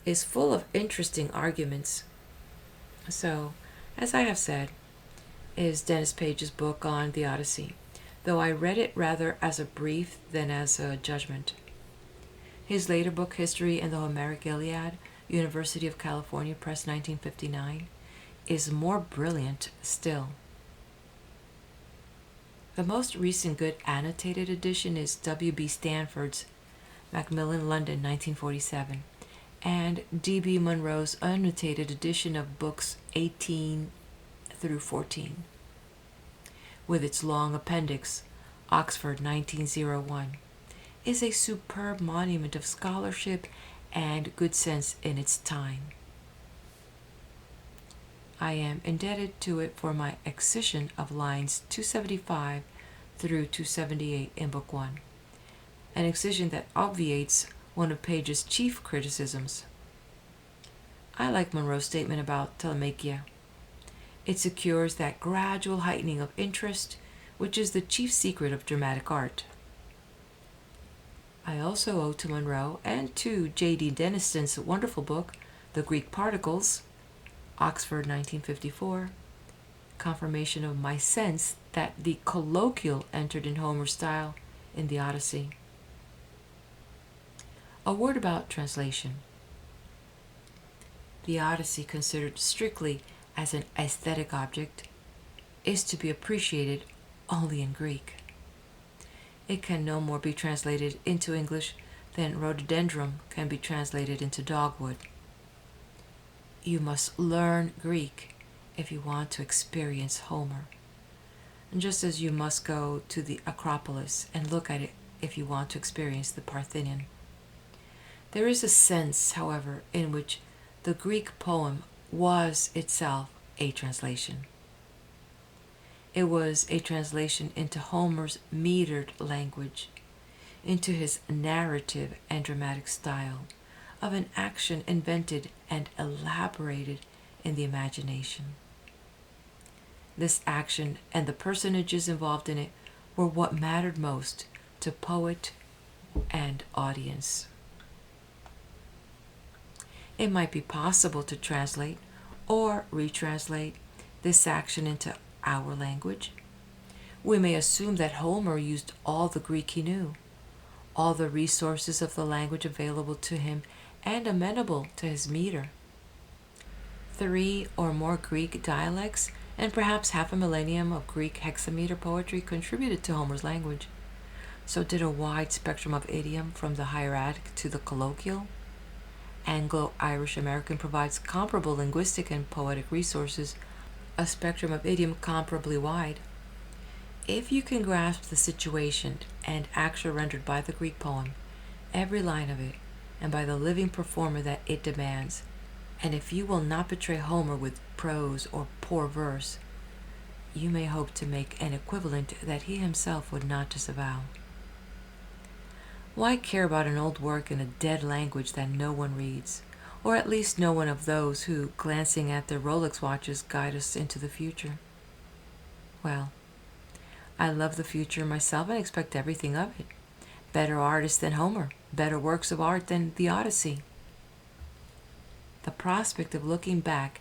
is full of interesting arguments. So, as I have said, is Dennis Page's book on the Odyssey, though I read it rather as a brief than as a judgment. His later book, History and the Homeric Iliad, University of California Press, 1959, is more brilliant still. The most recent good annotated edition is W.B. Stanford's Macmillan, London, 1947, and D.B. Munro's annotated edition of books 18 through 14, with its long appendix, Oxford, 1901, is a superb monument of scholarship and good sense in its time. I am indebted to it for my excision of lines 275 through 278 in Book 1, an excision that obviates one of Page's chief criticisms. I like Munro's statement about telemachia. It secures that gradual heightening of interest, which is the chief secret of dramatic art. I also owe to Munro and to J.D. Deniston's wonderful book, The Greek Particles, Oxford, 1954, confirmation of my sense that the colloquial entered in Homer's style in the Odyssey. A word about translation. The Odyssey, considered strictly as an aesthetic object, is to be appreciated only in Greek. It can no more be translated into English than rhododendron can be translated into dogwood. You must learn Greek if you want to experience Homer, and just as you must go to the Acropolis and look at it if you want to experience the Parthenon. There is a sense, however, in which the Greek poem was itself a translation. It was a translation into Homer's metered language, into his narrative and dramatic style, of an action invented and elaborated in the imagination. This action and the personages involved in it were what mattered most to poet and audience. It might be possible to translate or retranslate this action into our language. We may assume that Homer used all the Greek he knew, all the resources of the language available to him and amenable to his meter. 3 or more Greek dialects and perhaps half a millennium of Greek hexameter poetry contributed to Homer's language. So did a wide spectrum of idiom from the hieratic to the colloquial. Anglo-Irish American provides comparable linguistic and poetic resources, a spectrum of idiom comparably wide. If you can grasp the situation and action rendered by the Greek poem, every line of it, and by the living performer that it demands, and if you will not betray Homer with prose or poor verse, you may hope to make an equivalent that he himself would not disavow. Why care about an old work in a dead language that no one reads, or at least no one of those who, glancing at their Rolex watches, guide us into the future? Well, I love the future myself and expect everything of it. Better artists than Homer, better works of art than the Odyssey. The prospect of looking back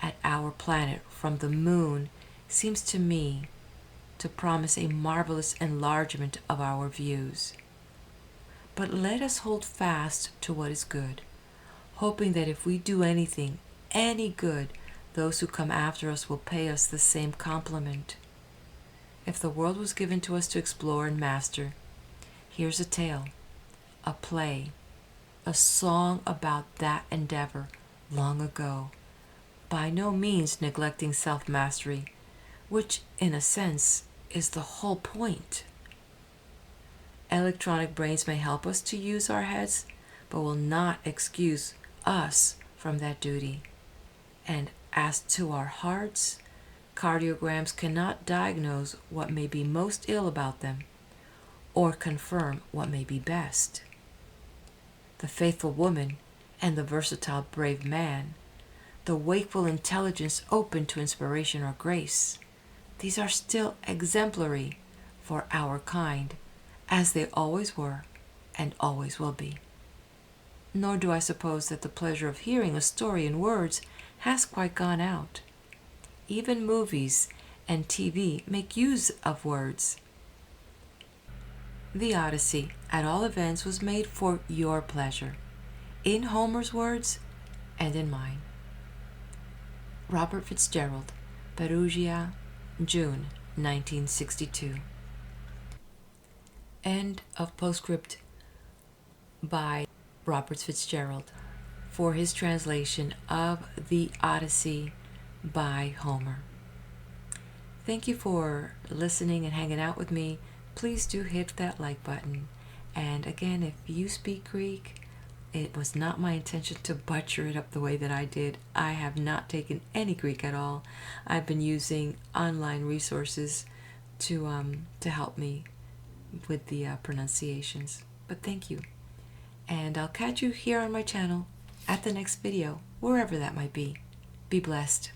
at our planet from the moon seems to me to promise a marvelous enlargement of our views. But let us hold fast to what is good, hoping that if we do anything, any good, those who come after us will pay us the same compliment. If the world was given to us to explore and master, here's a tale, a play, a song about that endeavor long ago, by no means neglecting self-mastery, which, in a sense, is the whole point. Electronic brains may help us to use our heads, but will not excuse us from that duty. And as to our hearts, Cardiograms cannot diagnose what may be most ill about them, or confirm what may be best. The faithful woman and the versatile brave man, the wakeful intelligence open to inspiration or grace, these are still exemplary for our kind, as they always were and always will be. Nor do I suppose that the pleasure of hearing a story in words has quite gone out. Even movies and TV make use of words. The Odyssey, at all events, was made for your pleasure, in Homer's words and in mine. Robert Fitzgerald, Perugia, June 1962. End of Postcript by Robert Fitzgerald for his translation of the Odyssey by Homer. Thank you for listening and hanging out with me. Please do hit that like button. And again, if you speak Greek, it was not my intention to butcher it up the way that I did. I have not taken any Greek at all. I've been using online resources to help me with the pronunciations. But thank you. And I'll catch you here on my channel at the next video, wherever that might be. Be blessed.